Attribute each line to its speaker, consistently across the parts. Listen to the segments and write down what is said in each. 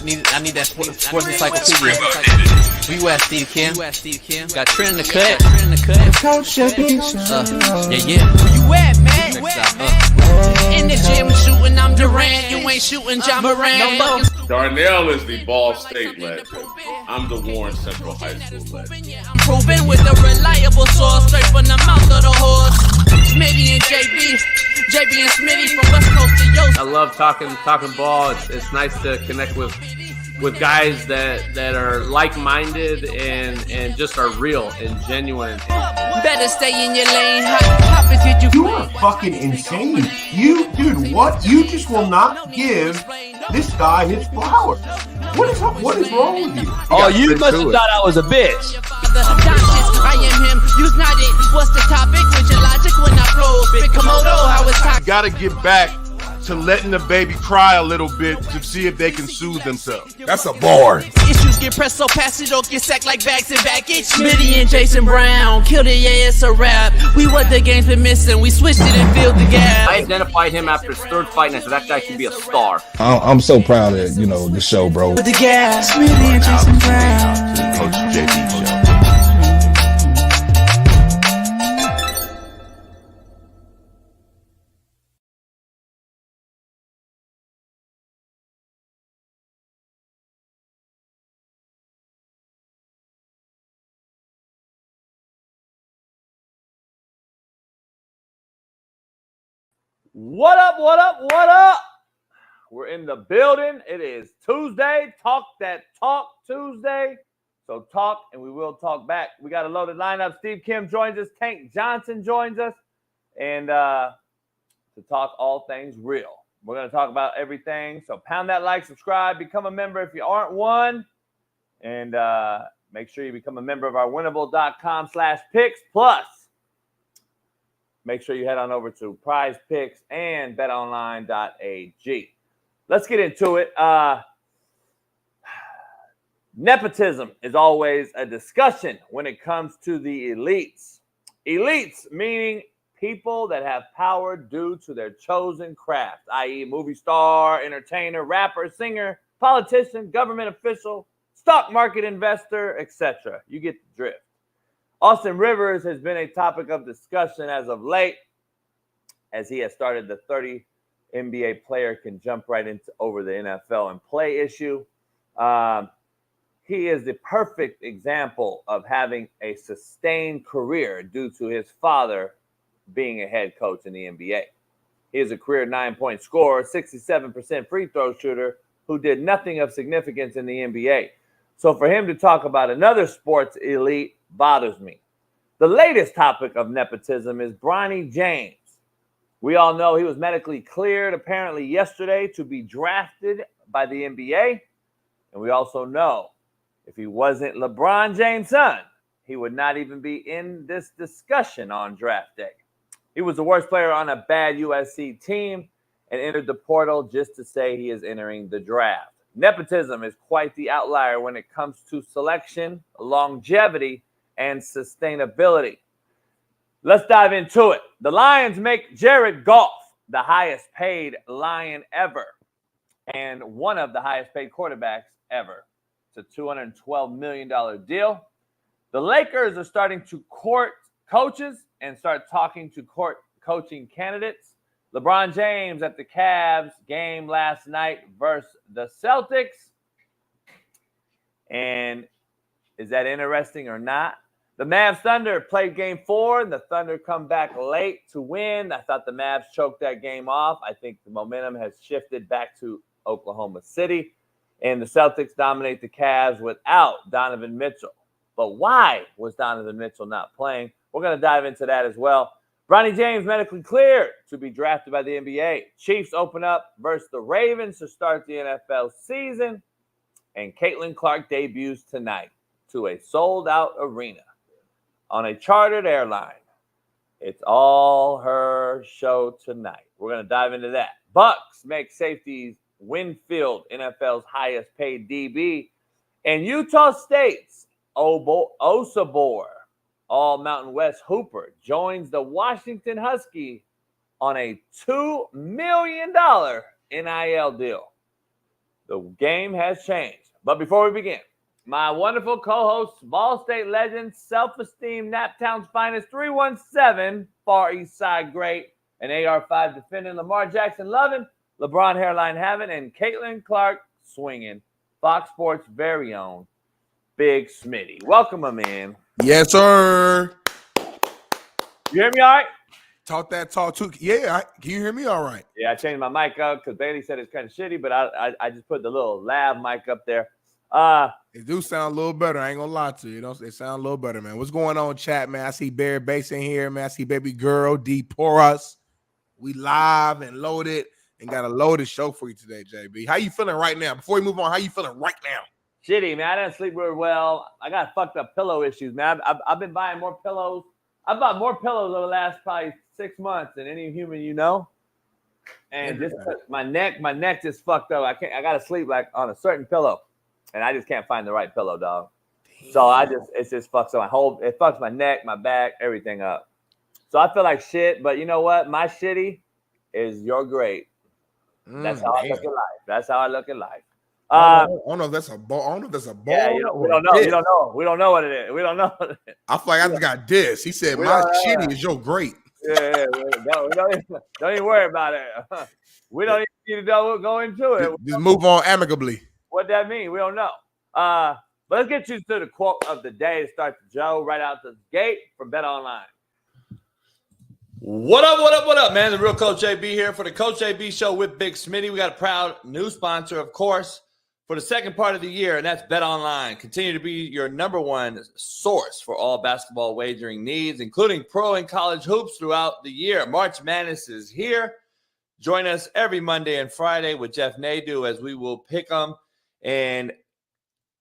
Speaker 1: I need that sports encyclopedia. Where you at, Steve Kim? Got Trent in the cut.
Speaker 2: Coach Shabby.
Speaker 1: Yeah. Where you at, man?
Speaker 3: In the gym shooting, I'm Durant. You ain't shooting John Moran.
Speaker 4: Darnell is the Ball State legend. I'm the Warren Central High School legend.
Speaker 3: Proven with a reliable source, straight from the mouth of the horse. Smitty and JB and Smitty from West Coast to Yost.
Speaker 5: I love talking ball. It's nice to connect with guys that are like-minded and just are real and genuine.
Speaker 3: Better stay in your lane. How did you?
Speaker 2: You are fucking insane. Dude, what? You just will not give this guy his flowers. What is wrong with you?
Speaker 6: Oh, you must have thought I was a bitch.
Speaker 3: I am him. Use not it. What's the topic? With your logic when I flow. Big Komodo, how it's talking.
Speaker 7: Got to get back to letting the baby cry a little bit to see if they can soothe themselves.
Speaker 8: That's a bar.
Speaker 3: Issues get pressed so past it don't get sacked like bags and baggage. Smitty and Jason Brown killed it, yeah, it's a rap. We what the game's been missing. We switched it and filled the gap.
Speaker 5: I identified him after his third fight, and I said that guy can be a star.
Speaker 8: I'm so proud of the show, bro.
Speaker 3: With the gas, Smitty and Jason Brown.
Speaker 7: To the Coach JB show.
Speaker 5: What up? We're in the building. It is Tuesday. Talk that talk Tuesday. So talk and we will talk back. We got a loaded lineup. Steve Kim joins us. Tank Johnson joins us. And to talk all things real. We're going to talk about everything. So pound that like, subscribe, become a member if you aren't one. And make sure you become a member of our winnable.com/picks. Plus, make sure you head on over to Prize Picks and betonline.ag. Let's get into it. Nepotism is always a discussion when it comes to the elites. Elites meaning people that have power due to their chosen craft, i.e. movie star, entertainer, rapper, singer, politician, government official, stock market investor, etc. You get the drift. Austin Rivers has been a topic of discussion as of late, as he has started the 30 NBA player can jump right into over the NFL and play issue. He is the perfect example of having a sustained career due to his father being a head coach in the NBA. He is a career 9-point scorer, 67% free throw shooter who did nothing of significance in the NBA. So for him to talk about another sports elite bothers me. The latest topic of nepotism is Bronny James. We all know he was medically cleared apparently yesterday to be drafted by the NBA. And we also know if he wasn't LeBron James' son, he would not even be in this discussion on draft day. He was the worst player on a bad USC team and entered the portal just to say he is entering the draft. Nepotism is quite the outlier when it comes to selection, longevity, and sustainability. Let's dive into it. The Lions make Jared Goff the highest paid Lion ever and one of the highest paid quarterbacks ever. It's a $212 million deal. The Lakers are starting to court coaches and start talking to court coaching candidates. LeBron James at the Cavs game last night versus the Celtics. And is that interesting or not? The Mavs Thunder played game 4, and the Thunder come back late to win. I thought the Mavs choked that game off. I think the momentum has shifted back to Oklahoma City, and the Celtics dominate the Cavs without Donovan Mitchell. But why was Donovan Mitchell not playing? We're going to dive into that as well. Bronny James medically cleared to be drafted by the NBA. Chiefs open up versus the Ravens to start the NFL season. And Caitlin Clark debuts tonight to a sold-out arena on a chartered airline. It's all her show tonight. We're going to dive into that. Bucks make safeties Winfield NFL's highest paid DB. And Utah State's Osabor, all Mountain West Hooper, joins the Washington Huskies on a $2 million NIL deal. The game has changed. But before we begin, my wonderful co-host, Ball State legend, self-esteem, Naptown's finest, 317, Far East Side great, and AR5 defending, Lamar Jackson loving, LeBron hairline having, and Caitlin Clark swinging, Fox Sports' very own Big Smitty. Welcome him in.
Speaker 7: Yes, sir.
Speaker 5: You hear me all right?
Speaker 7: Talk that talk too. Yeah, can you hear me all right?
Speaker 5: Yeah, I changed my mic up because Bailey said it's kind of shitty, but I just put the little lav mic up there.
Speaker 7: It do sound a little better. I ain't gonna lie to you. It sound a little better, man. What's going on, chat, man? I see Barry Bass in here, man. I see baby girl D Porus. We live and loaded and got a loaded show for you today, JB. How you feeling right now? Before we move on, how you feeling right now?
Speaker 5: Shitty, man. I didn't sleep real well. I got fucked up pillow issues, man. I've been buying more pillows. I bought more pillows over the last probably 6 months than any human you know. And just my neck just fucked up. I gotta sleep like on a certain pillow. And I just can't find the right pillow, dog. Damn. So it just fucks up it fucks my neck, my back, everything up. So I feel like shit, but you know what? My shitty is your great. That's how I look at life. That's how I look at life.
Speaker 7: I don't know if that's a ball. I don't know if that's a ball.
Speaker 5: Yeah, we don't know. We don't know. We don't know what it is. We don't know.
Speaker 7: I feel like I just got this. He said, "My shitty is your great."
Speaker 5: Yeah. Don't even worry about it. We don't even need to go into it.
Speaker 7: Just move on amicably.
Speaker 5: What that mean? We don't know. But let's get you to the quote of the day to start the show right out the gate from Bet Online.
Speaker 1: What up, man? The real Coach JB here for the Coach JB Show with Big Smitty. We got a proud new sponsor, of course, for the second part of the year, and that's Bet Online. Continue to be your number one source for all basketball wagering needs, including pro and college hoops throughout the year. March Madness is here. Join us every Monday and Friday with Jeff Nadu as we will pick them and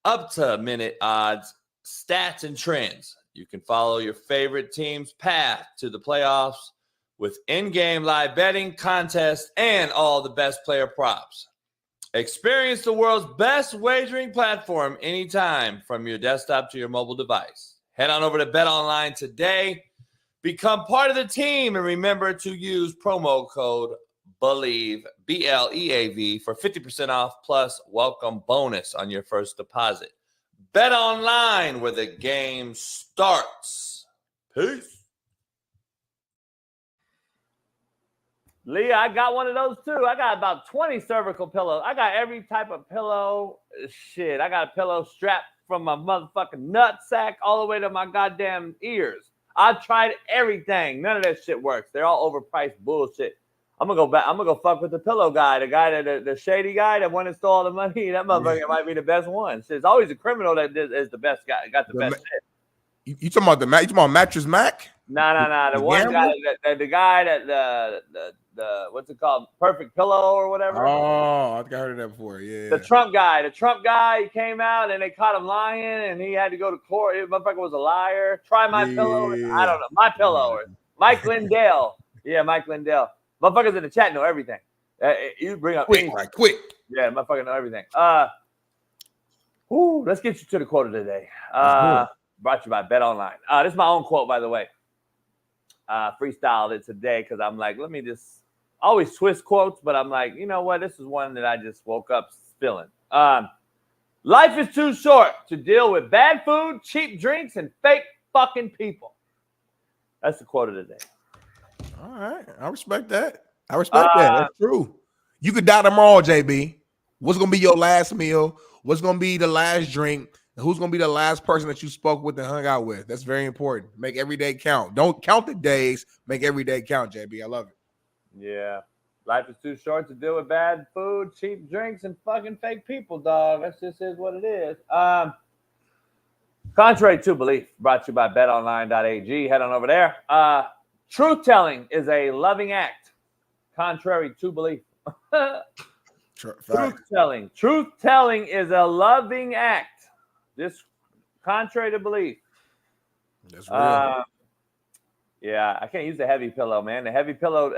Speaker 1: up to minute odds, stats, and trends. You can follow your favorite team's path to the playoffs with in-game live betting, contests, and all the best player props. Experience the world's best wagering platform anytime from your desktop to your mobile device. Head on over to BetOnline today. Become part of the team and remember to use promo code BELIEVE, BLEAV, for 50% off plus welcome bonus on your first deposit. Bet Online, where the game starts. Peace.
Speaker 5: Leah, I got one of those too. I got about 20 cervical pillows. I got every type of pillow. Shit, I got a pillow strapped from my motherfucking nut sack all the way to my goddamn ears. I've tried everything. None of that shit works. They're all overpriced bullshit. I'm gonna go back. I'm gonna go fuck with the pillow guy, the shady guy, that one that stole all the money. That motherfucker might be the best one. It's always a criminal that is the best guy. Got the best shit.
Speaker 7: You talking about you talking about Mattress Mac?
Speaker 5: Nah. The one guy, the guy that the what's it called? Perfect Pillow or whatever.
Speaker 7: Oh, I think I heard of that before. Yeah.
Speaker 5: The Trump guy, he came out and they caught him lying and he had to go to court. The motherfucker was a liar. Try my pillow. I don't know. My pillow or Mike Lindell. Yeah, Mike Lindell. Motherfuckers in the chat know everything. You bring up
Speaker 7: quick.
Speaker 5: Yeah, motherfucker know everything. Let's get you to the quote of the day. Brought to you by Bet Online. This is my own quote, by the way. Freestyled it today because I'm like, let me just always twist quotes, but I'm like, you know what? This is one that I just woke up spilling. Life is too short to deal with bad food, cheap drinks, and fake fucking people. That's the quote of the day.
Speaker 7: All right. I respect that. That. That's true. You could die tomorrow, JB. What's going to be your last meal? What's going to be the last drink? And who's going to be the last person that you spoke with and hung out with? That's very important. Make every day count. Don't count the days. Make every day count, JB. I love it.
Speaker 5: Yeah. Life is too short to deal with bad food, cheap drinks, and fucking fake people, dog. That just is what it is. Contrary to belief, brought to you by betonline.ag. Head on over there. Truth-telling is a loving act, contrary to belief. Truth-telling is a loving act. This contrary to belief.
Speaker 7: That's real.
Speaker 5: Yeah, I can't use the heavy pillow, man. The heavy pillow,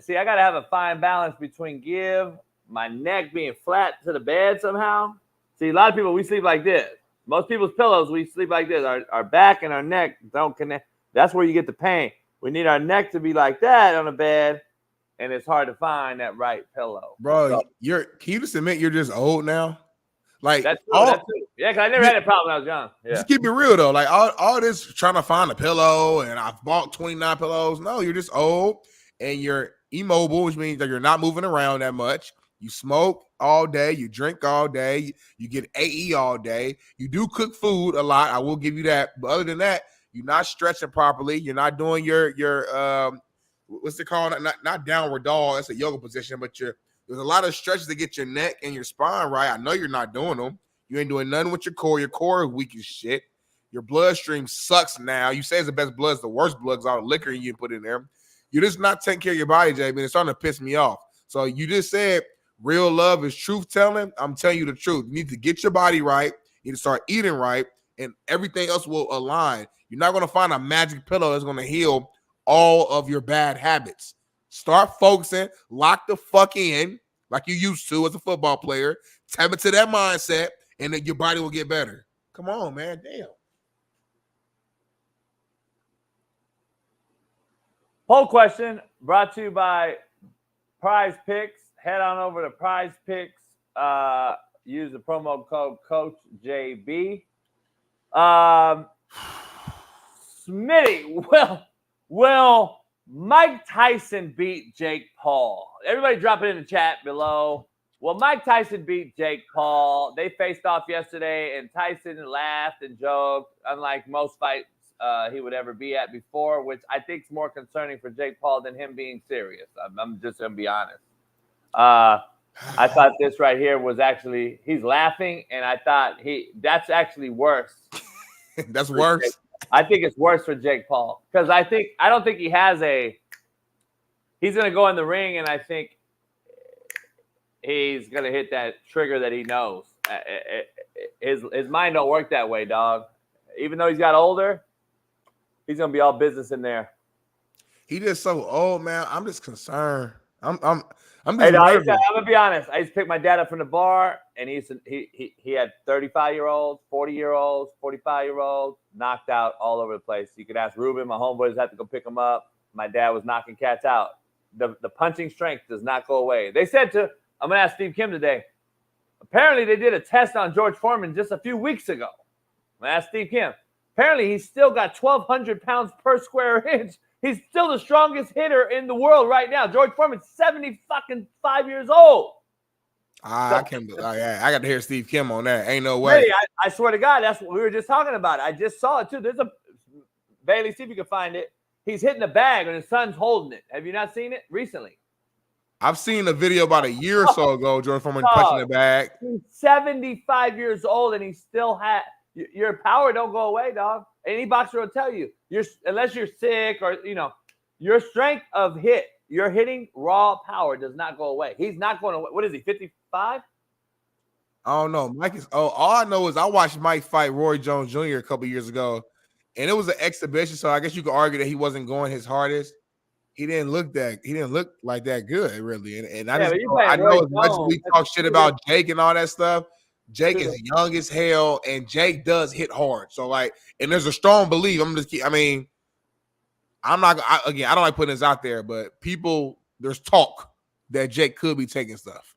Speaker 5: see, I got to have a fine balance between my neck being flat to the bed somehow. See, a lot of people, we sleep like this. Most people's pillows, we sleep like this. Our back and our neck don't connect. That's where you get the pain. We need our neck to be like that on the bed and it's hard to find that right pillow.
Speaker 7: Bro, can you just admit you're just old now? Like
Speaker 5: that's true. That's true. Yeah, because I never had that problem when I was young. Yeah.
Speaker 7: Just keep it real though. Like all this trying to find a pillow, and I've bought 29 pillows. No, you're just old and you're immobile, which means that you're not moving around that much. You smoke all day, you drink all day, you get AE all day. You do cook food a lot. I will give you that. But other than that, you're not stretching properly. You're not doing your what's it called? Not downward dog. That's a yoga position, but there's a lot of stretches to get your neck and your spine right. I know you're not doing them. You ain't doing nothing with your core. Your core is weak as shit. Your bloodstream sucks now. You say it's the best blood. It's the worst blood because all the liquor you put in there. You're just not taking care of your body, JB. It's starting to piss me off. So you just said real love is truth-telling. I'm telling you the truth. You need to get your body right. You need to start eating right, and everything else will align. You're not going to find a magic pillow that's going to heal all of your bad habits. Start focusing. Lock the fuck in like you used to as a football player. Tap into that mindset, and then your body will get better. Come on, man. Damn.
Speaker 5: Poll question brought to you by Prize Picks. Head on over to Prize Picks. Use the promo code CoachJB. Smitty, will Mike Tyson beat Jake Paul? Everybody drop it in the chat below. Will Mike Tyson beat Jake Paul? They faced off yesterday, and Tyson laughed and joked, unlike most fights he would ever be at before, which I think is more concerning for Jake Paul than him being serious. I'm just going to be honest. I thought this right here was actually, he's laughing, and I thought that's actually worse.
Speaker 7: That's worse?
Speaker 5: Jake. I think it's worse for Jake Paul because I don't think he has he's going to go in the ring, and I think he's going to hit that trigger that he knows. His mind don't work that way, dog. Even though he's got older, he's going to be all business in there.
Speaker 7: He just so old, man. I'm just concerned. I'm just
Speaker 5: I'm gonna be honest. I used to pick my dad up from the bar, and he had 35-year-olds, 40-year-olds, 45-year-olds knocked out all over the place. You could ask Ruben. My homeboys had to go pick him up. My dad was knocking cats out. The punching strength does not go away. They said I'm gonna ask Steve Kim today. Apparently, they did a test on George Foreman just a few weeks ago. I'm gonna ask Steve Kim. Apparently, he's still got 1,200 pounds per square inch. He's still the strongest hitter in the world right now. George Foreman's 75 years old.
Speaker 7: I got to hear Steve Kim on that. Ain't no way.
Speaker 5: Really, I swear to God, that's what we were just talking about. I just saw it too. There's Bailey, see if you can find it. He's hitting the bag and his son's holding it. Have you not seen it recently?
Speaker 7: I've seen a video about a year or so ago, George Foreman punching the bag. He's
Speaker 5: 75 years old and he still had your power don't go away, dog. Any boxer will tell you, unless you're sick or your strength of hit, your hitting raw power does not go away. He's not going away. What is he? 55?
Speaker 7: I don't know. Mike is. Oh, all I know is I watched Mike fight Roy Jones Jr. a couple years ago, and it was an exhibition. So I guess you could argue that he wasn't going his hardest. He didn't look like that good, really. And I know as much as we talk shit about Jake and all that stuff. Jake is young as hell, and Jake does hit hard. So, and there's a strong belief. I don't like putting this out there, but there's talk that Jake could be taking stuff.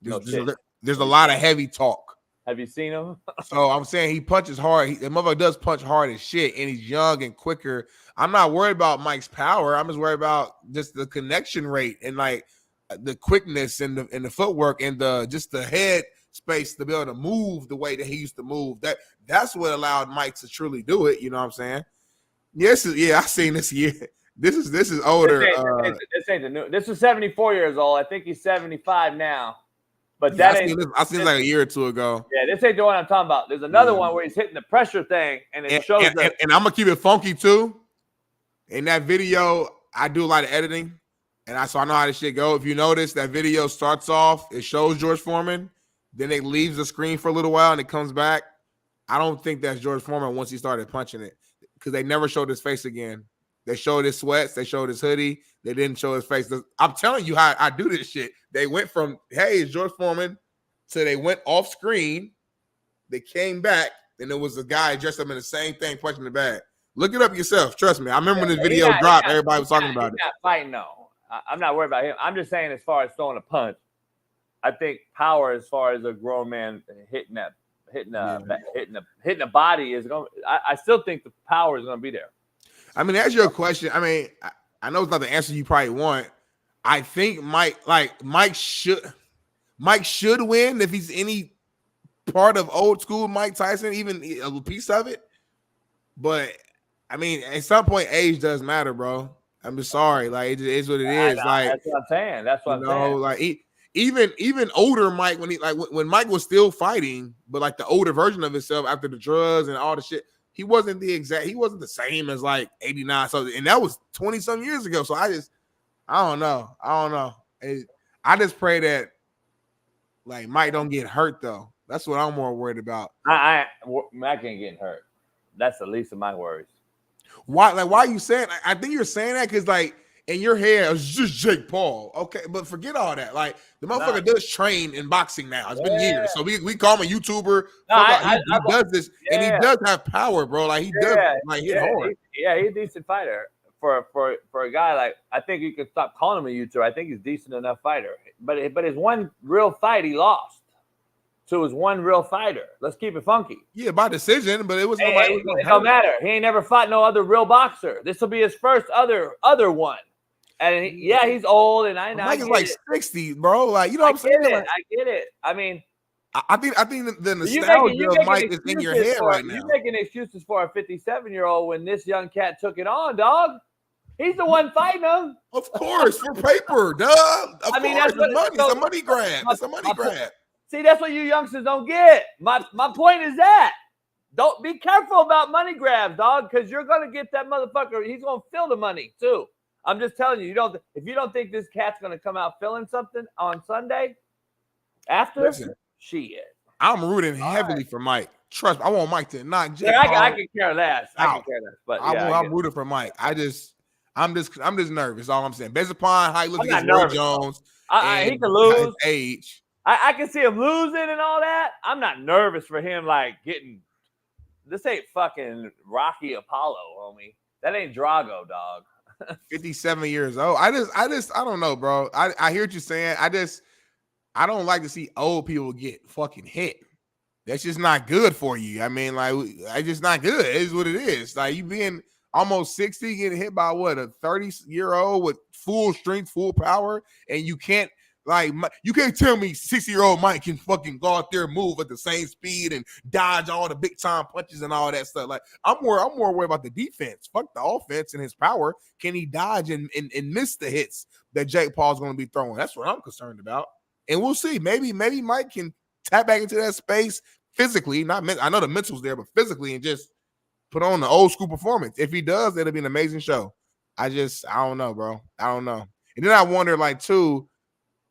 Speaker 7: There's a lot of heavy talk.
Speaker 5: Have you seen him?
Speaker 7: So I'm saying he punches hard. The motherfucker does punch hard as shit, and he's young and quicker. I'm not worried about Mike's power. I'm just worried about just the connection rate and the quickness and the footwork and the head space to be able to move the way that he used to move. That's what allowed Mike to truly do it. You know what I'm saying? Yes, yeah, I seen this year. This is older.
Speaker 5: This ain't the new. This is 74 years old. I think he's 75 now. But
Speaker 7: I seen this like a year or two ago.
Speaker 5: Yeah, this ain't the one I'm talking about. There's another one where he's hitting the pressure thing, and it shows.
Speaker 7: And I'm gonna keep it funky too. In that video, I do a lot of editing, and so I know how this shit go. If you notice, that video starts off, it shows George Foreman. Then it leaves the screen for a little while and it comes back. I don't think that's George Foreman once he started punching it because they never showed his face again. They showed his sweats. They showed his hoodie. They didn't show his face. I'm telling you how I do this shit. They went from, hey, it's George Foreman, to they went off screen. They came back, and there was a guy dressed up in the same thing punching the bag. Look it up yourself. Trust me. I remember when this video dropped, everybody was talking about it.
Speaker 5: Not fighting, no. I'm not worried about him. I'm just saying, as far as throwing a punch, I think power, as far as a grown man hitting a body, is going. I still think the power is going to be there.
Speaker 7: I mean, that's your question. I mean, I know it's not the answer you probably want. I think Mike should win if he's any part of old school Mike Tyson, even a piece of it. But I mean, at some point, age does matter, bro. I'm just sorry. Like, it is what it is. Like,
Speaker 5: that's what I'm saying. That's what I'm saying.
Speaker 7: Like, even older Mike, when Mike was still fighting, but like the older version of himself after the drugs and all the shit, he wasn't the same as like 89. So, and that was 20 some years ago. So I don't know. I just pray that like Mike don't get hurt though. That's what I'm more worried about.
Speaker 5: Mike ain't getting hurt. That's the least of my worries.
Speaker 7: Why are you saying? I think you're saying that because like in your head it's just Jake Paul. Okay, but forget all that. Like the motherfucker does train in boxing now. It's been years. So we call him a YouTuber. He does this and he does have power, bro. Like he does like hit hard.
Speaker 5: He's a decent fighter. For a guy, like, I think you could stop calling him a YouTuber. I think he's a decent enough fighter. But his one real fight he lost to his one real fighter. Let's keep it funky.
Speaker 7: Yeah, by decision, but it was nobody.
Speaker 5: It don't matter. He ain't never fought no other real boxer. This will be his first other one. And he's old, and I know.
Speaker 7: Mike is like 60, bro. Like, you know what I'm saying?
Speaker 5: I get it. I mean,
Speaker 7: I think the nostalgia of Mike is in your head right now.
Speaker 5: You're making excuses for a 57-year-old when this young cat took it on, dog. He's the one fighting him.
Speaker 7: Of course, for paper, duh. That's money. It's a money grab. It's a money grab.
Speaker 5: See, that's what you youngsters don't get. My point is that. Don't be careful about money grabs, dog, because you're gonna get that motherfucker. He's gonna fill the money too. I'm just telling you, if you don't think this cat's gonna come out filling something on Sunday, shit.
Speaker 7: I'm rooting heavily for Mike. Trust me, I want Mike to knock Jake.
Speaker 5: I can care less. But
Speaker 7: I'm rooting for Mike. I'm just nervous. All I'm saying. Based upon how he looks against Roy Jones,
Speaker 5: he can lose.
Speaker 7: His age.
Speaker 5: I can see him losing and all that. I'm not nervous for him. Like getting. This ain't fucking Rocky Apollo, homie. That ain't Drago, dog.
Speaker 7: 57 years old. I don't know, bro. I hear what you're saying. I don't like to see old people get fucking hit. That's just not good for you. I mean, like, it's just not good. It is what it is. Like, you being almost 60, getting hit by what, a 30-year-old with full strength, full power, and you can't tell me 60-year-old Mike can fucking go out there and move at the same speed and dodge all the big time punches and all that stuff. Like, I'm more worried about the defense. Fuck the offense and his power. Can he dodge and miss the hits that Jake Paul's going to be throwing? That's what I'm concerned about. And we'll see. Maybe Mike can tap back into that space physically. I know the mental's there, but physically, and just put on the old school performance. If he does, it'll be an amazing show. I don't know, bro. I don't know. And then I wonder, like, too,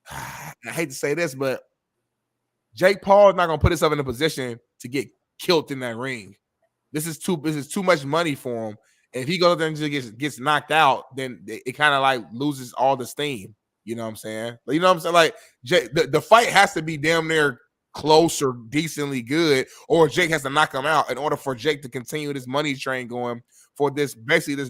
Speaker 7: I hate to say this, but Jake Paul is not going to put himself in a position to get killed in that ring. This is too much money for him. And if he goes there and just gets knocked out, then it kind of like loses all the steam. You know what I'm saying? You know what I'm saying? Like, the fight has to be damn near close or decently good, or Jake has to knock him out in order for Jake to continue this money train going for this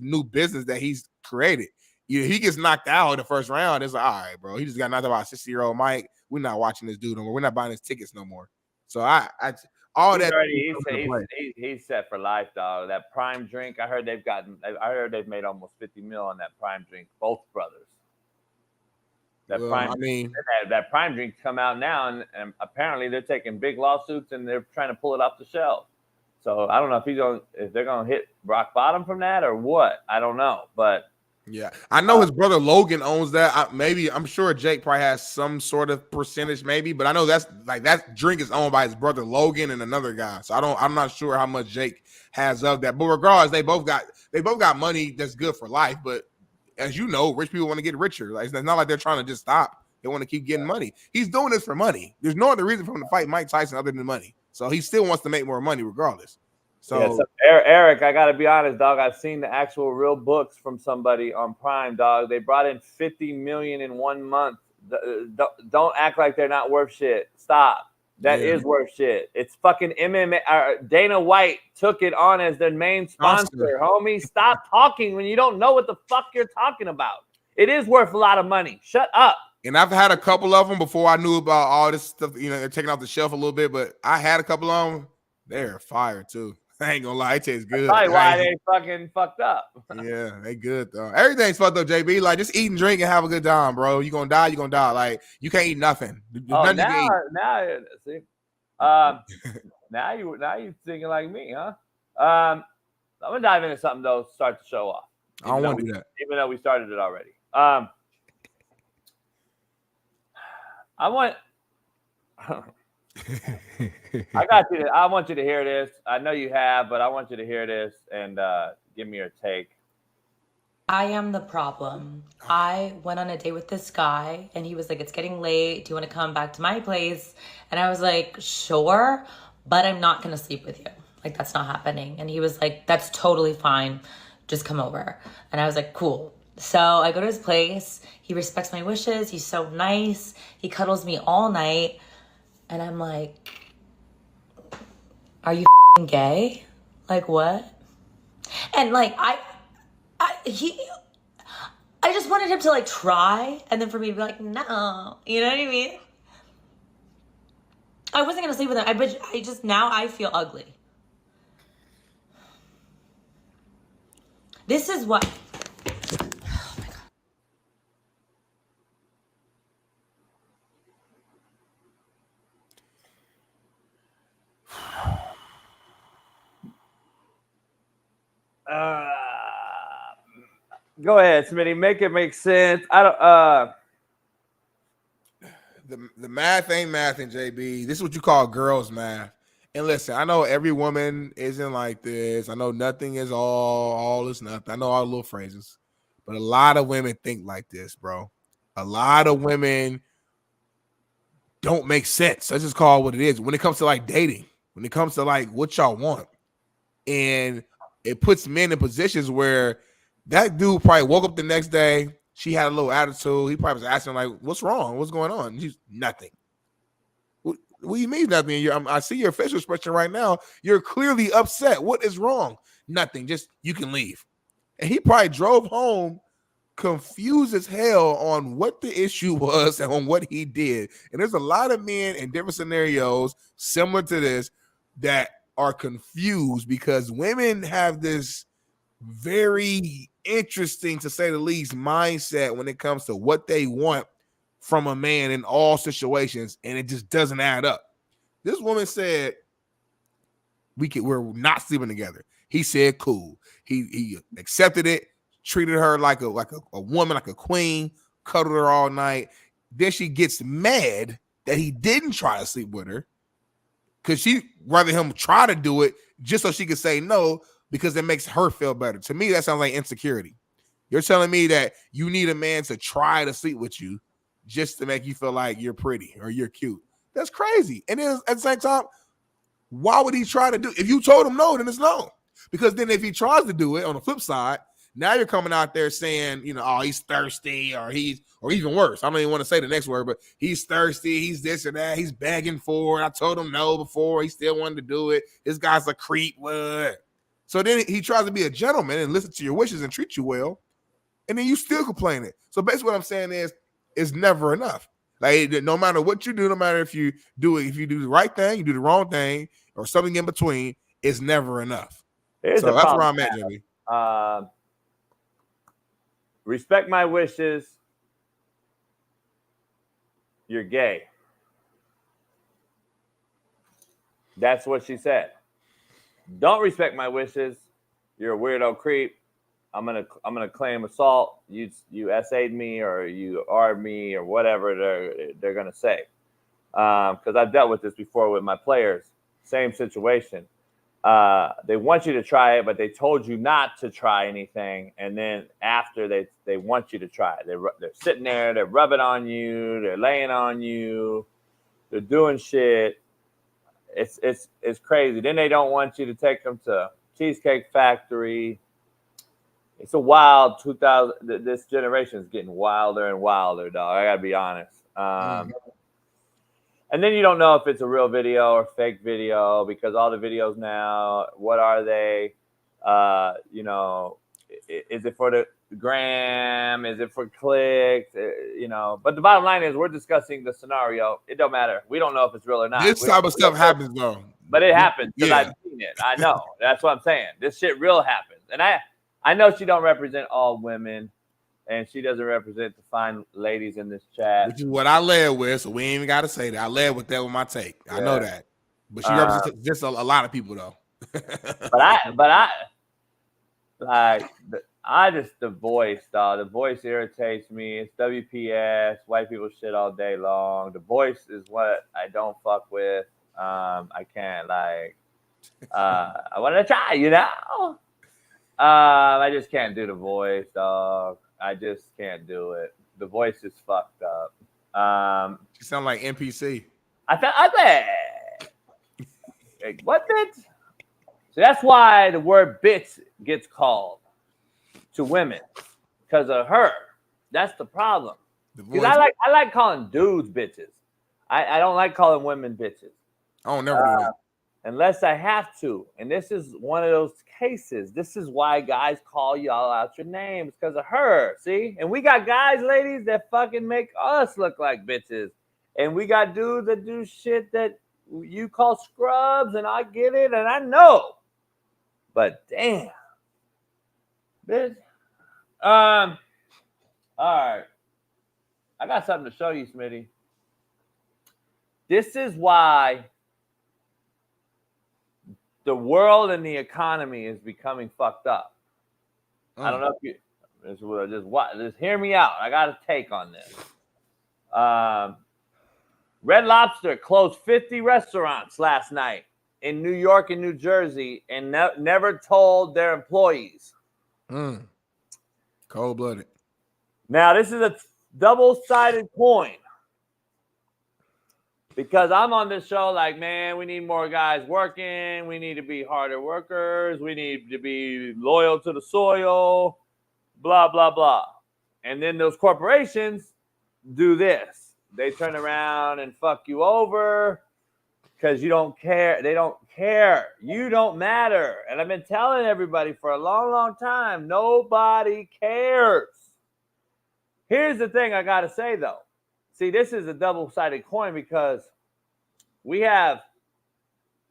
Speaker 7: new business that he's created. He gets knocked out in the first round. It's like, all right, bro. He just got knocked out by a 60-year-old Mike. We're not watching this dude no more. We're not buying his tickets no more. So he's set for life, dog. That prime drink. I heard they've made almost 50 mil on that prime drink. Both brothers. That prime drink come out now, and apparently they're taking big lawsuits and they're trying to pull it off the shelf. So I don't know if they're gonna hit rock bottom from that or what. I don't know, but. Yeah, I know his brother Logan owns that. I'm sure Jake probably has some sort of percentage, maybe, but I know that drink is owned by his brother Logan and another guy. So I'm not sure how much Jake has of that. But regardless, they both got money that's good for life. But as you know, rich people want to get richer. Like, it's not like they're trying to just stop. They want to keep getting money. He's doing this for money. There's no other reason for him to fight Mike Tyson other than money. So he still wants to make more money regardless. So
Speaker 5: Eric, I got to be honest, dog. I've seen the actual real books from somebody on Prime, dog. They brought in $50 million in 1 month. Don't act like they're not worth shit. Stop. That is worth shit. It's fucking MMA. Dana White took it on as their main sponsor, homie. Stop talking when you don't know what the fuck you're talking about. It is worth a lot of money. Shut up.
Speaker 7: And I've had a couple of them before I knew about all this stuff. You know, they're taking off the shelf a little bit, but I had a couple of them. They're fire too. I ain't gonna lie, it tastes good.
Speaker 5: That's probably why they fucking fucked up.
Speaker 7: Yeah, they good though. Everything's fucked up, JB. Like, just eat and drink and have a good time, bro. You gonna die, you gonna die. Like, you can't eat nothing. There's nothing you can eat.
Speaker 5: Now you thinking like me, huh? I'm gonna dive into something though. Start the show off.
Speaker 7: I don't want to do that,
Speaker 5: even though we started it already. I want. I got you. I want you to hear this. I know you have, but I want you to hear this and give me your take.
Speaker 9: I am the problem. I went on a date with this guy and he was like, it's getting late. Do you want to come back to my place? And I was like, sure, but I'm not going to sleep with you. Like, that's not happening. And he was like, that's totally fine. Just come over. And I was like, cool. So I go to his place. He respects my wishes. He's so nice. He cuddles me all night. And I'm like, are you gay? Like, what? And like, I just wanted him to like try, and then for me to be like, no, you know what I mean? I wasn't gonna sleep with him. I just now I feel ugly. This is what. Oh my God.
Speaker 5: Go ahead, Smitty. Make it make sense. I don't.
Speaker 7: The math ain't mathing, JB. This is what you call girls' math. And listen, I know every woman isn't like this. I know nothing is all is nothing. I know all the little phrases, but a lot of women think like this, bro. A lot of women don't make sense. Let's just call it what it is. When it comes to like dating, when it comes to like what y'all want, and it puts men in positions where that dude probably woke up the next day. She had a little attitude. He probably was asking like, "What's wrong? What's going on?" She's nothing. What do you mean nothing? I see your facial expression right now. You're clearly upset. What is wrong? Nothing. Just you can leave. And he probably drove home confused as hell on what the issue was and on what he did. And there's a lot of men in different scenarios similar to this that are confused because women have this very interesting, to say the least, mindset when it comes to what they want from a man in all situations, and it just doesn't add up. This woman said we're not sleeping together. He said cool. He accepted it, treated her like a woman, like a queen, cuddled her all night. Then she gets mad that he didn't try to sleep with her because she rather him try to do it just so she could say no, because it makes her feel better. To me, that sounds like insecurity. You're telling me that you need a man to try to sleep with you just to make you feel like you're pretty or you're cute. That's crazy. And then at the same time, why would he try to do it? If you told him no, then it's no. Because then if he tries to do it on the flip side, now you're coming out there saying, you know, oh, he's thirsty, or even worse. I don't even want to say the next word, but he's thirsty, he's this or that, he's begging for it. I told him no before, he still wanted to do it. This guy's a creep. What? So then he tries to be a gentleman and listen to your wishes and treat you well, and then you still complain it. So basically what I'm saying is, it's never enough. Like, no matter what you do, no matter if you do the right thing, you do the wrong thing, or something in between, it's never enough. So that's where I'm at, Jimmy.
Speaker 5: Respect my wishes. You're gay. That's what she said. Don't respect my wishes. You're a weirdo creep. I'm gonna claim assault. You SA'd me, or you R'd me, or whatever they're gonna say. Because I've dealt with this before with my players. Same situation. They want you to try it, but they told you not to try anything, and then after they want you to try it. They're sitting there, they're rubbing on you, they're laying on you, they're doing shit. It's crazy. Then they don't want you to take them to Cheesecake Factory. It's a wild 2000. This generation is getting wilder and wilder, dog. I gotta be honest. And then you don't know if it's a real video or fake video, because all the videos now, what are they? You know, is it for the gram? Is it for clicks? You know, but the bottom line is we're discussing the scenario. It don't matter. We don't know if it's real or not.
Speaker 7: This type of stuff happens though.
Speaker 5: But it happens because
Speaker 7: Yeah.
Speaker 5: I've seen it. I know. That's what I'm saying. This shit real happens. And I know she don't represent all women, and she doesn't represent the fine ladies in this chat.
Speaker 7: Which is what I led with, so we ain't even got to say that. I led with that with my take.
Speaker 5: Yeah.
Speaker 7: I know that. But she represents just a lot of people though. The voice, dog. The voice irritates me. It's WPS. White people shit all day long. The voice is what I don't fuck with. I can't I want to try, you know. I just can't do the voice, dog. I just can't do it. The voice is fucked up. You sound like NPC.
Speaker 5: I bet. Like, what bitch? So that's why the word bitch gets called to women because of her. That's the problem. Because I like calling dudes bitches. I don't like calling women bitches.
Speaker 7: I don't never do that.
Speaker 5: Unless I have to. And this is one of those cases. This is why guys call y'all out your names because of her. See? And we got guys, ladies, that fucking make us look like bitches. And we got dudes that do shit that you call scrubs, and I get it, and I know. But damn. Bitch. All right. I got something to show you, Smitty. This is why the world and the economy is becoming fucked up. I don't know if you just hear me out. I got a take on this. Red Lobster closed 50 restaurants last night in New York and New Jersey and never told their employees.
Speaker 7: Cold-blooded.
Speaker 5: Now, this is a double-sided coin. Because I'm on this show like, man, we need more guys working. We need to be harder workers. We need to be loyal to the soil, blah, blah, blah. And then those corporations do this. They turn around and fuck you over because you don't care. They don't care. You don't matter. And I've been telling everybody for a long, long time, nobody cares. Here's the thing I got to say, though. See, this is a double-sided coin because we have,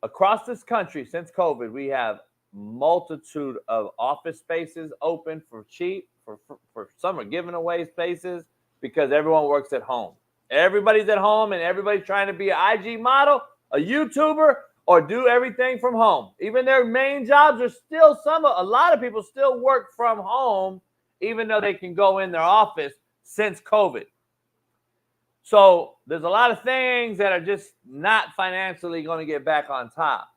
Speaker 5: across this country since COVID, we have multitude of office spaces open for cheap. For some are giving away spaces because everyone works at home. Everybody's at home and everybody's trying to be an IG model, a YouTuber, or do everything from home. Even their main jobs are still a lot of people still work from home, even though they can go in their office since COVID. So there's a lot of things that are just not financially going to get back on top.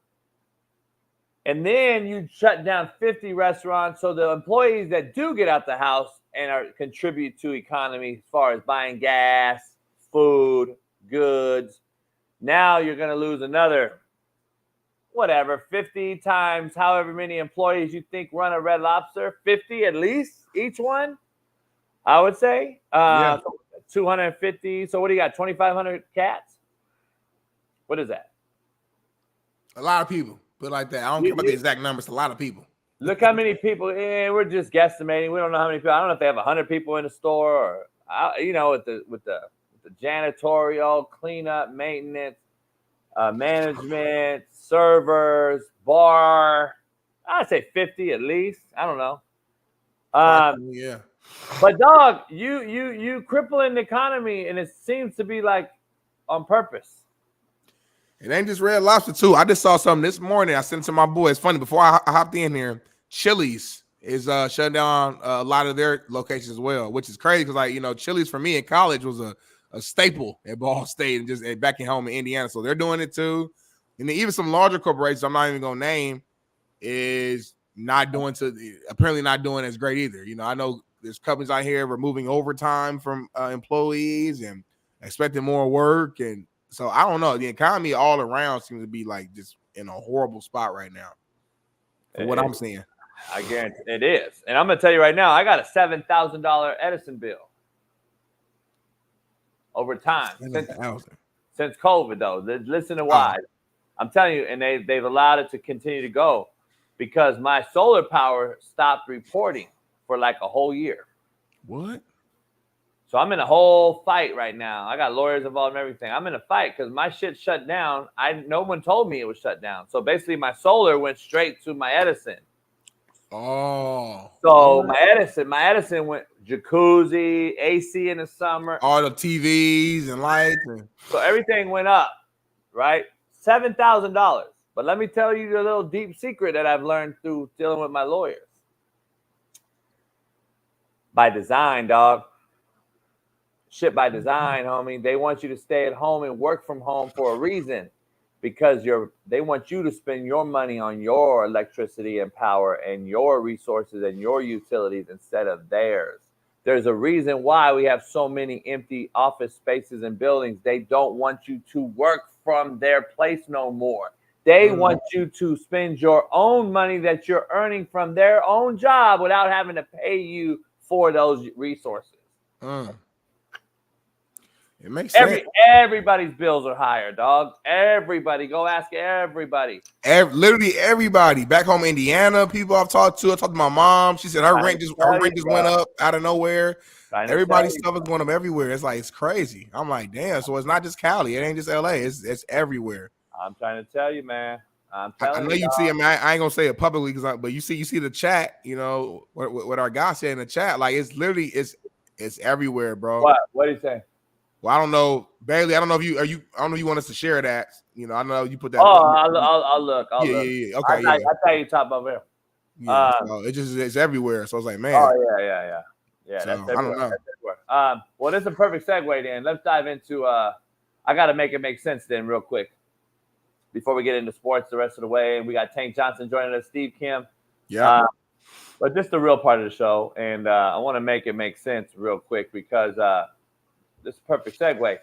Speaker 5: And then you shut down 50 restaurants. So the employees that do get out the house and contribute to economy as far as buying gas, food, goods, now you're going to lose another, 50 times however many employees you think run a Red Lobster, 50 at least each one, I would say. 250. So what do you got? 2,500 cats? What is that?
Speaker 7: A lot of people. Put it like that. I don't care about the exact numbers. A lot of people.
Speaker 5: Look how many people. We're just guesstimating. We don't know how many people. I don't know if they have 100 people in the store or, with the janitorial, cleanup, maintenance, management, servers, bar. I'd say 50 at least. I don't know.
Speaker 7: Yeah.
Speaker 5: But dog, you crippling the economy, and it seems to be like on purpose.
Speaker 7: It ain't just Red Lobster too. I just saw something this morning. I sent it to my boy. It's funny. Before I hopped in here, Chili's is shutting down a lot of their locations as well, which is crazy because Chili's for me in college was a staple at Ball State and just back in home in Indiana. So they're doing it too. And then even some larger corporations I'm not even gonna name is apparently not doing as great either. I know there's companies out here removing overtime from employees and expecting more work. And so I don't know. The economy all around seems to be like just in a horrible spot right now. For what I'm seeing.
Speaker 5: I guarantee it is. And I'm going to tell you right now, I got a $7,000 Edison bill over time. Since COVID, though. Listen to why. I'm telling you, and they've allowed it to continue to go because my solar power stopped reporting for like a whole year.
Speaker 7: What?
Speaker 5: So I'm in a whole fight right now. I got lawyers involved and everything. I'm in a fight because my shit shut down. No one told me it was shut down. So basically my solar went straight to my Edison.
Speaker 7: Oh.
Speaker 5: So my Edison went jacuzzi, AC in the summer.
Speaker 7: All the TVs and lights.
Speaker 5: So everything went up, right? $7,000. But let me tell you the little deep secret that I've learned through dealing with my lawyers. By design, dog. Shit by design, homie. They want you to stay at home and work from home for a reason, because they want you to spend your money on your electricity and power and your resources and your utilities instead of theirs. There's a reason why we have so many empty office spaces and buildings. They don't want you to work from their place no more. They want you to spend your own money that you're earning from their own job without having to pay you for those resources.
Speaker 7: It makes sense.
Speaker 5: Everybody's bills are higher, dog. Everybody. Go ask everybody.
Speaker 7: Literally everybody. Back home in Indiana, people I've talked to. I talked to my mom. She said her rent just went up out of nowhere. Everybody's stuff is going up everywhere. It's like, it's crazy. I'm like, damn. So it's not just Cali. It ain't just LA. It's everywhere.
Speaker 5: I'm trying to tell you, man. I know
Speaker 7: you see it, man. I ain't gonna say it publicly, but you see the chat. You know what our guy said in the chat. Like, it's literally it's everywhere, bro.
Speaker 5: What did he say?
Speaker 7: Well, I don't know, Bailey. I don't know if you want us to share that. You know, I know you put that.
Speaker 5: Oh, I'll look. I'll look.
Speaker 7: Yeah. Okay.
Speaker 5: I tell you top over here.
Speaker 7: Yeah, so it's everywhere. So I was like, man.
Speaker 5: Oh yeah.
Speaker 7: So,
Speaker 5: That's
Speaker 7: I don't know.
Speaker 5: That's everywhere. Well, this is a perfect segue. Then let's dive into. I got to make it make sense then, real quick, before we get into sports the rest of the way. We got Tank Johnson joining us, Steve Kim.
Speaker 7: Yeah.
Speaker 5: But this is the real part of the show, and I want to make it make sense real quick because. This is a perfect segue.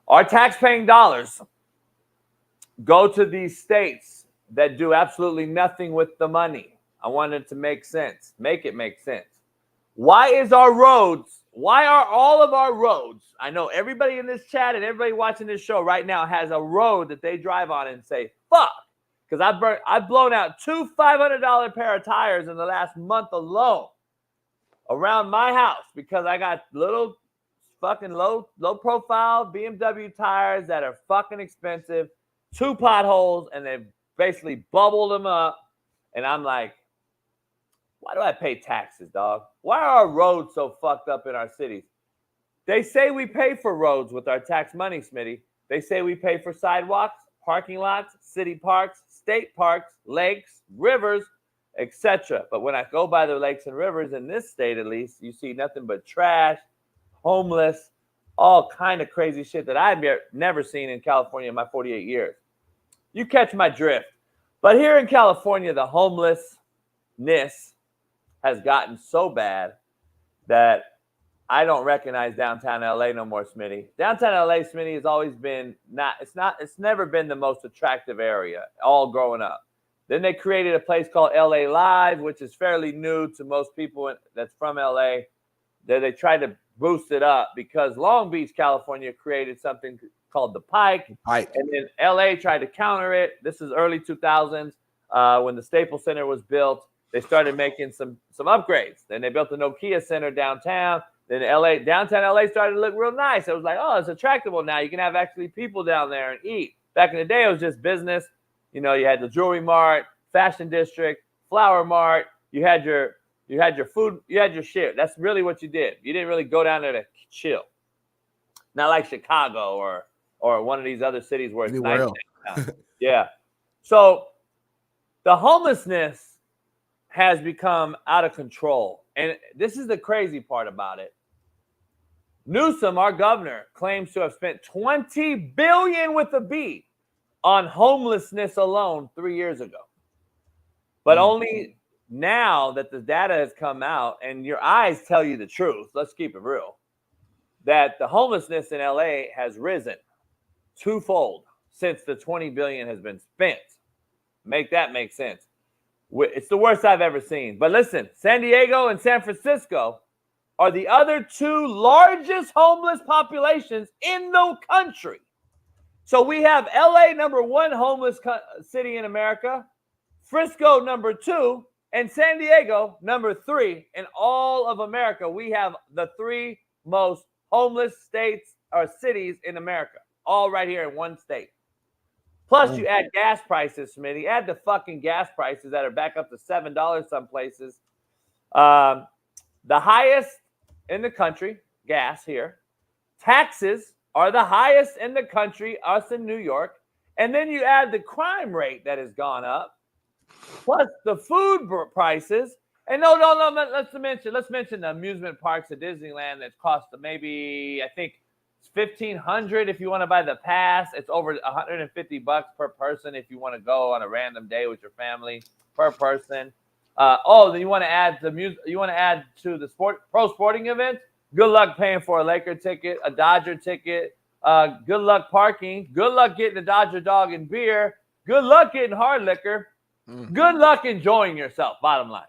Speaker 5: Our tax-paying dollars go to these states that do absolutely nothing with the money. I wanted to make sense. Make it make sense. Why are all of our roads? I know everybody in this chat and everybody watching this show right now has a road that they drive on and say, fuck. Because I've blown out 2 $500 pair of tires in the last month alone around my house because I got little fucking low profile BMW tires that are fucking expensive, 2 potholes, and they've basically bubbled them up. And I'm like, why do I pay taxes, dog? Why are our roads so fucked up in our cities? They say we pay for roads with our tax money, Smitty. They say we pay for sidewalks, parking lots, city parks, state parks, lakes, rivers, etc. But when I go by the lakes and rivers in this state, at least, you see nothing but trash, homeless, all kind of crazy shit that I've never seen in California in my 48 years. You catch my drift. But here in California, the homelessness has gotten so bad that I don't recognize downtown LA no more, Smitty. Downtown LA, Smitty, has always been it's never been the most attractive area, all growing up. Then they created a place called LA Live, which is fairly new to most people that's from LA. They tried to boost it up because Long Beach, California created something called the Pike. And then LA tried to counter it. This is early 2000s when the Staples Center was built. They started making some upgrades. Then they built the Nokia Center downtown. Then downtown LA started to look real nice. It was like, oh, it's attractable now. You can have actually people down there and eat. Back in the day, it was just business. You know, you had the Jewelry Mart, Fashion District, Flower Mart. You had your food, you had your shit. That's really what you did. You didn't really go down there to chill. Not like Chicago or one of these other cities where it's nice. Yeah. So the homelessness has become out of control. And this is the crazy part about it. Newsom, our governor, claims to have spent $20 billion with a B on homelessness alone 3 years ago. But only now that the data has come out and your eyes tell you the truth, let's keep it real, that the homelessness in LA has risen twofold since the $20 billion has been spent. Make that make sense. It's the worst I've ever seen. But listen, San Diego and San Francisco are the other 2 largest homeless populations in the country. So we have LA, number 1 homeless city in America, Frisco, number 2, And San Diego, number 3 in all of America. We have the 3 most homeless states or cities in America, all right here in one state. Plus, you add gas prices, Smitty. Add the fucking gas prices that are back up to $7 some places. The highest in the country, gas here. Taxes are the highest in the country, us in New York. And then you add the crime rate that has gone up, plus the food prices. And no, let's mention the amusement parks at Disneyland that's cost maybe, I think, $1,500 if you want to buy the pass. It's over $150 per person if you want to go on a random day with your family per person. Then you want to add to the pro sporting event. Good luck paying for a Laker ticket, a Dodger ticket. Good luck parking. Good luck getting a Dodger dog and beer. Good luck getting hard liquor. Good luck enjoying yourself. Bottom line.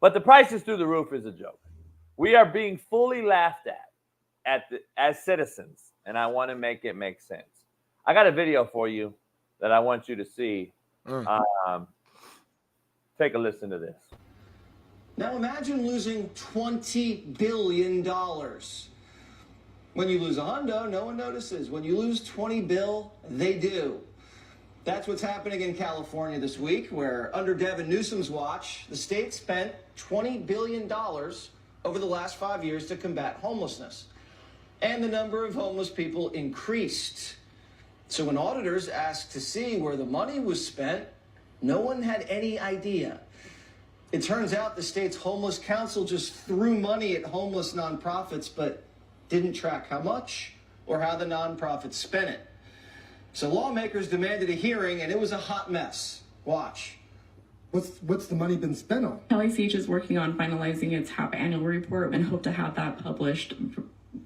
Speaker 5: But the prices through the roof is a joke. We are being fully laughed at as citizens, and I want to make it make sense. I got a video for you that I want you to see. Take a listen to this.
Speaker 10: Now imagine losing $20 billion. When you lose a hundo, no one notices. When you lose 20 bill, they do. That's what's happening in California this week, where under Devin Newsom's watch, the state spent $20 billion over the last 5 years to combat homelessness. And the number of homeless people increased. So when auditors asked to see where the money was spent, no one had any idea. It turns out the state's homeless council just threw money at homeless nonprofits, but didn't track how much or how the nonprofits spent it. So lawmakers demanded a hearing, and it was a hot mess. Watch.
Speaker 11: What's the money been spent on? LACH is working on finalizing its annual report and hope to have that published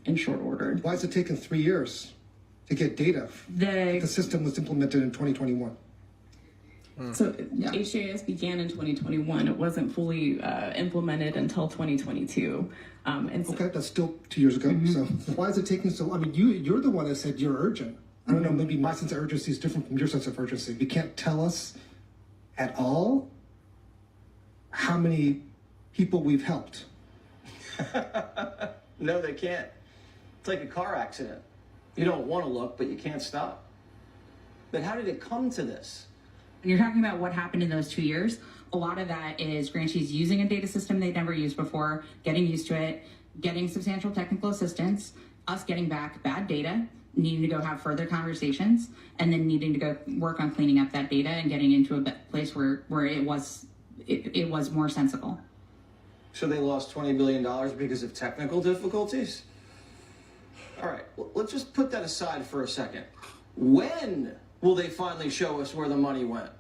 Speaker 11: in short order. Why is it taking 3 years to get data? The system was implemented in 2021. So HJS began in 2021. It wasn't fully implemented until 2022. Okay, that's still 2 years ago. So why is it taking so long? I mean, you're the one that said you're urgent. I don't know, maybe my sense of urgency is different from your sense of urgency. You can't tell us at all how many people we've helped.
Speaker 10: No, they can't. It's like a car accident. You don't want to look, but you can't stop. But how did it come to this?
Speaker 11: You're talking about what happened in those 2 years. A lot of that is grantees using a data system they'd never used before, getting used to it, getting substantial technical assistance, us getting back bad data, needing to go have further conversations, and then needing to go work on cleaning up that data and getting into a place where it was more sensible.
Speaker 10: So they lost $20 billion because of technical difficulties? All right, well, let's just put that aside for a second. When will they finally show us where the money went?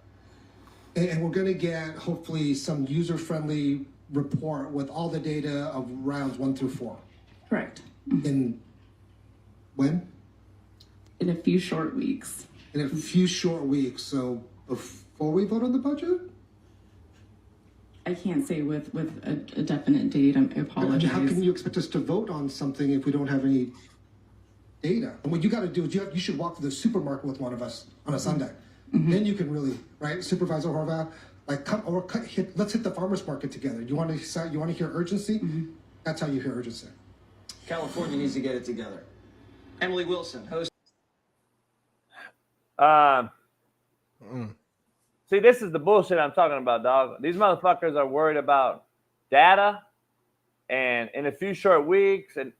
Speaker 11: And we're going to get, hopefully, some user-friendly report with all the data of rounds 1 through 4. Correct. In when? In a few short weeks. In a few short weeks. So before we vote on the budget? I can't say with a definite date. I apologize. How can you expect us to vote on something if we don't have any data? And what you got to do is you should walk to the supermarket with one of us on a Sunday. Then you can really, right, Supervisor Horvath, let's hit the farmers market together. You want to hear urgency? That's how you hear urgency.
Speaker 10: California needs to get it together. Emily Wilson, host.
Speaker 5: See, this is the bullshit I'm talking about, dog. These motherfuckers are worried about data, and in a few short weeks, and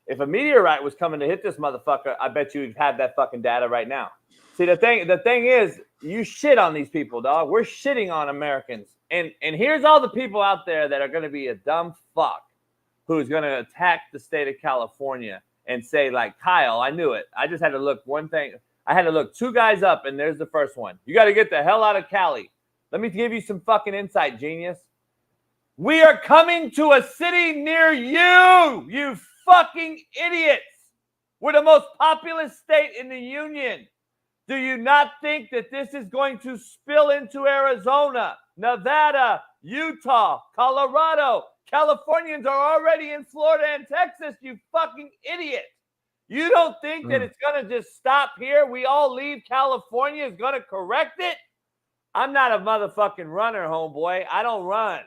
Speaker 5: if a meteorite was coming to hit this motherfucker, I bet you'd have that fucking data right now. See, the thing is, you shit on these people, dog. We're shitting on Americans. And here's all the people out there that are going to be a dumb fuck who's going to attack the state of California and say, like, Kyle, I knew it. I just had to look one thing. I had to look 2 guys up, and there's the first one. You got to get the hell out of Cali. Let me give you some fucking insight, genius. We are coming to a city near you, you fucking idiots. We're the most populous state in the union. Do you not think that this is going to spill into Arizona, Nevada, Utah, Colorado? Californians are already in Florida and Texas, you fucking idiot. You don't think that it's going to just stop here? We all leave California is going to correct it? I'm not a motherfucking runner, homeboy. I don't run.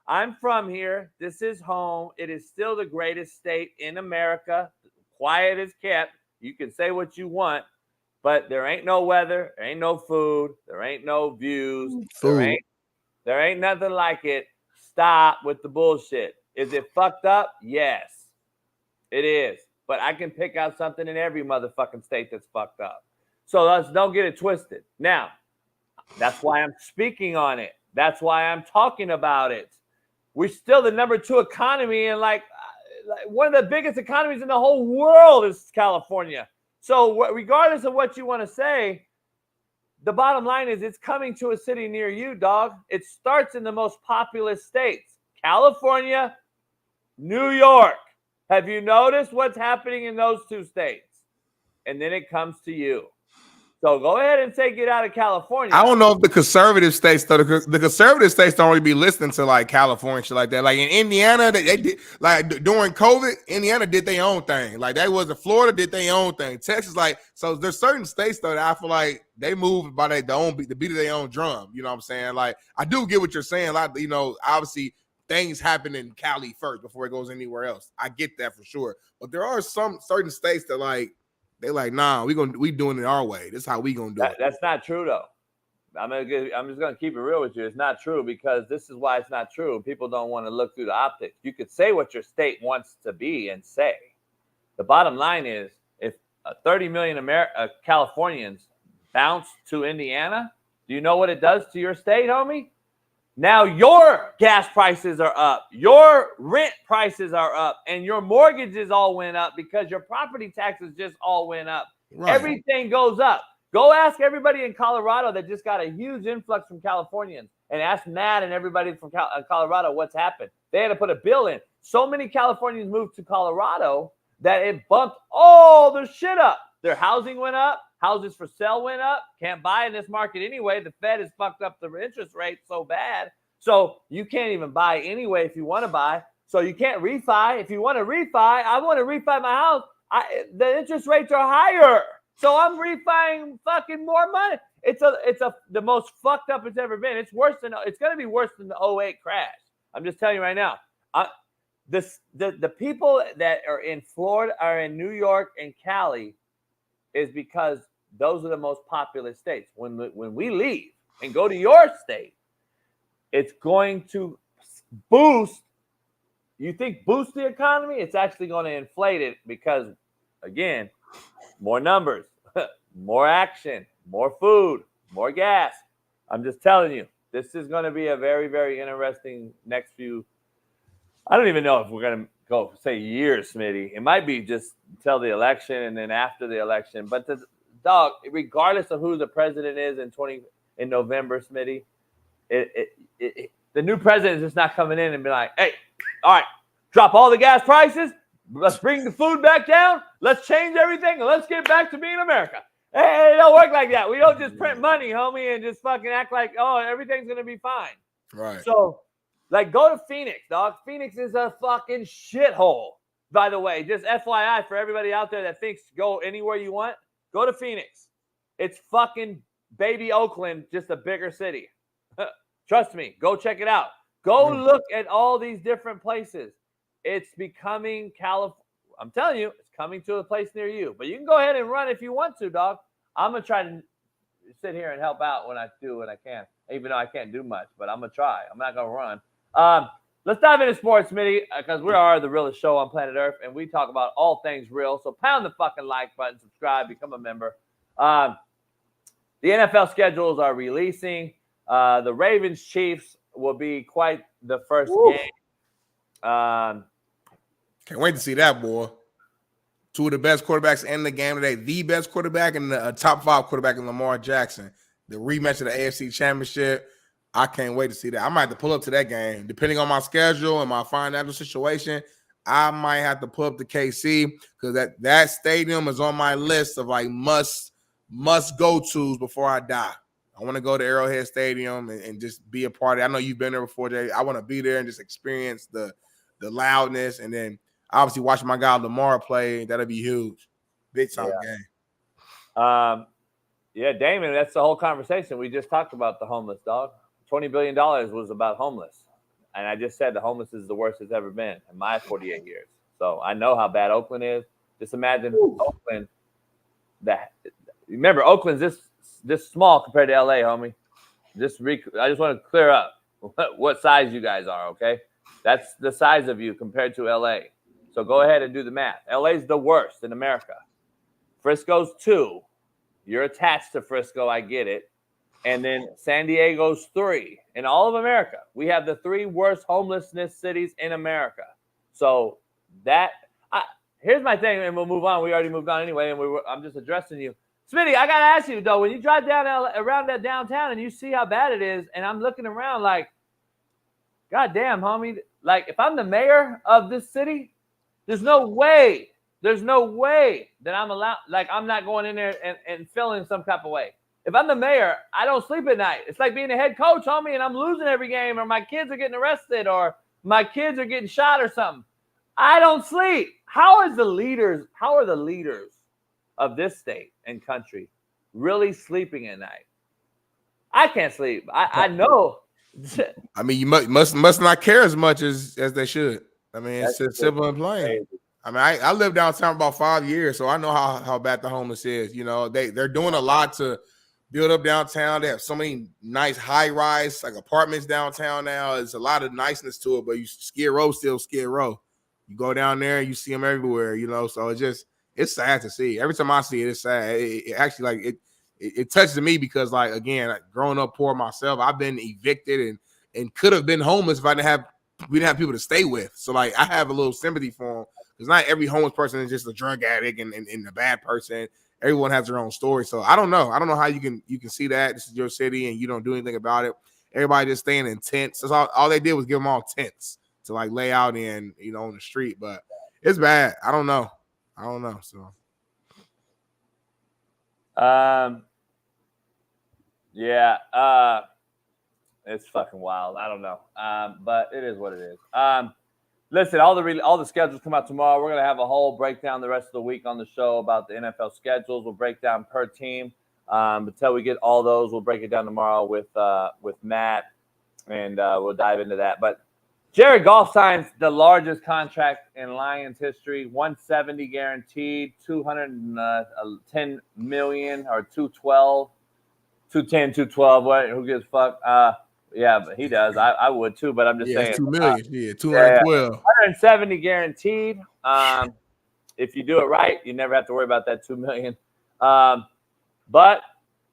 Speaker 5: I'm from here. This is home. It is still the greatest state in America. Quiet as kept. You can say what you want, but there ain't no weather. There ain't no food. There ain't no views.
Speaker 7: Food.
Speaker 5: There ain't nothing like it. Stop with the bullshit. Is it fucked up? Yes, it is. But I can pick out something in every motherfucking state that's fucked up. So don't get it twisted. Now, that's why I'm speaking on it. That's why I'm talking about it. We're still the number 2 economy, and like one of the biggest economies in the whole world is California. So regardless of what you want to say, the bottom line is it's coming to a city near you, dog. It starts in the most populous states. California, New York. Have you noticed what's happening in those 2 states? And then it comes to you. So go ahead and say get out of California.
Speaker 7: I don't know if the conservative states, though, the conservative states don't really be listening to like California shit like that. Like in Indiana, they did like during COVID, Indiana did their own thing. Like that was Florida did their own thing. Texas, like so. There's certain states though that I feel like they move by the beat of their own drum. You know what I'm saying? Like I do get what you're saying. Like obviously things happen in Cali first before it goes anywhere else. I get that for sure. But there are some certain states that like. They like, nah, we doing it our way. This is how we gonna do it.
Speaker 5: That's not true though. I'm just gonna keep it real with you. It's not true because this is why it's not true. People don't want to look through the optics. You could say what your state wants to be and say. The bottom line is, if 30 million Californians bounce to Indiana, do you know what it does to your state, homie? Now your gas prices are up, your rent prices are up, and your mortgages all went up because your property taxes just all went up. Right. Everything goes up. Go ask everybody in Colorado that just got a huge influx from Californians, and ask Matt and everybody from Colorado what's happened. They had to put a bill in. So many Californians moved to Colorado that it bumped all their shit up. Their housing went up. Houses for sale went up. Can't buy in this market anyway. The Fed has fucked up the interest rate so bad. So you can't even buy anyway if you want to buy. So you can't refi. If you want to refi, I want to refi my house. The interest rates are higher. So I'm refining fucking more money. It's the most fucked up it's ever been. It's going to be worse than the 2008 crash. I'm just telling you right now. The people that are in Florida are in New York and Cali is because those are the most populous states. When we leave and go to your state, it's going to boost. You think boost the economy? It's actually going to inflate it because, again, more numbers, more action, more food, more gas. I'm just telling you, this is going to be a very, very interesting next few. I don't even know if we're going to go say years, Smitty. It might be just until the election and then after the election. But dog, regardless of who the president is in November, Smitty, the new president is just not coming in and be like, hey, all right, drop all the gas prices. Let's bring the food back down. Let's change everything. And let's get back to being America. Hey, it don't work like that. We don't just print money, homie, and just fucking act like, oh, everything's going to be fine.
Speaker 7: Right.
Speaker 5: So, like, go to Phoenix, dog. Phoenix is a fucking shithole. By the way, just FYI for everybody out there that thinks go anywhere you want, go to Phoenix. It's fucking baby Oakland, just a bigger city. Trust me. Go check it out. Go look at all these different places. It's becoming California. I'm telling you, it's coming to a place near you. But you can go ahead and run if you want to, dog. I'm going to try to sit here and help out when I do what I can, even though I can't do much. But I'm going to try. I'm not going to run. Let's dive into sports, Smitty, because we are the realest show on planet Earth, and we talk about all things real. So pound the fucking like button, subscribe, become a member. The NFL schedules are releasing. The Ravens-Chiefs will be quite the first game.
Speaker 7: Can't wait to see that, boy. Two of the best quarterbacks in the game today. The best quarterback and the top 5 quarterback in Lamar Jackson. The rematch of the AFC Championship. I can't wait to see that. I might have to pull up to that game. Depending on my schedule and my financial situation, I might have to pull up to KC because that stadium is on my list of like must go-tos before I die. I want to go to Arrowhead Stadium and just be a part of it. I know you've been there before, Jay. I want to be there and just experience the loudness, and then obviously watching my guy Lamar play. That'll be huge. Big time game.
Speaker 5: Yeah, Damon, that's the whole conversation. We just talked about the homeless, dog. $20 billion was about homeless. And I just said the homeless is the worst it's ever been in my 48 years. So I know how bad Oakland is. Just imagine Oakland. Remember, Oakland's this small compared to LA, homie. I just want to clear up what size you guys are, okay? That's the size of you compared to LA. So go ahead and do the math. LA's the worst in America. Frisco's 2. You're attached to Frisco, I get it. And then San Diego's 3. In all of America, we have the 3 worst homelessness cities in America. So here's my thing, and we'll move on. We already moved on anyway, and I'm just addressing you. Smitty, I got to ask you, though, when you drive down around that downtown and you see how bad it is, and I'm looking around like, God damn, homie. Like, if I'm the mayor of this city, there's no way that I'm allowed, like, I'm not going in there and feeling some type of way. If I'm the mayor, I don't sleep at night. It's like being a head coach, homie, and I'm losing every game, or my kids are getting arrested, or my kids are getting shot or something. I don't sleep. How are the leaders of this state and country really sleeping at night? I can't sleep. I know.
Speaker 7: I mean, you must not care as much as they should. I mean, it's just simple and plain. I mean, I lived downtown about 5 years, so I know how bad the homeless is. You know, they're doing a lot to build up downtown. They have so many nice high-rise like apartments downtown now. There's a lot of niceness to it, but Skid Row's still Skid Row. You go down there and you see them everywhere, you know. So it's sad to see. Every time I see it, it's sad. It actually, like, it touches me because, like, again, like, growing up poor myself, I've been evicted and could have been homeless if we didn't have people to stay with. So, like, I have a little sympathy for them because not every homeless person is just a drug addict and a bad person. Everyone has their own story. So I don't know how you can see that. This is your city and you don't do anything about it. Everybody just staying in tents. That's all they did was give them all tents to, like, lay out in, you know, on the street. But it's bad. I don't know. So
Speaker 5: yeah, it's fucking wild. I don't know. But it is what it is. Listen, all the schedules come out tomorrow. We're gonna have a whole breakdown the rest of the week on the show about the NFL schedules. We'll break down per team. Until we get all those, we'll break it down tomorrow with Matt, and we'll dive into that. But Jared Goff signs the largest contract in Lions history, $170 guaranteed, $210 million or $212, $210, what? Who gives a fuck? Yeah, but he does. I would too, but I'm just saying.
Speaker 7: It's $2 million. Yeah, 212.
Speaker 5: 170 guaranteed. If you do it right, you never have to worry about that $2 million. But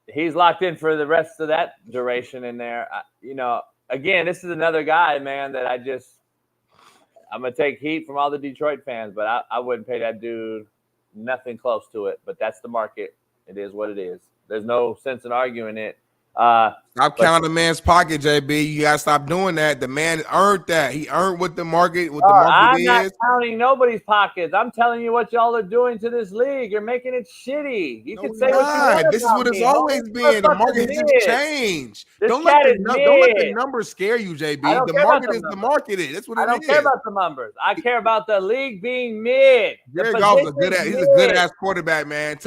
Speaker 5: he's locked in for the rest of that duration in there. You know, again, this is another guy, man, that I'm gonna take heat from all the Detroit fans, but I wouldn't pay that dude nothing close to it. But that's the market. It is what it is. There's no sense in arguing it.
Speaker 7: Stop counting the man's pocket, JB. You gotta stop doing that. The man earned that. He earned what the market is.
Speaker 5: I'm not counting nobody's pockets. I'm telling you what y'all are doing to this league. You're making it shitty. You can say what you want.
Speaker 7: This is what it's always been. The market just changed. Don't let the numbers scare you, JB. The market is the market. That's what it is.
Speaker 5: I don't care about the numbers. I care about the league being mid.
Speaker 7: Jared Goff's he's a good ass quarterback, man.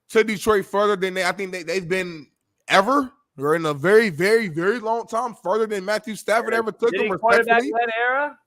Speaker 7: Took Detroit further than I think they've been ever. We're in a very, very, very long time, further than Matthew Stafford ever took them, respectfully.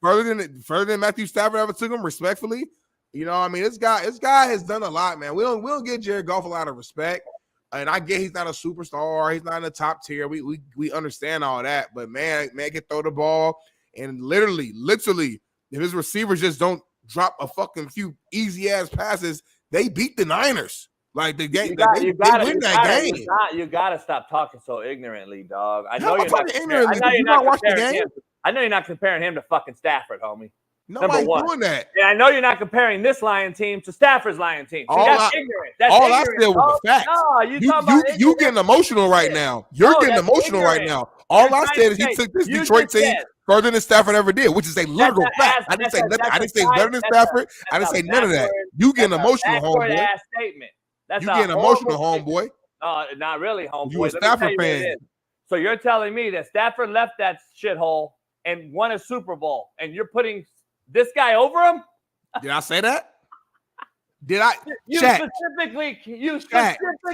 Speaker 7: Further than Matthew Stafford ever took them, respectfully. You know, I mean, this guy has done a lot, man. We don't give Jared Goff a lot of respect. And I get he's not a superstar, he's not in the top tier. We understand all that, but man can throw the ball. And literally, if his receivers just don't drop a fucking few easy ass passes, they beat the Niners. Like the game, they win that game.
Speaker 5: You gotta stop talking so ignorantly, dog. I know you're not comparing him to fucking Stafford, homie.
Speaker 7: Nobody's doing that.
Speaker 5: And I know you're not comparing this Lion team to Stafford's Lion team. See, that's ignorant.
Speaker 7: I said was the facts.
Speaker 5: No,
Speaker 7: you getting emotional right now. You're getting emotional right now. All I said is he took this Detroit team further than Stafford ever did, which is a literal fact. I didn't say nothing. I didn't say better than Stafford. I didn't say none of that. You getting emotional, homeboy.
Speaker 5: Statement.
Speaker 7: You getting emotional, homeboy.
Speaker 5: Not really, homeboy.
Speaker 7: You a Stafford fan.
Speaker 5: So you're telling me that Stafford left that shithole and won a Super Bowl, and you're putting this guy over him?
Speaker 7: Did I say that? Did I?
Speaker 5: You
Speaker 7: Chat,
Speaker 5: specifically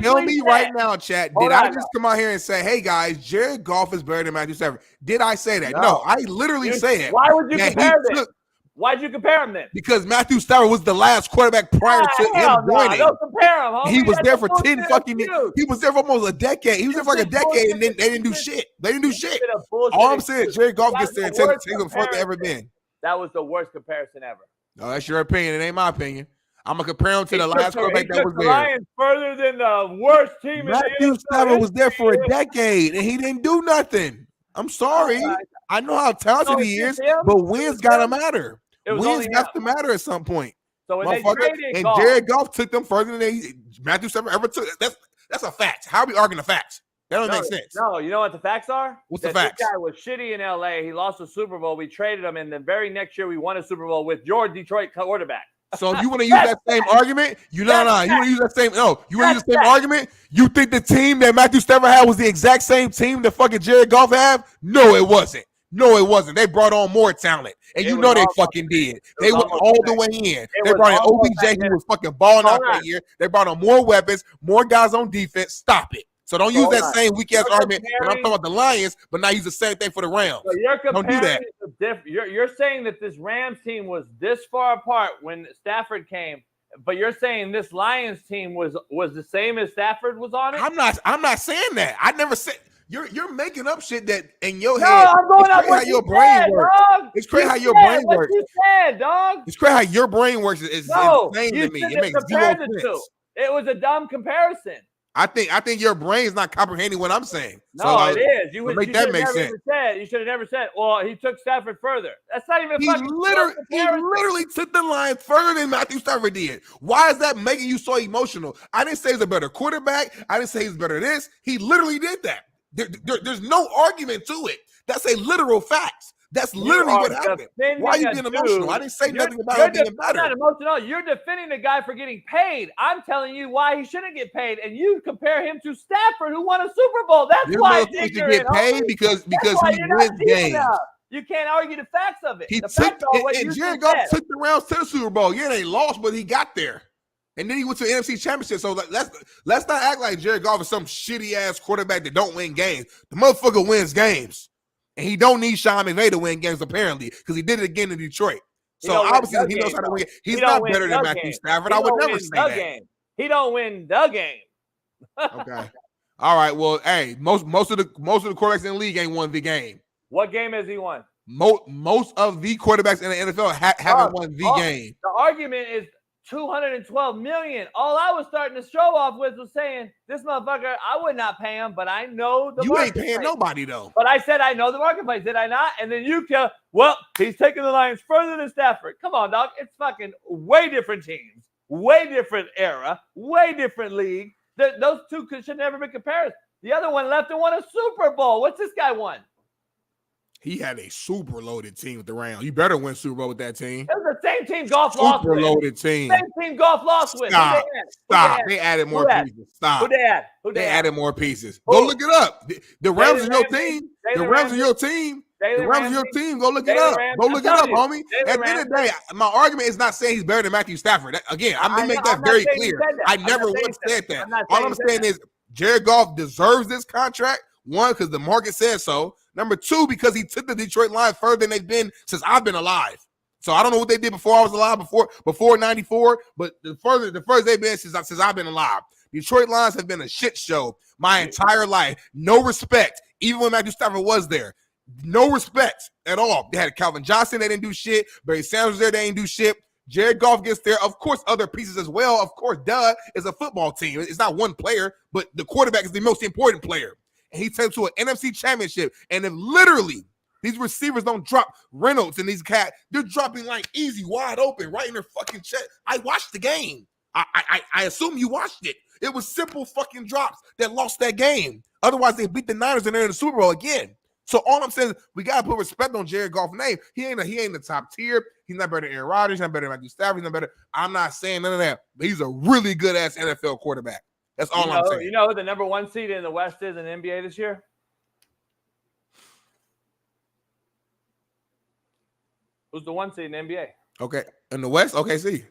Speaker 7: tell me
Speaker 5: said,
Speaker 7: right now, chat. Did
Speaker 5: Hold
Speaker 7: I
Speaker 5: on,
Speaker 7: just come out here and say, "Hey guys, Jared Goff is better than Matthew Stafford"? Did I say that?
Speaker 5: No.
Speaker 7: No, I literally said.
Speaker 5: Why would you
Speaker 7: that
Speaker 5: compare
Speaker 7: he
Speaker 5: them? Why'd you compare him then?
Speaker 7: Because Matthew Stafford was the last quarterback prior to him joining.
Speaker 5: Don't compare him, homie.
Speaker 7: He was
Speaker 5: That's
Speaker 7: there
Speaker 5: a
Speaker 7: for 10
Speaker 5: bullshit
Speaker 7: fucking
Speaker 5: excuse.
Speaker 7: years. He was there for almost a decade. He was there for like a decade, and then they didn't do shit. They didn't do shit. All I'm saying, Jared Goff gets there and takes him further than ever been.
Speaker 5: That was the worst comparison ever.
Speaker 7: No, that's your opinion. It ain't my opinion. I'm gonna compare him to the last quarterback that was
Speaker 5: the
Speaker 7: there.
Speaker 5: Lions further than the worst team
Speaker 7: Matthew
Speaker 5: in the
Speaker 7: Stafford was there for a decade, and he didn't do nothing. I'm sorry. I know how talented he is, but wins gotta matter. Wins have to matter at some point.
Speaker 5: So when they traded
Speaker 7: and
Speaker 5: Goff,
Speaker 7: Jared Goff took them further than Matthew Stafford ever took. That's a fact. How are we arguing the facts? That don't make sense.
Speaker 5: No, you know what the facts are?
Speaker 7: What's the facts?
Speaker 5: This guy was shitty in LA. He lost the Super Bowl. We traded him, and the very next year we won a Super Bowl with your Detroit quarterback.
Speaker 7: So you want to use that same argument? You want to use that same? No, you want to use the same argument? You think the team that Matthew Stafford had was the exact same team that fucking Jared Goff had? No, it wasn't. No, it wasn't. They brought on more talent, and you know they fucking did. They went all the way in. They brought in OBJ, who was fucking balling out that year. They brought on more weapons, more guys on defense. Stop it. So don't use that same weak ass argument when I'm talking about the Lions, but now use the same thing for the Rams.
Speaker 5: So you're
Speaker 7: don't do that.
Speaker 5: You're saying that this Rams team was this far apart when Stafford came, but you're saying this Lions team was the same as Stafford was on it?
Speaker 7: I'm not saying that. I never said. You're making up shit that in your head.
Speaker 5: No, I'm going up
Speaker 7: how your brain works. It's crazy how your brain works.
Speaker 5: You said, dog.
Speaker 7: It's crazy how your brain works. It's insane to me. It makes zero sense.
Speaker 5: It was a dumb comparison.
Speaker 7: I think your brain's not comprehending what I'm saying.
Speaker 5: No,
Speaker 7: so,
Speaker 5: it is. You
Speaker 7: make that make sense.
Speaker 5: You should have never said, well, he took Stafford further. That's not even
Speaker 7: he
Speaker 5: fucking
Speaker 7: literally took the Lions further than Matthew Stafford did. Why is that making you so emotional? I didn't say he's a better quarterback. I didn't say he's better than this. He literally did that. There's no argument to it. That's a literal fact. That's literally what happened. Why are you being emotional? I didn't say nothing about him being better.
Speaker 5: I'm not emotional. You're defending the guy for getting paid. I'm telling you why he shouldn't get paid, and you compare him to Stafford, who won a Super Bowl. That's why
Speaker 7: he should get paid because he wins games.
Speaker 5: You can't argue the facts of it.
Speaker 7: And Jared Goff took the Rams to the Super Bowl. Yeah, they lost, but he got there. And then he went to the NFC Championship. So let's not act like Jared Goff is some shitty ass quarterback that don't win games. The motherfucker wins games. And he don't need Shaun McVay to win games, apparently, because he did it again in Detroit. So obviously he knows how to win. He's not better than Matthew Stafford. I would never say that.
Speaker 5: He don't win the game.
Speaker 7: Okay. All right. Well, hey, most of the quarterbacks in the league ain't won the game.
Speaker 5: What game has he won?
Speaker 7: Most of the quarterbers in the NFL haven't won the game.
Speaker 5: The argument is $212 million. All I was starting to show off was saying this motherfucker, I would not pay him, but I know the
Speaker 7: marketplace. You ain't paying nobody though.
Speaker 5: But I said I know the marketplace, did I not? And then you tell, well, he's taking the Lions further than Stafford. Come on, dog. It's fucking way different teams, way different era, way different league. Those two should never be compared. The other one left and won a Super Bowl. What's this guy won?
Speaker 7: He had a super loaded team with the Rams. You better win Super Bowl with that team.
Speaker 5: It was the same team Goff lost with.
Speaker 7: Super loaded team.
Speaker 5: Same team Goff lost with.
Speaker 7: Stop. They added more pieces. Stop.
Speaker 5: Who they add?
Speaker 7: They added more pieces. Go look it up. The Rams are your team. The Rams are your team. The Rams are your team. Go look it up. Go look it up, homie. At the end of the day, my argument is not saying he's better than Matthew Stafford. Again, I'm going to make that very clear. I never once said that. All I'm saying is Jared Goff deserves this contract. One, because the market says so. Number two, because he took the Detroit Lions further than they've been since I've been alive. So I don't know what they did before I was alive, before 94, but the first they've been since I've been alive. Detroit Lions have been a shit show my entire life. No respect, even when Matthew Stafford was there. No respect at all. They had Calvin Johnson, they didn't do shit. Barry Sanders there, they didn't do shit. Jared Goff gets there. Of course, other pieces as well. Of course, it's a football team. It's not one player, but the quarterback is the most important player. And he takes to an NFC championship. And if literally these receivers don't drop Reynolds and these cats, they're dropping like easy, wide open, right in their fucking chest. I watched the game. I assume you watched it. It was simple fucking drops that lost that game. Otherwise, they beat the Niners and they're in the Super Bowl again. So all I'm saying is we gotta put respect on Jared Goff's name. He ain't the top tier. He's not better than Aaron Rodgers. He's not better than Matthew Stafford. He's not better. I'm not saying none of that. But he's a really good ass NFL quarterback. That's all I'm saying.
Speaker 5: You know who the number one seed in the West is in the NBA this year? Who's the one seed in the NBA?
Speaker 7: Okay. In the West? Okay, see.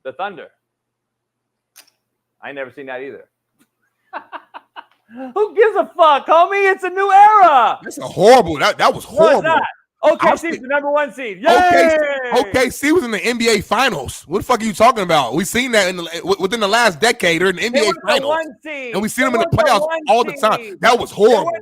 Speaker 5: The Thunder. I ain't never seen that either. Who gives a fuck, homie? It's a new era.
Speaker 7: That's a horrible. That was horrible.
Speaker 5: No, OKC's the number 1 seed. Yay!
Speaker 7: OKC was in the NBA Finals. What the fuck are you talking about? We've seen that within the last decade. They're in the NBA Finals, and we see them in the playoffs all the time. That was horrible.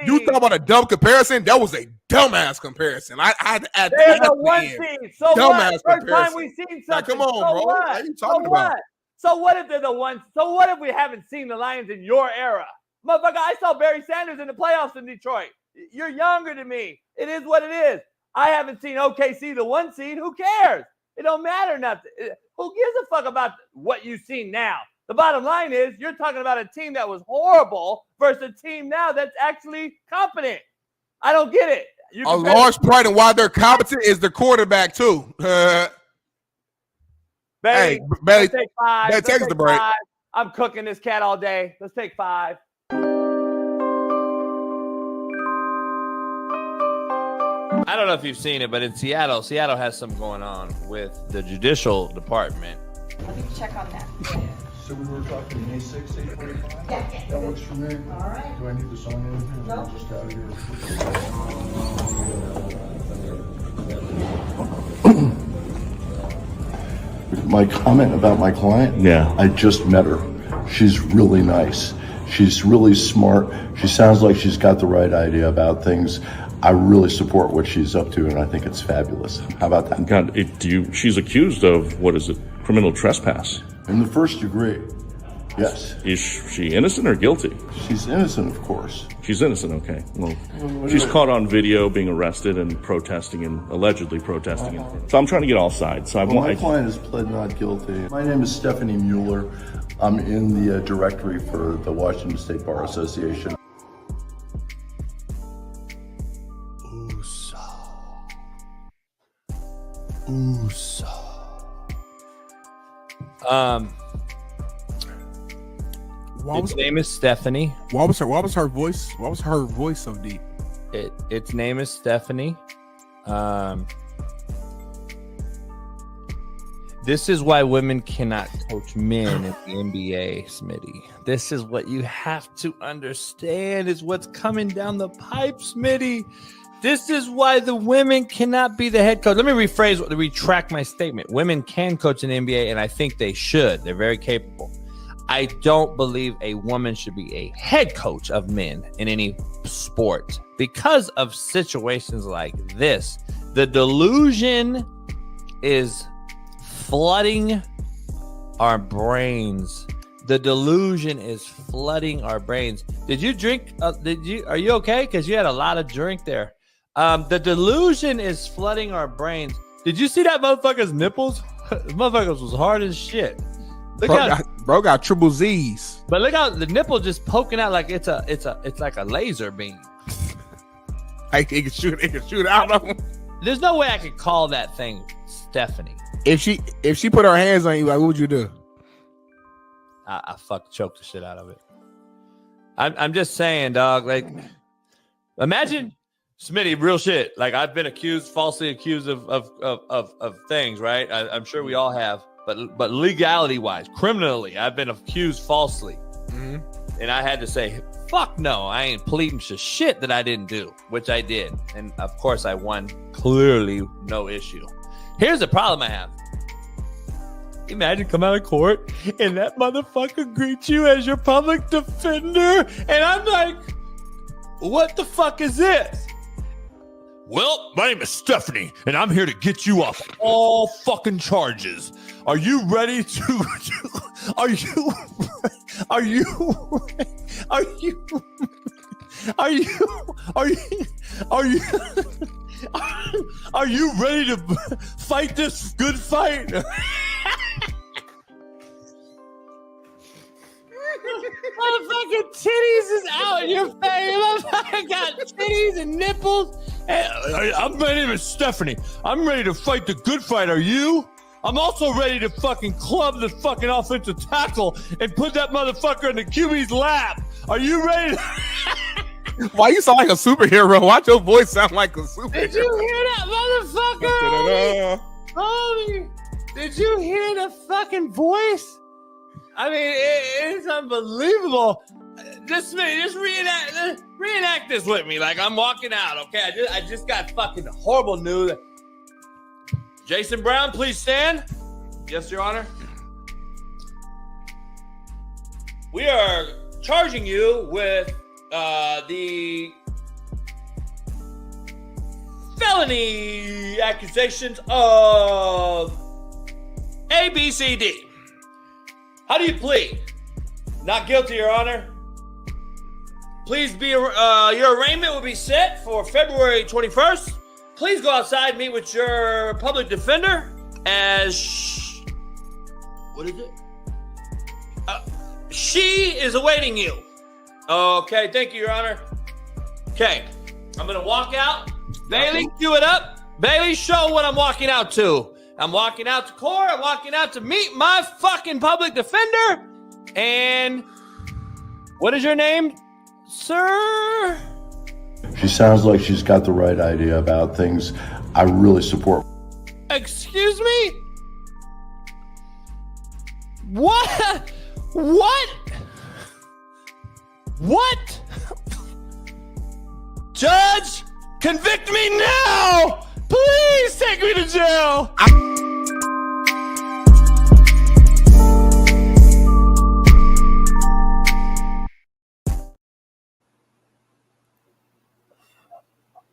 Speaker 7: You talk about a dumb comparison? That was a dumbass comparison. I had to add
Speaker 5: they're the 1 seed. So
Speaker 7: dumbass
Speaker 5: what? First time we've seen something.
Speaker 7: Now, come on, bro. What are you talking about?
Speaker 5: So what if they're the 1? So what if we haven't seen the Lions in your era? Motherfucker, I saw Barry Sanders in the playoffs in Detroit. You're younger than me. It is what it is. I haven't seen OKC the 1 seed. Who cares? It don't matter nothing. Who gives a fuck about what you've seen now? The bottom line is you're talking about a team that was horrible versus a team now that's actually competent. I don't get it.
Speaker 7: A large part of why they're competent is their quarterback too.
Speaker 5: Bailey,
Speaker 7: Bailey,
Speaker 5: take 5.
Speaker 7: Let's take the break.
Speaker 5: 5. I'm cooking this cat all day. Let's take 5.
Speaker 1: I don't know if you've seen it, but in Seattle has something going on with the judicial department.
Speaker 12: Let me check on that.
Speaker 13: So we were talking May 6th, 8:45?
Speaker 12: Yeah.
Speaker 13: That works for me.
Speaker 12: All right.
Speaker 13: Do I need to sign anything?
Speaker 12: No.
Speaker 13: Just out of here. My comment about my client?
Speaker 14: Yeah.
Speaker 13: I just met her. She's really nice. She's really smart. She sounds like she's got the right idea about things. I really support what she's up to, and I think it's fabulous. How about that?
Speaker 14: God, she's accused of, what is it, criminal trespass?
Speaker 13: In the first degree, yes.
Speaker 14: Is she innocent or guilty?
Speaker 13: She's innocent, of course.
Speaker 14: She's innocent, okay. Well, she's caught on video being arrested and protesting and allegedly protesting. So I'm trying to get all sides. So
Speaker 13: my client has pled not guilty. My name is Stephanie Mueller. I'm in the directory for the Washington State Bar Association.
Speaker 1: Its name is Stephanie.
Speaker 7: What was her voice? What was her voice so deep?
Speaker 1: Its name is Stephanie. This is why women cannot coach men in the NBA, Smitty. This is what you have to understand is what's coming down the pipe, Smitty. This is why the women cannot be the head coach. Let me retract my statement. Women can coach in the NBA, and I think they should. They're very capable. I don't believe a woman should be a head coach of men in any sport because of situations like this. The delusion is flooding our brains. The delusion is flooding our brains. Did you drink? Are you okay? Because you had a lot of drink there. The delusion is flooding our brains. Did you see that motherfucker's nipples? Motherfuckers was hard as shit.
Speaker 7: Bro got triple Z's.
Speaker 1: But look how the nipple just poking out like it's like a laser beam.
Speaker 7: It can shoot out of him.
Speaker 1: There's no way I could call that thing Stephanie.
Speaker 7: If she put her hands on you, like, what would you do?
Speaker 1: I choke the shit out of it. I'm just saying, dog. Like, imagine Smitty, real shit. Like, I've been falsely accused of things, right? I'm sure we all have. But legality-wise, criminally, I've been accused falsely. Mm-hmm. And I had to say, fuck no, I ain't pleading to shit that I didn't do, which I did. And, of course, I won clearly, no issue. Here's the problem I have. Imagine come out of court and that motherfucker greets you as your public defender. And I'm like, what the fuck is this? Well, my name is Stephanie, and I'm here to get you off all fucking charges. Are you ready to? Are you ready to fight this good fight? Motherfucking titties is out in your face. Motherfucker got titties and nipples. Hey, my name is Stephanie. I'm ready to fight the good fight. Are you? I'm also ready to fucking club the fucking offensive tackle and put that motherfucker in the QB's lap. Are you ready to...
Speaker 7: Why you sound like a superhero? Why'd your voice sound like a superhero?
Speaker 1: Did you hear that motherfucker? Homie, did you hear the fucking voice? I mean, it's unbelievable. Just reenact this with me. Like I'm walking out, okay? I just got fucking horrible news. Jason Brown, please stand. Yes, Your Honor. We are charging you with the felony accusations of ABCD. How do you plead? Not guilty, Your Honor. Please be your arraignment will be set for February 21st. Please go outside, meet with your public defender as what is it? She is awaiting you. Okay, thank you, Your Honor. Okay, I'm gonna walk out. Bailey, cue it up. Bailey, show what I'm walking out to. I'm walking out to court. I'm walking out to meet my fucking public defender. And what is your name, sir?
Speaker 13: She sounds like she's got the right idea about things. I really support.
Speaker 1: Excuse me? What? What? What? Judge, convict me now! Please take me to jail!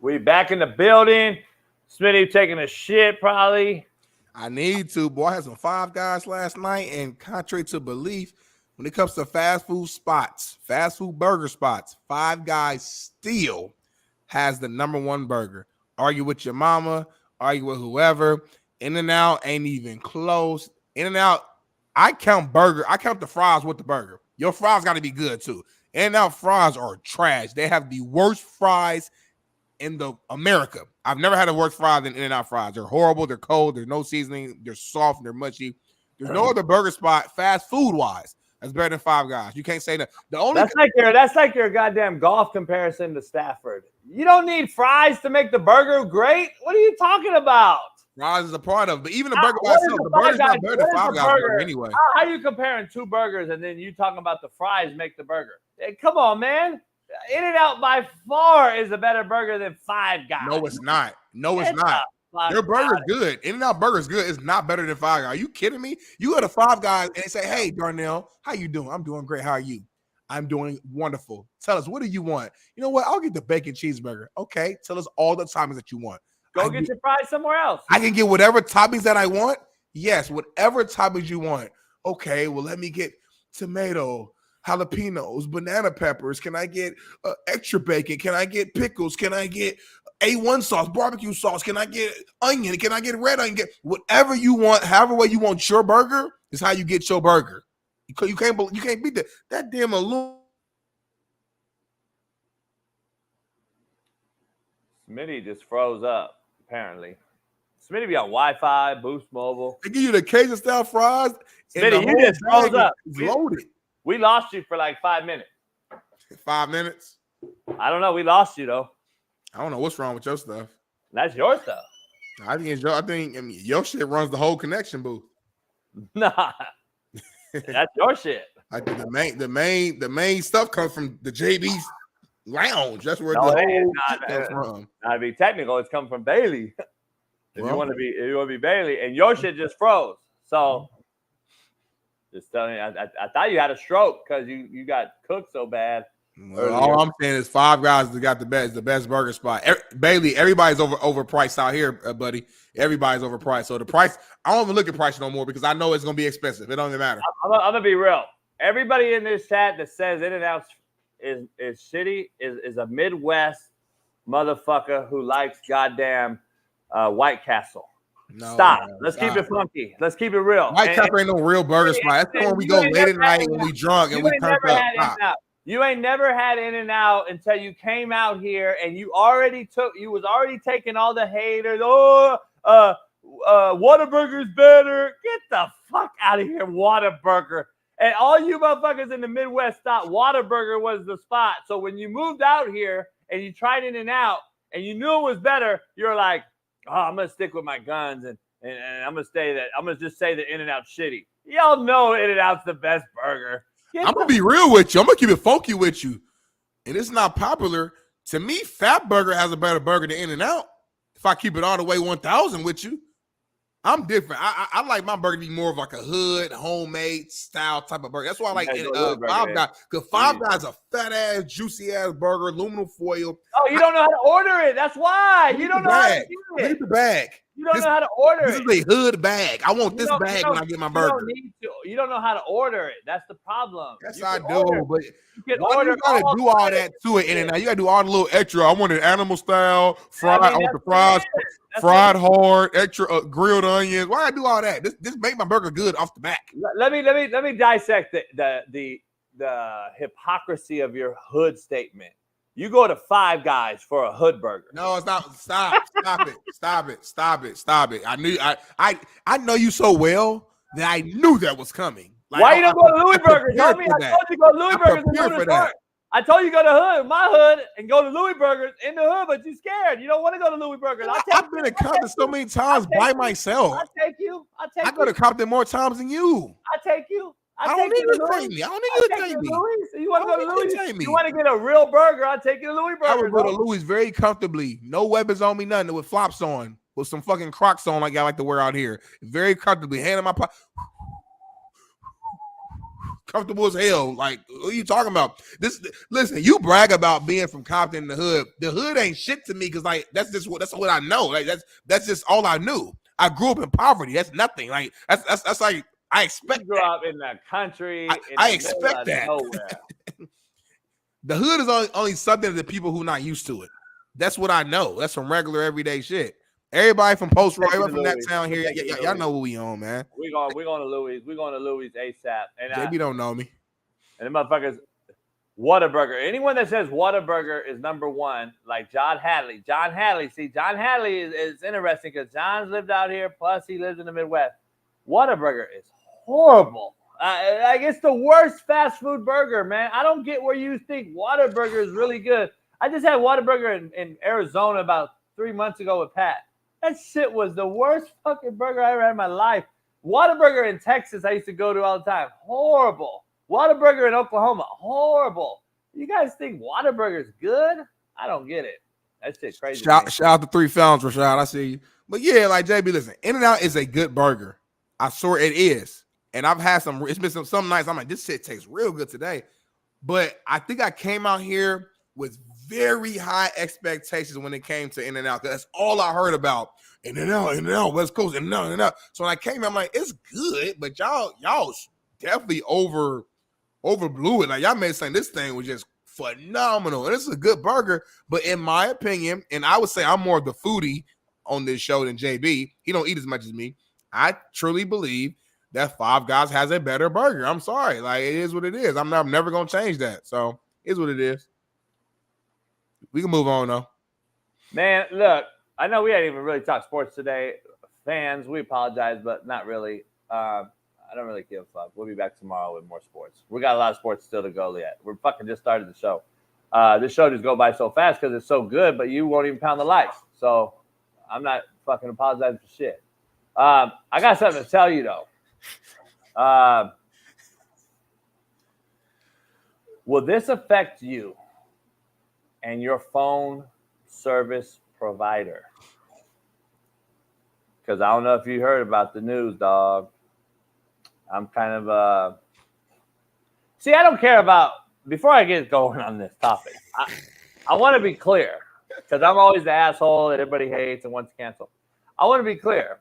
Speaker 5: We back in the building. Smitty taking a shit probably.
Speaker 7: I need to. Boy, I had some Five Guys last night, and contrary to belief, when it comes to fast food spots, fast food burger spots, Five Guys still has the #1 burger. Argue with your mama, argue with whoever. In-N-Out ain't even close. In-N-Out, I count the fries with the burger. Your fries got to be good too. In-N-Out fries are trash. They have the worst fries in the America. I've never had a worse fry than In-N-Out fries. They're horrible. They're cold. There's no seasoning. They're soft. They're mushy. There's no other burger spot, fast food wise, that's better than Five Guys. You can't say that.
Speaker 5: That's like your goddamn Goff comparison to Stafford. You don't need fries to make the burger great. What are you talking about?
Speaker 7: Fries is a part of it, but even the burger by itself, the burger's not better than Five Guys burger anyway.
Speaker 5: How are you comparing two burgers and then you talking about the fries make the burger? Hey, come on, man. In-N-Out by far is a better burger than Five Guys.
Speaker 7: No, it's not. No, it's not. Their burger's good. In-N-Out burger's good. It's not better than Five Guys. Are you kidding me? You go to Five Guys and they say, "Hey, Darnell, how you doing?" "I'm doing great. How are you?" "I'm doing wonderful." "Tell us, what do you want?" "You know what? I'll get the bacon cheeseburger." "Okay." "Tell us all the toppings that you want."
Speaker 5: Go get your fries somewhere else.
Speaker 7: I can get whatever toppings that I want. Yes, whatever toppings you want. Okay, well, let me get tomato, jalapenos, banana peppers. Can I get extra bacon? Can I get pickles? Can I get A1 sauce, barbecue sauce? Can I get onion? Can I get red onion? Get whatever you want, however way you want your burger is how you get your burger. You can't beat that damn aluminum.
Speaker 5: Smitty just froze up, apparently. Smitty be on Wi-Fi, Boost Mobile.
Speaker 7: They give you the Cajun style fries.
Speaker 5: Smitty, you just froze up.
Speaker 7: Loaded.
Speaker 5: We lost you for like 5 minutes.
Speaker 7: 5 minutes?
Speaker 5: I don't know. We lost you though.
Speaker 7: I don't know what's wrong with your stuff.
Speaker 5: That's your stuff.
Speaker 7: I mean, your shit runs the whole connection booth.
Speaker 5: Nah, that's your shit.
Speaker 7: The main stuff comes from the JB's lounge. That's where
Speaker 5: no,
Speaker 7: the
Speaker 5: whole
Speaker 7: shit comes from.
Speaker 5: Not to be technical, it's coming from Bailey. If you want to be Bailey, and your shit just froze. So just telling you, I thought you had a stroke because you got cooked so bad.
Speaker 7: Well, all I'm saying is Five Guys that got the best burger spot. Bailey, everybody's overpriced out here, buddy. Everybody's overpriced. So the price, I don't even look at price no more because I know it's gonna be expensive. It don't even matter.
Speaker 5: I'm gonna be real. Everybody in this chat that says In-N-Out is shitty is a Midwest motherfucker who likes goddamn White Castle. No, stop. Let's keep it funky. Let's keep it real.
Speaker 7: White Castle ain't no real burger spot. That's when we go late at night when we drunk and we turn up.
Speaker 5: You ain't never had In-N-Out until you came out here and you was already taking all the haters. Whataburger's better. Get the fuck out of here, Whataburger. And all you motherfuckers in the Midwest thought Whataburger was the spot. So when you moved out here and you tried In-N-Out and you knew it was better, you're like, oh, I'm gonna stick with my guns and I'm gonna just say that In-N-Out's shitty. Y'all know In-N-Out's the best burger.
Speaker 7: I'm gonna be real with you. I'm gonna keep it funky with you, and it's not popular. To me, Fat Burger has a better burger than In-N-Out. If I keep it all the way 1,000 with you, I'm different. I like my burger to be more of like a hood, homemade style type of burger. That's why I like Five Guys. Because Five Guys is a fat ass, juicy ass burger, aluminum foil.
Speaker 5: Oh, you don't know how to order it. That's why. You don't know how to do it.
Speaker 7: Leave the bag.
Speaker 5: You don't know how to order
Speaker 7: it. This is a hood bag. I want this bag when I get my burger.
Speaker 5: You don't know how to order it. That's the problem.
Speaker 7: Yes, I do. But you gotta do all that to it, and now you gotta do all the little extra. I want an animal style fried. I want the fries fried hard, extra grilled onions. Why I do all that? This make my burger good off the back.
Speaker 5: Let me dissect the hypocrisy of your hood statement. You go to Five Guys for a hood burger.
Speaker 7: No, it's not. Stop it. I know you so well that I knew that was coming.
Speaker 5: Like, why you don't go to Louis Burgers? Tell me. I told you go to Louis Burgers and do the start. I told you go to my hood, and go to Louis Burgers in the hood, but you scared. You don't want to go to Louis Burgers.
Speaker 7: I've been to Compton so many times by myself.
Speaker 5: I'll take you.
Speaker 7: I go to Compton more times than you.
Speaker 5: I'll take you.
Speaker 7: I don't need you to take me. I don't need you to take me.
Speaker 5: You want to go to Louis? You want to get a real burger? I'll take you to Louis Burgers.
Speaker 7: I would go to Louis very comfortably. No weapons on me, nothing, with flops on, with some fucking Crocs on like I like to wear out here. Very comfortably. Hand in my pocket. Comfortable as hell. Like, what are you talking about? Listen, you brag about being from Compton in the hood. The hood ain't shit to me because like that's what I know. Like that's just all I knew. I grew up in poverty. That's nothing. Like that's like I expect.
Speaker 5: You grew up in the country.
Speaker 7: I expect that. The hood is only something to the people who not used to it. That's what I know. That's some regular everyday shit. Everybody from Post Road, everybody from that town here, y'all know what we on, man.
Speaker 5: We're going to Louis. We're going to Louis ASAP. And
Speaker 7: JB don't know me.
Speaker 5: And the motherfuckers, Whataburger. Anyone that says Whataburger is number one, like John Hadley. John Hadley is interesting because John's lived out here, plus he lives in the Midwest. Whataburger is horrible. Like it's the worst fast food burger, man. I don't get where you think Whataburger is really good. I just had Whataburger in Arizona about 3 months ago with Pat. That shit was the worst fucking burger I ever had in my life. Whataburger in Texas, I used to go to all the time. Horrible. Whataburger in Oklahoma, horrible. You guys think Whataburger is good? I don't get it. That shit crazy.
Speaker 7: Shout out to 3 Founds, Rashad. I see you. But yeah, like JB, listen, In-N-Out is a good burger. I swear it is. And I've had it's been some nights I'm like, this shit tastes real good today. But I think I came out here with very high expectations when it came to In-N-Out. That's all I heard about. In-N-Out, West Coast, In-N-Out. So when I came, I'm like, it's good, but y'all definitely overblew it. Like y'all made saying this thing was just phenomenal. And it's a good burger, but in my opinion, and I would say I'm more of the foodie on this show than JB. He don't eat as much as me. I truly believe that Five Guys has a better burger. I'm sorry. Like, it is what it is. I'm never going to change that. So, it is what it is. We can move on, though.
Speaker 5: Man, look, I know we hadn't even really talked sports today. Fans, we apologize, but not really. I don't really give a fuck. We'll be back tomorrow with more sports. We got a lot of sports still to go yet. We're fucking just started the show. This show just go by so fast because it's so good, but you won't even pound the lights. So, I'm not fucking apologizing for shit. I got something to tell you, though. Will this affect you and your phone service provider? Because I don't know if you heard about the news, dog. I'm kind of see, I don't care about, before I get going on this topic, I want to be clear, because I'm always the asshole that everybody hates and wants to cancel. I want to be clear.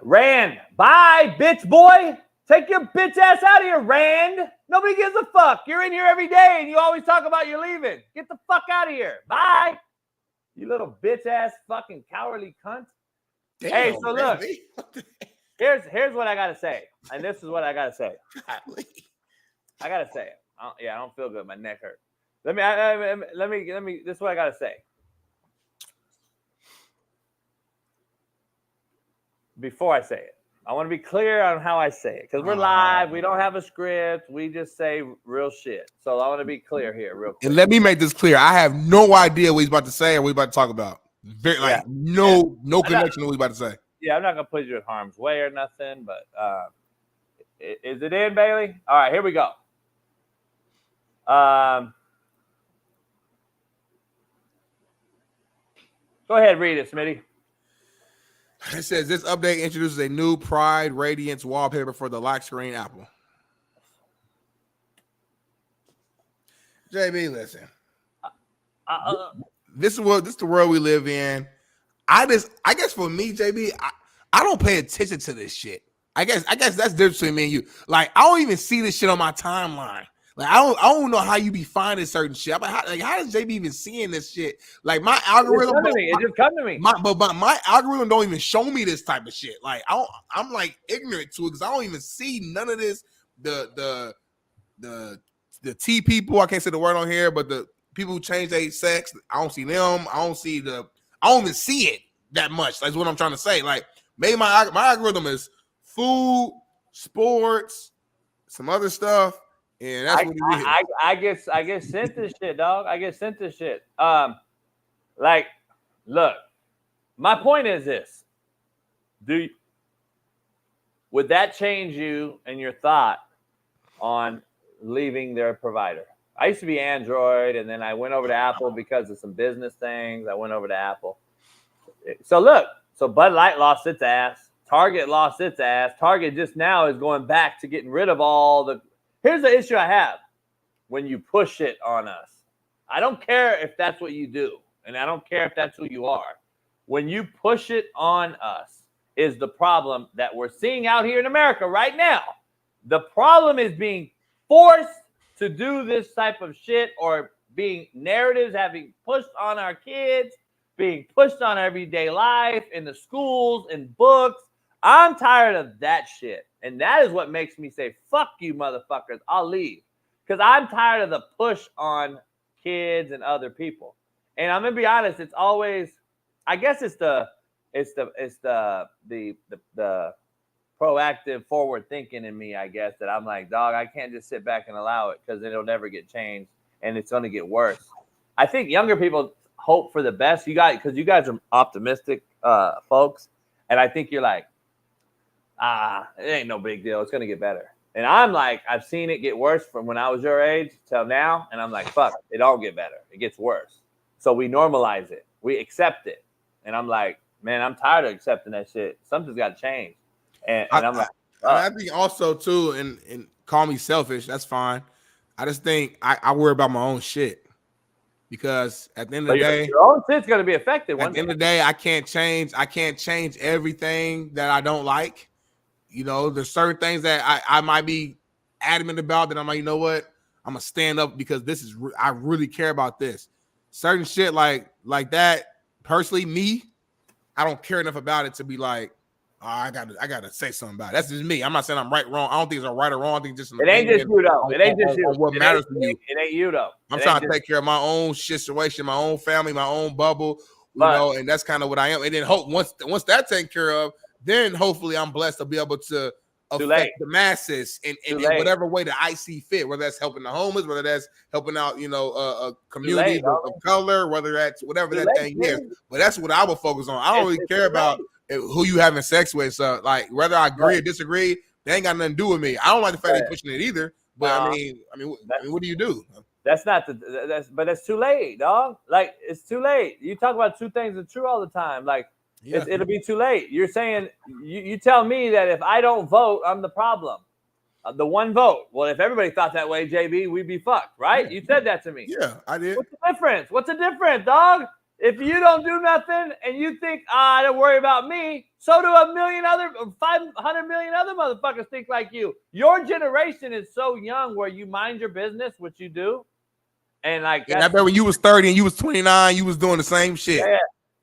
Speaker 5: Rand, bye, bitch boy. Take your bitch ass out of here, Rand. Nobody gives a fuck. You're in here every day and you always talk about you're leaving. Get the fuck out of here. Bye. You little bitch ass fucking cowardly cunt. Damn, hey, so look, here's what I gotta say. And this is what I gotta say. I gotta say it. I don't feel good. My neck hurts. Let me, this is what I gotta say. Before I say it, I want to be clear on how I say it because we're live. We don't have a script. We just say real shit. So I want to be clear here, real quick.
Speaker 7: And let me make this clear. I have no idea what he's about to say or what he's about to talk about. No connection to what he's about to say.
Speaker 5: I'm not gonna put you in harm's way or nothing. But is it in, Bailey? All right, here we go. Go ahead, read it, Smitty.
Speaker 7: It says this update introduces a new Pride Radiance wallpaper for the lock screen Apple. JB, listen. This is the world we live in. I guess for me, JB, I don't pay attention to this shit. I guess that's the difference between me and you. Like, I don't even see this shit on my timeline. Like, I don't know how you be finding certain shit. I'm like, how does JB even seeing this shit? Like, my algorithm,
Speaker 5: it just come to me.
Speaker 7: My algorithm don't even show me this type of shit. Like, I'm like ignorant to it because I don't even see none of this. The T people, I can't say the word on here, but the people who change their sex, I don't see them. I don't even see it that much. That's what I'm trying to say. Like, maybe my algorithm is food, sports, some other stuff. And that's what it is.
Speaker 5: I get sent this shit, dog. I get sent this shit. Like, look, my point is this. Would that change you and your thought on leaving their provider? I used to be Android, and then I went over to Apple because of some business things. I went over to Apple. So look, Bud Light lost its ass. Target lost its ass. Target just now is going back to getting rid of all the. Here's the issue I have when you push it on us. I don't care if that's what you do, and I don't care if that's who you are. When you push it on us is the problem that we're seeing out here in America right now. The problem is being forced to do this type of shit or being narratives having pushed on our kids, being pushed on everyday life in the schools and books. I'm tired of that shit. And that is what makes me say, fuck you, motherfuckers. I'll leave. Because I'm tired of the push on kids and other people. And I'm going to be honest, it's always, I guess it's the proactive forward thinking in me, I guess, that I'm like, dog, I can't just sit back and allow it because it'll never get changed and it's going to get worse. I think younger people hope for the best. Because you guys are optimistic folks. And I think you're like, it ain't no big deal. It's going to get better. And I'm like, I've seen it get worse from when I was your age till now. And I'm like, fuck, it don't get better. It gets worse. So we normalize it. We accept it. And I'm like, man, I'm tired of accepting that shit. Something's got to change. And I'm like,
Speaker 7: I think also too, and call me selfish. That's fine. I just think I worry about my own shit. Because at the end of the day,
Speaker 5: your own shit's going to be affected.
Speaker 7: At the end of the day, I can't change everything that I don't like. You know, there's certain things that I might be adamant about that I'm like, you know what? I'm gonna stand up because this is I really care about this. Certain shit like that. Personally, me, I don't care enough about it to be like, oh, I gotta say something about it. That's just me. I'm not saying I'm right, wrong. I don't think it's a right or wrong. I think just
Speaker 5: it ain't just you though. It ain't just you.
Speaker 7: What matters to you?
Speaker 5: It ain't you though.
Speaker 7: I'm trying to take care of my own situation, my own family, my own bubble. You know, and that's kind of what I am. And then hope once that's taken care of. Then hopefully I'm blessed to be able to affect the masses in whatever way that I see fit, whether that's helping the homeless, whether that's helping out, communities of color, whether that's whatever that thing is. But that's what I would focus on. I don't really care about who you having sex with. So like whether I agree or disagree, they ain't got nothing to do with me. I don't like the fact they're pushing it either. But I mean, what do you do?
Speaker 5: That's too late, dog. Like it's too late. You talk about two things that are true all the time. Like it'll be too late. You're saying you tell me that if I don't vote, I'm the problem. The one vote. Well, if everybody thought that way, JB, we'd be fucked, right? You said that to me.
Speaker 7: Yeah, I did.
Speaker 5: What's the difference? What's the difference, dog? If you don't do nothing and you think, don't worry about me, so do 500 million other motherfuckers think like you. Your generation is so young where you mind your business, which you do. And like,
Speaker 7: I bet when you was 30 and you was 29, you was doing the same shit.
Speaker 5: Yeah.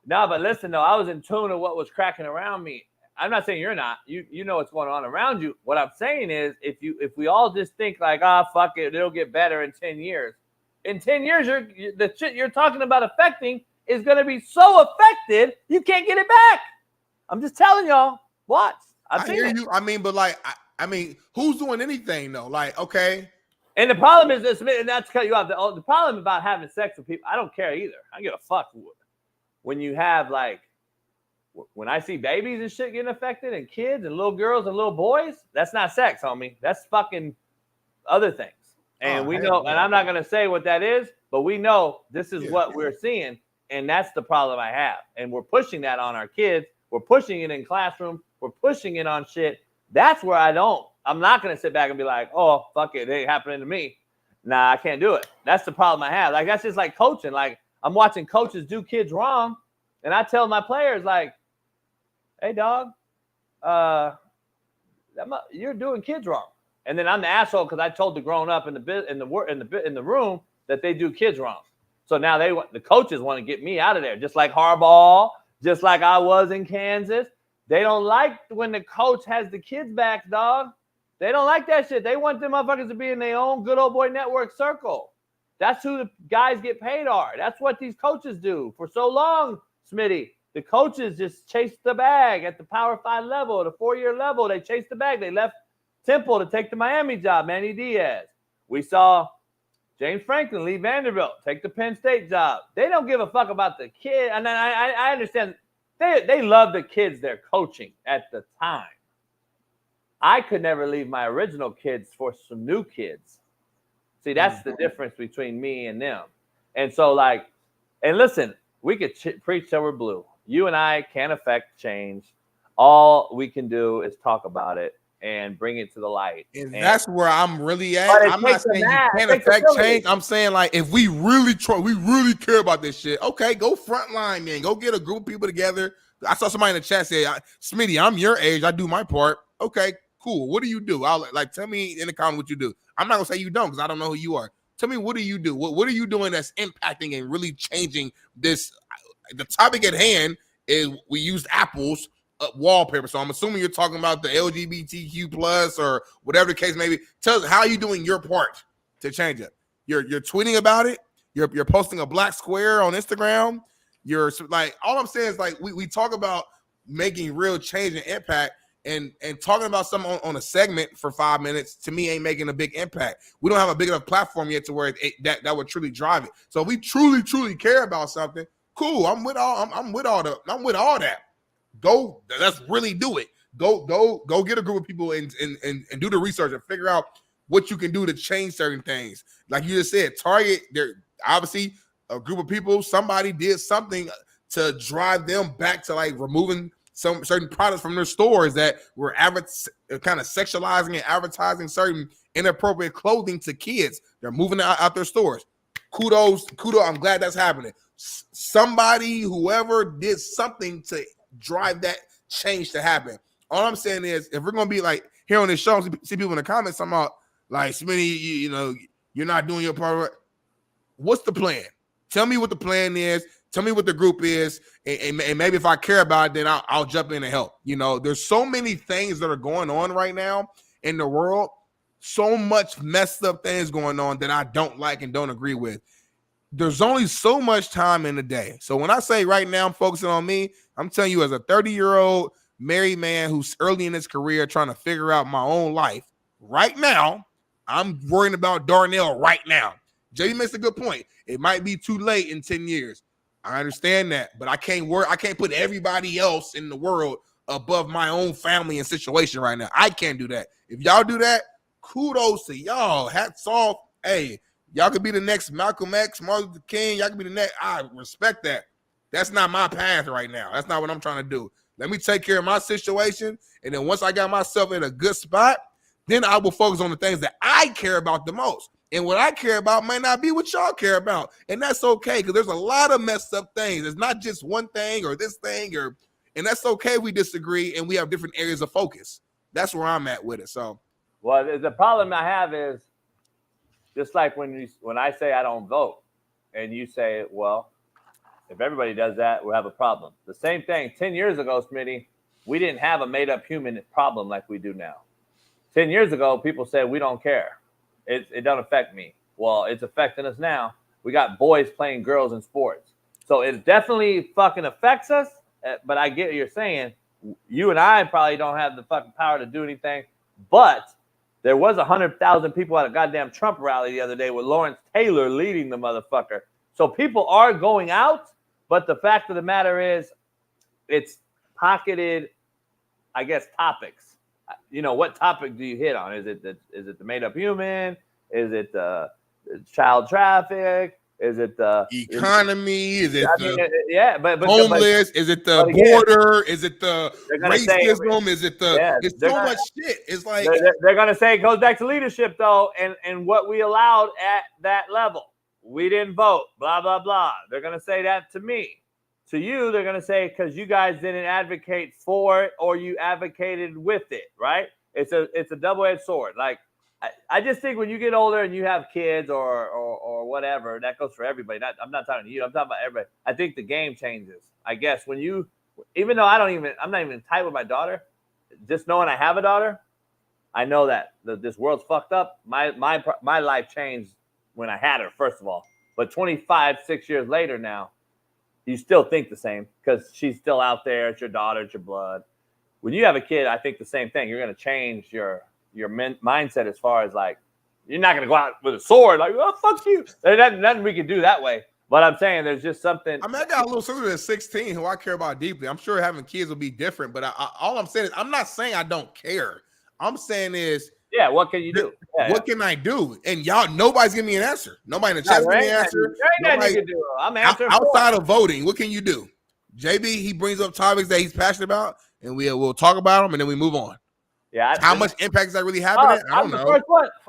Speaker 5: No, but listen, though, I was in tune to what was cracking around me. I'm not saying you're not. You know what's going on around you. What I'm saying is if we all just think like, fuck it, it'll get better in 10 years. In 10 years, the shit you're talking about affecting is going to be so affected, you can't get it back. I'm just telling y'all. Watch.
Speaker 7: I hear you. I mean, but like, I mean, who's doing anything though? Like, okay.
Speaker 5: And the problem is this, and not to cut you off, the problem about having sex with people, I don't care either. I don't give a fuck when you have like when I see babies and shit getting affected and kids and little girls and little boys, that's not sex, homie. That's fucking other things. And we know, and I'm not going to say what that is, but we know this is what we're seeing. And that's the problem I have. And we're pushing that on our kids. We're pushing it in classrooms. We're pushing it on shit. That's where I'm not going to sit back and be like, oh, fuck it. It ain't happening to me. Nah, I can't do it. That's the problem I have. Like, that's just like coaching. Like, I'm watching coaches do kids wrong. And I tell my players, like, hey, dog, you're doing kids wrong. And then I'm the asshole because I told the grown up in the room that they do kids wrong. So now the coaches want to get me out of there, just like Harbaugh, just like I was in Kansas. They don't like when the coach has the kids back, dog. They don't like that shit. They want them motherfuckers to be in their own good old boy network circle. That's who the guys get paid are. That's what these coaches do for so long, Smitty. The coaches just chase the bag at the Power 5 level, the 4-year level. They chase the bag. They left Temple to take the Miami job, Manny Diaz. We saw James Franklin leave Vanderbilt, take the Penn State job. They don't give a fuck about the kid. And I understand they love the kids they're coaching at the time. I could never leave my original kids for some new kids. See, that's the difference between me and them. And so, like, and listen, we could preach till we're blue. You and I can't affect change. All we can do is talk about it and bring it to the light.
Speaker 7: And that's where I'm really at.
Speaker 5: But
Speaker 7: I'm not saying you can't affect change. I'm saying, like, if we really care about this shit, okay, go frontline, man. Go get a group of people together. I saw somebody in the chat say, Smitty, I'm your age. I do my part. Okay, cool. What do you do? I'll tell me in the comment what you do. I'm not gonna say you don't because I don't know who you are. Tell me, what do you do? What are you doing that's impacting and really changing this? The topic at hand is we used Apple's wallpaper. So I'm assuming you're talking about the LGBTQ plus or whatever the case may be. Tell us, how are you doing your part to change it? You're tweeting about it. You're posting a black square on Instagram. You're like, all I'm saying is, like, we talk about making real change and impact, and talking about something on a segment for 5 minutes to me ain't making a big impact. We don't have a big enough platform yet to where that would truly drive it. So if we truly care about something, cool. I'm with all that. Go, let's really do it. Go get a group of people and do the research and figure out what you can do to change certain things. Like you just said, Target, they're obviously a group of people, somebody did something to drive them back to, like, removing some certain products from their stores that were kind of sexualizing and advertising certain inappropriate clothing to kids. They're moving out their stores. Kudos. I'm glad that's happening. Somebody, whoever did something to drive that change to happen. All I'm saying is, if we're going to be like here on this show, see people in the comments, I'm out like, Smitty, you know, you're not doing your part. What's the plan? Tell me what the plan is. Tell me what the group is, and maybe if I care about it, then I'll jump in and help. You know, there's so many things that are going on right now in the world, so much messed up things going on that I don't like and don't agree with. There's only so much time in the day. So when I say right now I'm focusing on me, I'm telling you, as a 30-year-old married man who's early in his career trying to figure out my own life, right now, I'm worrying about Darnell right now. JB makes a good point. It might be too late in 10 years. I understand that, but I can't put everybody else in the world above my own family and situation right now. I can't do that. If y'all do that, kudos to y'all. Hats off. Hey, y'all could be the next Malcolm X, Martin Luther King. Y'all could be the next. I respect that. That's not my path right now. That's not what I'm trying to do. Let me take care of my situation, and then once I got myself in a good spot, then I will focus on the things that I care about the most. And what I care about might not be what y'all care about. And that's okay, because there's a lot of messed up things. It's not just one thing or this thing, and that's okay we disagree and we have different areas of focus. That's where I'm at with it. So,
Speaker 5: well, the problem I have is just like when I say I don't vote, and you say, well, if everybody does that, we'll have a problem. The same thing 10 years ago, Smitty, we didn't have a made-up human problem like we do now. 10 years ago, people said, we don't care. It don't affect me. Well, it's affecting us now. We got boys playing girls in sports. So it definitely fucking affects us, but I get what you're saying. You and I probably don't have the fucking power to do anything, but there was 100,000 people at a goddamn Trump rally the other day with Lawrence Taylor leading the motherfucker. So people are going out, but the fact of the matter is it's pocketed, I guess, topics. You know, what topic do you hit on? Is it the made up human? Is it the child traffic? Is it the
Speaker 7: economy? Is it
Speaker 5: but
Speaker 7: homeless? Is it the border? Is it the racism? Is it the? It's so much shit. It's like
Speaker 5: they're gonna say it goes back to leadership though, and what we allowed at that level. We didn't vote. Blah blah blah. They're gonna say that to me. To you, they're gonna say because you guys didn't advocate for it or you advocated with it. Right? It's a double-edged sword. Like. I just think when you get older and you have kids or whatever, that goes for everybody. I'm not talking to you. I'm talking about everybody. I think the game changes. I guess when you, even though I'm not even tight with my daughter, just knowing I have a daughter, I know that this world's fucked up. My life changed when I had her, first of all. But 6 years later now, you still think the same because she's still out there. It's your daughter. It's your blood. When you have a kid, I think the same thing. You're going to change your mindset as far as like you're not gonna go out with a sword like fuck you. There's nothing we can do that way. But I'm saying there's just something.
Speaker 7: I mean, I got a little sister that's 16 who I care about deeply. I'm sure having kids will be different, but all I'm saying is I'm not saying I don't care. I'm saying is
Speaker 5: what can you do?
Speaker 7: What can I do? And y'all, nobody's giving me an answer. Nobody in the chat's giving me an answer.
Speaker 5: There ain't nothing you can do. I'm answering
Speaker 7: outside of voting. What can you do? JB, he brings up topics that he's passionate about, and we'll talk about them, and then we move on.
Speaker 5: Yeah.
Speaker 7: How much impact is that really happening? I don't know.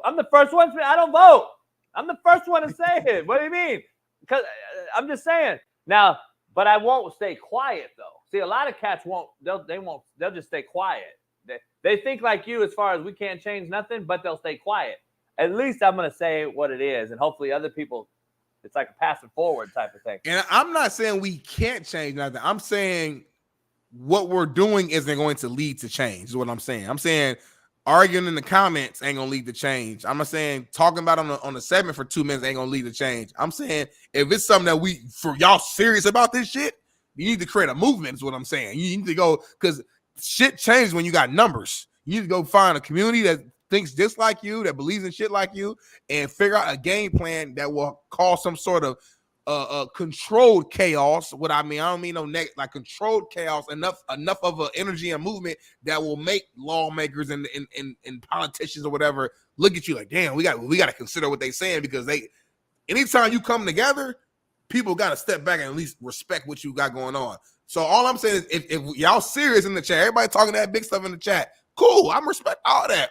Speaker 5: I'm the first one. I don't vote. I'm the first one to say it. What do you mean? Because I'm just saying now, but I won't stay quiet though. See, a lot of cats won't. They'll just stay quiet. They think like you as far as we can't change nothing, but they'll stay quiet. At least I'm gonna say what it is, and hopefully other people. It's like a pass it forward type of thing.
Speaker 7: And I'm not saying we can't change nothing. I'm saying. What we're doing isn't going to lead to change is what I'm saying. I'm saying arguing in the comments ain't gonna lead to change. I'm not saying talking about on the segment for 2 minutes ain't gonna lead to change. I'm saying if it's something that for y'all serious about this shit, you need to create a movement is what I'm saying. You need to go because shit changes when you got numbers. You need to go find a community that thinks just like you, that believes in shit like you, and figure out a game plan that will cause some sort of controlled chaos. What I mean, I don't mean no like controlled chaos. Enough of an energy and movement that will make lawmakers and politicians or whatever look at you like, damn, we got to consider what they saying because anytime you come together, people got to step back and at least respect what you got going on. So all I'm saying is, if y'all serious in the chat, everybody talking that big stuff in the chat, cool. I'm respect all that.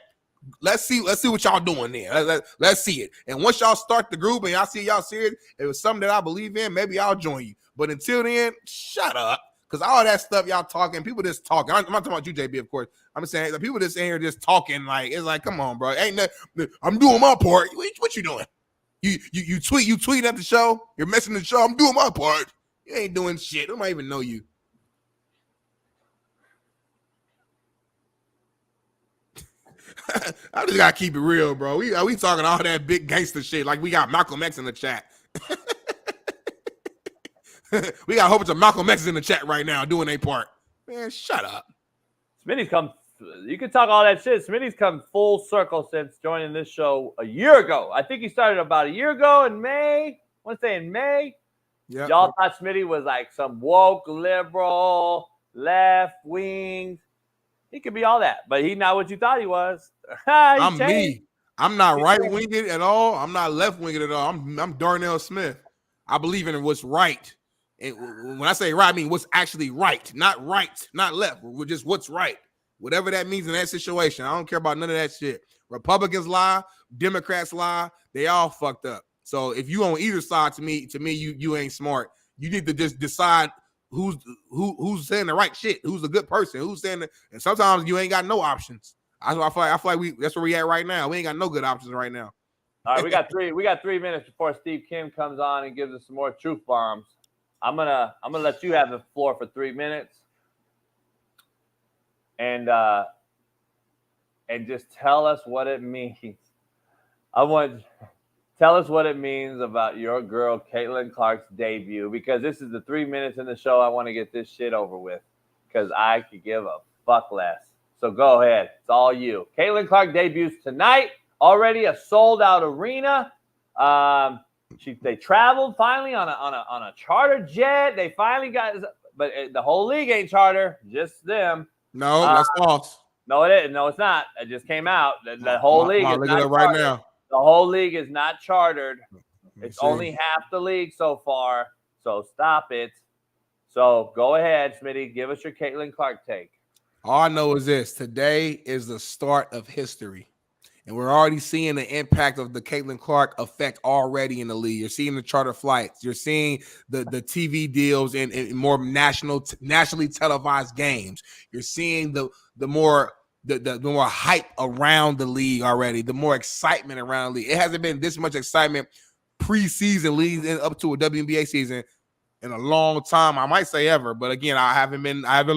Speaker 7: Let's see what y'all doing there. Let's see it. And once y'all start the group and y'all see y'all serious, if it's something that I believe in, maybe I'll join you. But until then, shut up. Because all that stuff y'all talking, people just talking. I'm not talking about you, JB, of course. I'm saying the people just in here just talking like it's like, come on, bro. Ain't nothing. I'm doing my part. What you doing? You tweet at the show. You're messing the show. I'm doing my part. You ain't doing shit. Who might even know you? I just gotta keep it real, bro. We talking all that big gangster shit like we got Malcolm X in the chat. We got a whole bunch of Malcolm X's in the chat right now doing their part. Man, shut up.
Speaker 5: Smitty's come. You can talk all that shit. Smitty's come full circle since joining this show a year ago. I think he started about a year ago in May. I want to say in May. Yep. Y'all thought Smitty was like some woke, liberal, left wing. He could be all that, but he's not what you thought he was.
Speaker 7: I'm me. I'm not right-winged at all. I'm not left-winged at all. I'm Darnell Smith. I believe in what's right. And when I say right, I mean what's actually right, not left. We're just what's right. Whatever that means in that situation. I don't care about none of that shit. Republicans lie, Democrats lie. They all fucked up. So if you on either side, to me, you ain't smart. You need to just decide who's saying the right shit, who's a good person, who's saying the, and sometimes you ain't got no options. I feel like that's where we at right now. We ain't got no good options right now.
Speaker 5: All right, we got 3 minutes before Steve Kim comes on and gives us some more truth bombs. I'm gonna let you have the floor for 3 minutes, and just tell us what it means. Tell us what it means about your girl Caitlin Clark's debut, because this is the 3 minutes in the show. I want to get this shit over with because I could give a fuck less. So go ahead, it's all you. Caitlin Clark debuts tonight. Already a sold-out arena. They traveled finally on a charter jet. They finally got but the whole league ain't charter, just them.
Speaker 7: No, that's false.
Speaker 5: No, it is. No, it's not. It just came out. The whole league is
Speaker 7: look
Speaker 5: not
Speaker 7: it up right
Speaker 5: chartered.
Speaker 7: now.
Speaker 5: The whole league is not chartered. It's
Speaker 7: see.
Speaker 5: only half the league so far. So stop it. So go ahead, Smitty. Give us your Caitlin Clark take.
Speaker 7: All I know is this. Today is the start of history. And we're already seeing the impact of the Caitlin Clark effect already in the league. You're seeing the charter flights. You're seeing the TV deals in more nationally televised games. You're seeing the more hype around the league already, the more excitement around the league. It hasn't been this much excitement preseason leading up to a WNBA season in a long time. I might say ever, but again, I haven't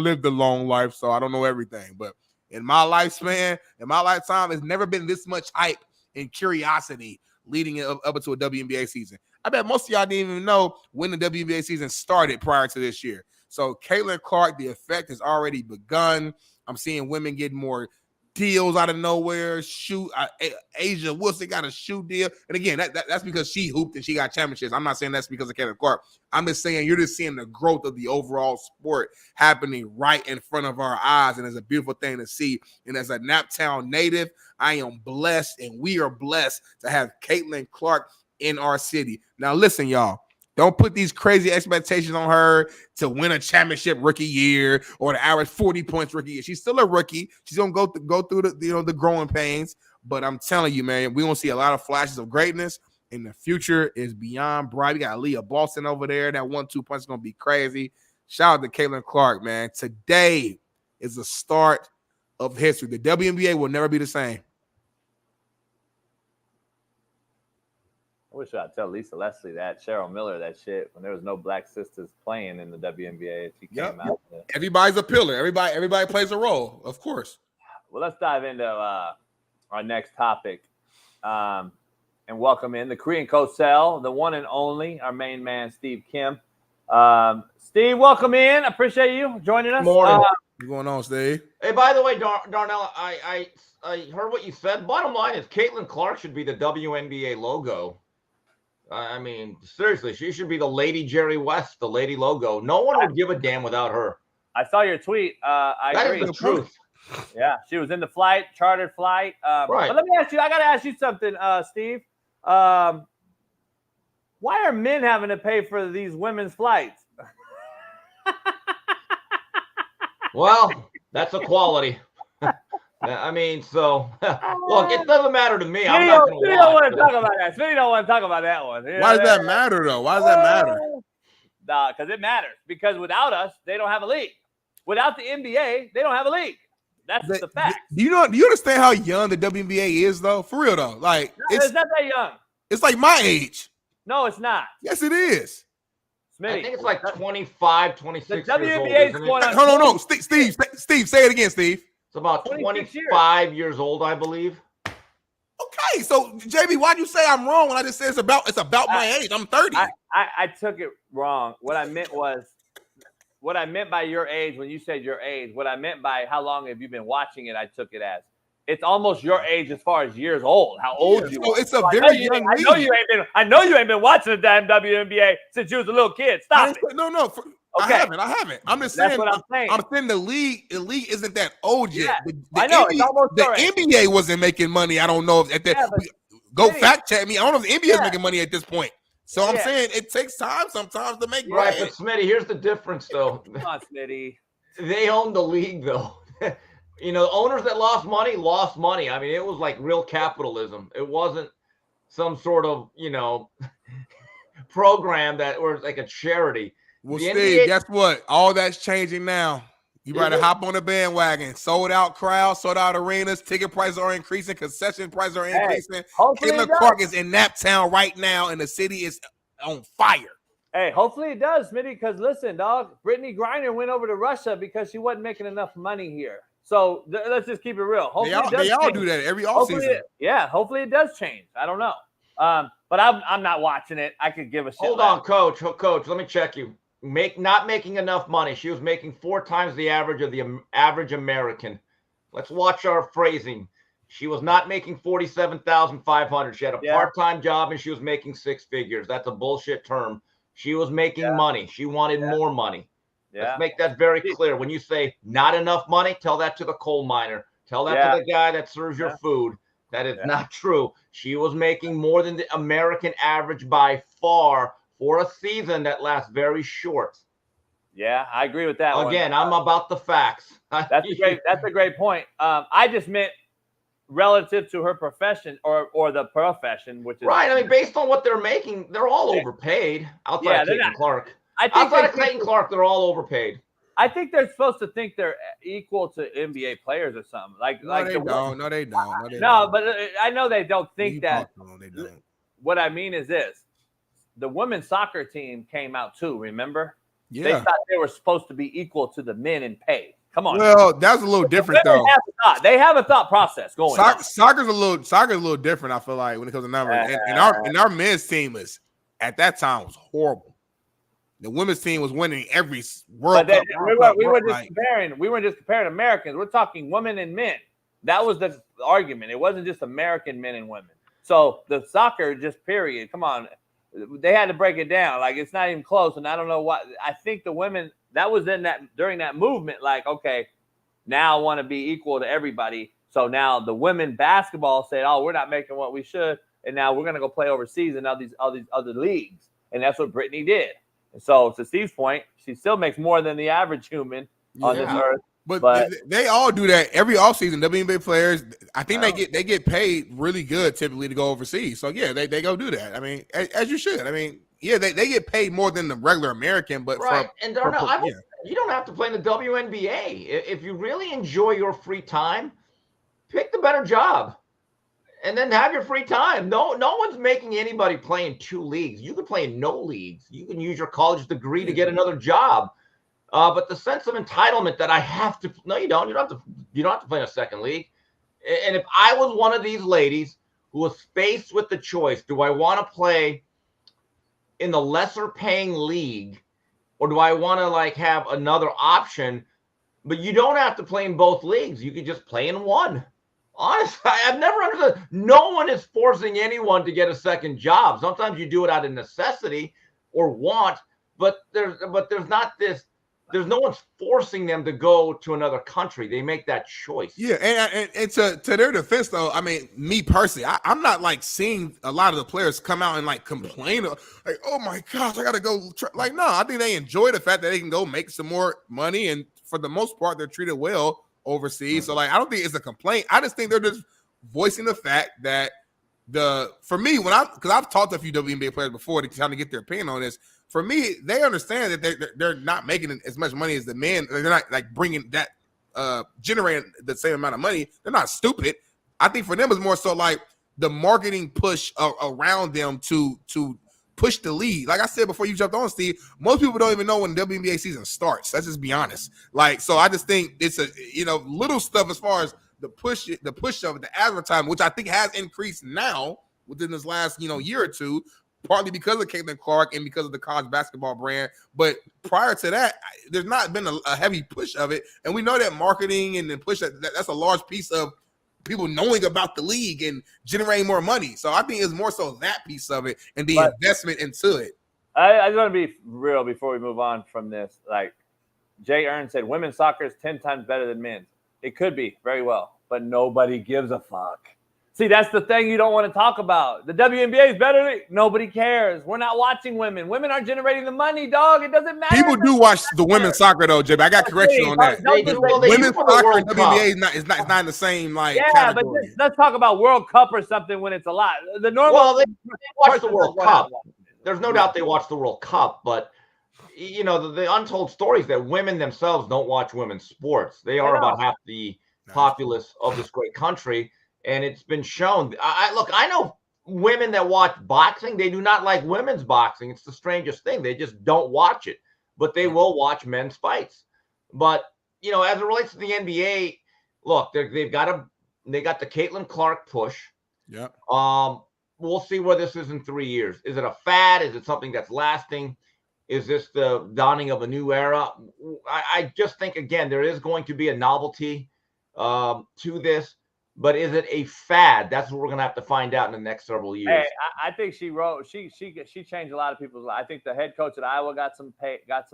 Speaker 7: lived a long life, so I don't know everything. But in my lifespan, in my lifetime, it's never been this much hype and curiosity leading up to a WNBA season. I bet most of y'all didn't even know when the WNBA season started prior to this year. So Caitlin Clark, the effect has already begun. I'm seeing women get more deals out of nowhere. Asia Wilson got a shoe deal. And again, that's because she hooped and she got championships. I'm not saying that's because of Caitlin Clark. I'm just saying you're just seeing the growth of the overall sport happening right in front of our eyes. And it's a beautiful thing to see. And as a Naptown native, I am blessed and we are blessed to have Caitlin Clark in our city. Now, listen, y'all. Don't put these crazy expectations on her to win a championship rookie year or to average 40 points rookie year. She's still a rookie. She's gonna go through the growing pains. But I'm telling you, man, we're gonna see a lot of flashes of greatness, and the future is beyond bright. We got Leah Boston over there. That 1-2 punch is gonna be crazy. Shout out to Caitlin Clark, man. Today is the start of history. The WNBA will never be the same.
Speaker 5: I wish I'd tell Lisa Leslie that, Cheryl Miller that shit when there was no black sisters playing in the WNBA. She came out.
Speaker 7: Everybody's a pillar. Everybody plays a role, of course.
Speaker 5: Well, let's dive into our next topic and welcome in the Korean Cell, the one and only, our main man, Steve Kim. Steve, welcome in. I appreciate you joining us.
Speaker 12: Morning.
Speaker 7: What's going on, Steve?
Speaker 12: Hey, by the way, Darnell, I heard what you said. Bottom line is Caitlin Clark should be the WNBA logo. I mean, seriously, she should be the Lady Jerry West, the lady logo. No one would give a damn without her.
Speaker 5: I saw your tweet. I agree.
Speaker 12: That is the truth.
Speaker 5: Yeah, she was in the flight, chartered flight.
Speaker 12: Right.
Speaker 5: But let me ask you, I got to ask you something, Steve. Why are men having to pay for these women's flights?
Speaker 12: Well, that's equality. I mean, so look, it doesn't matter to me. I'm not going to
Speaker 5: don't want to talk about that. Smitty don't want to talk about that one.
Speaker 7: Why does that matter, though? Why does that matter?
Speaker 5: Because it matters. Because without us, they don't have a league. Without the NBA, they don't have a league. That's the fact.
Speaker 7: Do you understand how young the WNBA is, though? For real, though. Like,
Speaker 5: it's not that young.
Speaker 7: It's like my age.
Speaker 5: No, it's not.
Speaker 7: Yes, it is.
Speaker 5: Smitty,
Speaker 12: I think it's like 25, 26
Speaker 5: the
Speaker 12: years old.
Speaker 5: WNBA is going on.
Speaker 7: Hold on. Steve, say it again, Steve.
Speaker 12: It's about 25 years old, I believe.
Speaker 7: Okay, so JB, why'd you say I'm wrong when I just said it's about my age? I'm 30.
Speaker 5: I took it wrong. What I meant by your age when you said your age, what I meant by how long have you been watching it, I took it as it's almost your age as far as years old. How old you are.
Speaker 7: It's a very young league.
Speaker 5: I know you ain't been watching the damn WNBA since you was a little kid. Stop it.
Speaker 7: No.
Speaker 5: Okay.
Speaker 7: I haven't. I'm just saying.
Speaker 5: That's what I'm saying.
Speaker 7: I'm saying the league isn't that old yet.
Speaker 5: Yeah,
Speaker 7: The
Speaker 5: I know.
Speaker 7: NBA,
Speaker 5: It's almost
Speaker 7: the
Speaker 5: your age.
Speaker 7: NBA wasn't making money. I don't know if at that. Go fact check me. I don't know if the NBA is making money at this point. So I'm saying it takes time sometimes to make
Speaker 12: right.
Speaker 7: bread.
Speaker 12: But Smitty, here's the difference, though.
Speaker 5: Come on, Smitty.
Speaker 12: They own the league, though. Owners that lost money. I mean, it was like real capitalism. It wasn't some sort of program that was like a charity.
Speaker 7: Well,
Speaker 12: The
Speaker 7: Steve,
Speaker 12: NBA
Speaker 7: guess what? All that's changing now. You better hop on the bandwagon. Sold out crowds, sold out arenas. Ticket prices are increasing. Concession prices are increasing. Caitlin Clark is in Naptown right now, and the city is on fire.
Speaker 5: Hey, hopefully it does, Smitty, because listen, dog, Brittany Griner went over to Russia because she wasn't making enough money here. So let's just keep it real. Hopefully
Speaker 7: they all do that every offseason.
Speaker 5: Hopefully it does change. I don't know. But I'm not watching it. I could give a shit.
Speaker 12: Hold on, Coach. Let me check you. Not making enough money. She was making 4 times the average of the average American. Let's watch our phrasing. She was not making $47,500. She had a part-time job and she was making 6 figures. That's a bullshit term. She was making money. She wanted more money.
Speaker 5: Yeah.
Speaker 12: Let's make that very clear. When you say not enough money, tell that to the coal miner. Tell that to the guy that serves your food. That is not true. She was making more than the American average by far for a season that lasts very short.
Speaker 5: Yeah, I agree with that.
Speaker 12: Again, I'm about the facts.
Speaker 5: That's a great point. I just meant relative to her profession or the profession, which is
Speaker 12: right. I mean, based on what they're making, they're all overpaid. Outside of Clayton Clark. Outside of Clayton Clark, they're all overpaid.
Speaker 5: I think they're supposed to think they're equal to NBA players or something.
Speaker 7: No, they don't.
Speaker 5: No, but I know they don't think that.
Speaker 7: They don't.
Speaker 5: What I mean is this: the women's soccer team came out too. Remember?
Speaker 7: Yeah.
Speaker 5: They thought they were supposed to be equal to the men in pay. Come on.
Speaker 7: Well, that's a little different though.
Speaker 5: They have a thought process going.
Speaker 7: Soccer's a little different. I feel like when it comes to numbers, and our men's team was at that time was horrible. The women's team was winning every World Cup.
Speaker 5: We weren't just comparing Americans. We're talking women and men. That was the argument. It wasn't just American men and women. So the soccer, just period. Come on, they had to break it down. Like it's not even close. And I don't know why. I think the women that was during that movement. Like, okay, now I want to be equal to everybody. So now the women basketball said, "Oh, we're not making what we should," and now we're gonna go play overseas in all these other leagues. And that's what Brittany did. And so, to Steve's point, she still makes more than the average human on this earth.
Speaker 7: But they all do that every offseason. WNBA players, I think they get paid really good typically to go overseas. So yeah, they go do that. I mean, as you should. I mean, yeah, they get paid more than the regular American. But
Speaker 12: and Darnell, you don't have to play in the WNBA if you really enjoy your free time. Pick the better job. And then have your free time. No one's making anybody play in 2 leagues. You can play in no leagues. You can use your college degree to get another job. But the sense of entitlement that I have to – no, you don't. You don't have to play in a second league. And if I was one of these ladies who was faced with the choice, do I want to play in the lesser paying league or do I want to have another option? But you don't have to play in both leagues. You can just play in one. Honestly, I've never understood. No one is forcing anyone to get a second job. Sometimes you do it out of necessity or want, but there's not this. There's no one's forcing them to go to another country. They make that choice.
Speaker 7: Yeah, and to their defense, though, I mean, me personally, I'm not seeing a lot of the players come out and complain oh my gosh, I gotta go. No, I think they enjoy the fact that they can go make some more money, and for the most part, they're treated well overseas. So I don't think it's a complaint. I just think they're just voicing the fact that for me, because I've talked to a few WNBA players before to trying to get their opinion on this. For me, they understand that they're not making as much money as the men. They're not bringing that generating the same amount of money. They're not stupid. I think for them it's more so the marketing push around them to push the league. Like I said before you jumped on, Steve, most people don't even know when the WNBA season starts. Let's just be honest. So I just think it's a little stuff as far as the push of it, the advertising, which I think has increased now within this last year or two, partly because of Caitlin Clark and because of the college basketball brand. But prior to that, there's not been a heavy push of it, and we know that marketing and the push that's a large piece of people knowing about the league and generating more money. So I think it's more so that piece of it and the investment into it.
Speaker 5: I just want to be real before we move on from this. Jay Earn said, women's soccer is 10 times better than men's. It could be very well, but nobody gives a fuck. See, that's the thing you don't want to talk about. The WNBA is better. Nobody cares. We're not watching women. Women aren't generating the money, dog. It doesn't matter.
Speaker 7: People do watch the women's soccer, though, JB. I got correction on that. Women's soccer and WNBA is not in the same category.
Speaker 5: But let's talk about World Cup or something when it's a lot. The normal.
Speaker 12: Well, they watch the World Cup. There's no doubt they watch the World Cup, but the untold stories that women themselves don't watch women's sports. They are about half the populace of this great country. And it's been shown. I know women that watch boxing. They do not like women's boxing. It's the strangest thing. They just don't watch it. But they will watch men's fights. But, as it relates to the NBA, look, they got the Caitlin Clark push.
Speaker 7: Yeah.
Speaker 12: We'll see where this is in 3 years. Is it a fad? Is it something that's lasting? Is this the dawning of a new era? I just think, again, there is going to be a novelty to this. but is it a fad? That's what we're going to have to find out in the next several years.
Speaker 5: Hey, I think she changed a lot of people's lives. I think the head coach at Iowa got some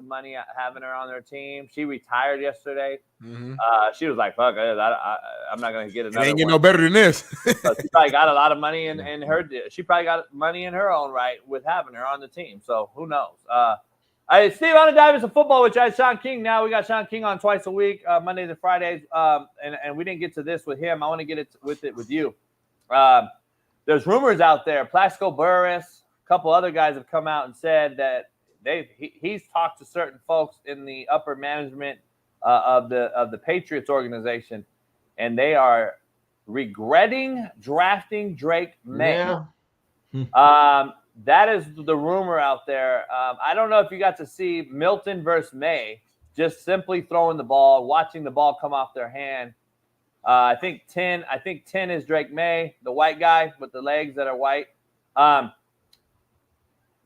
Speaker 5: money having her on their team. She retired yesterday.
Speaker 7: Mm-hmm.
Speaker 5: She was like, "Fuck, I'm not going to get another."
Speaker 7: It ain't get no better than this.
Speaker 5: So she probably got a lot of money in her. She probably got money in her own right with having her on the team. So who knows? Steve, on to dive into football, which I had Shaun King. Now we got Shaun King on twice a week, Mondays and Fridays. And we didn't get to this with him. I want to get it with you. There's rumors out there. Plaxico Burress, a couple other guys have come out and said that he's talked to certain folks in the upper management of the Patriots organization, and they are regretting drafting Drake May.
Speaker 12: Yeah.
Speaker 5: That is the rumor out there. I don't know if you got to see Milton versus May, just simply throwing the ball, watching the ball come off their hand. I think 10 is Drake May, the white guy with the legs that are white.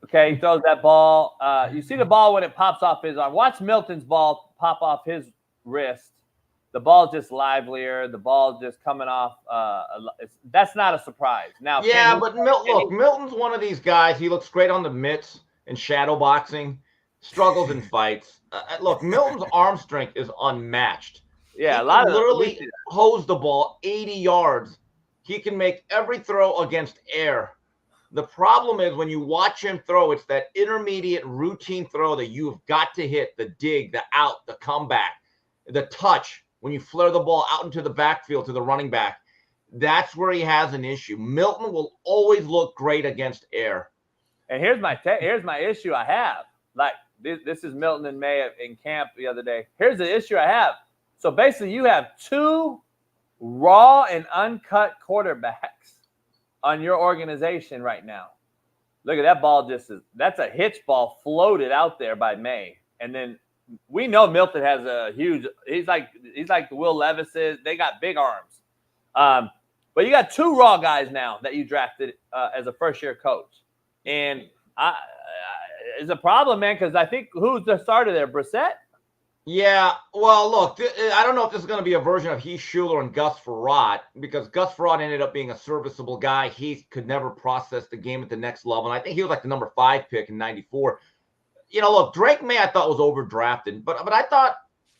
Speaker 5: Okay, he throws that ball. You see the ball when it pops off his arm. Watch Milton's ball pop off his wrist. The ball's just livelier. The ball's just coming off. That's not a surprise. Now,
Speaker 12: yeah, but Milton's one of these guys. He looks great on the mitts and shadow boxing, struggles in fights. Look, Milton's arm strength is unmatched.
Speaker 5: Yeah,
Speaker 12: he
Speaker 5: a lot of
Speaker 12: literally hose the ball 80 yards. He can make every throw against air. The problem is when you watch him throw, it's that intermediate routine throw that you've got to hit, the dig, the out, the comeback, the touch. When you flare the ball out into the backfield to the running back, that's where he has an issue. Milton will always look great against air.
Speaker 5: And here's my issue I have. Like, this is Milton and May in camp the other day. Here's the issue I have. So basically you have two raw and uncut quarterbacks on your organization right now. Look at that ball. That's a hitch ball floated out there by May. And then we know Milton has a huge. He's like the Will Levises. They got big arms, but you got two raw guys now that you drafted as a first-year coach, and it's a problem, man. Because I think who's the starter there, Brissett?
Speaker 12: Yeah. Well, look, I don't know if this is going to be a version of Heath Schuler and Gus Frerotte, because Gus Frerotte ended up being a serviceable guy. Heath could never process the game at the next level, and I think he was like the number 5 pick in '94. Look, Drake May I thought was overdrafted, but I thought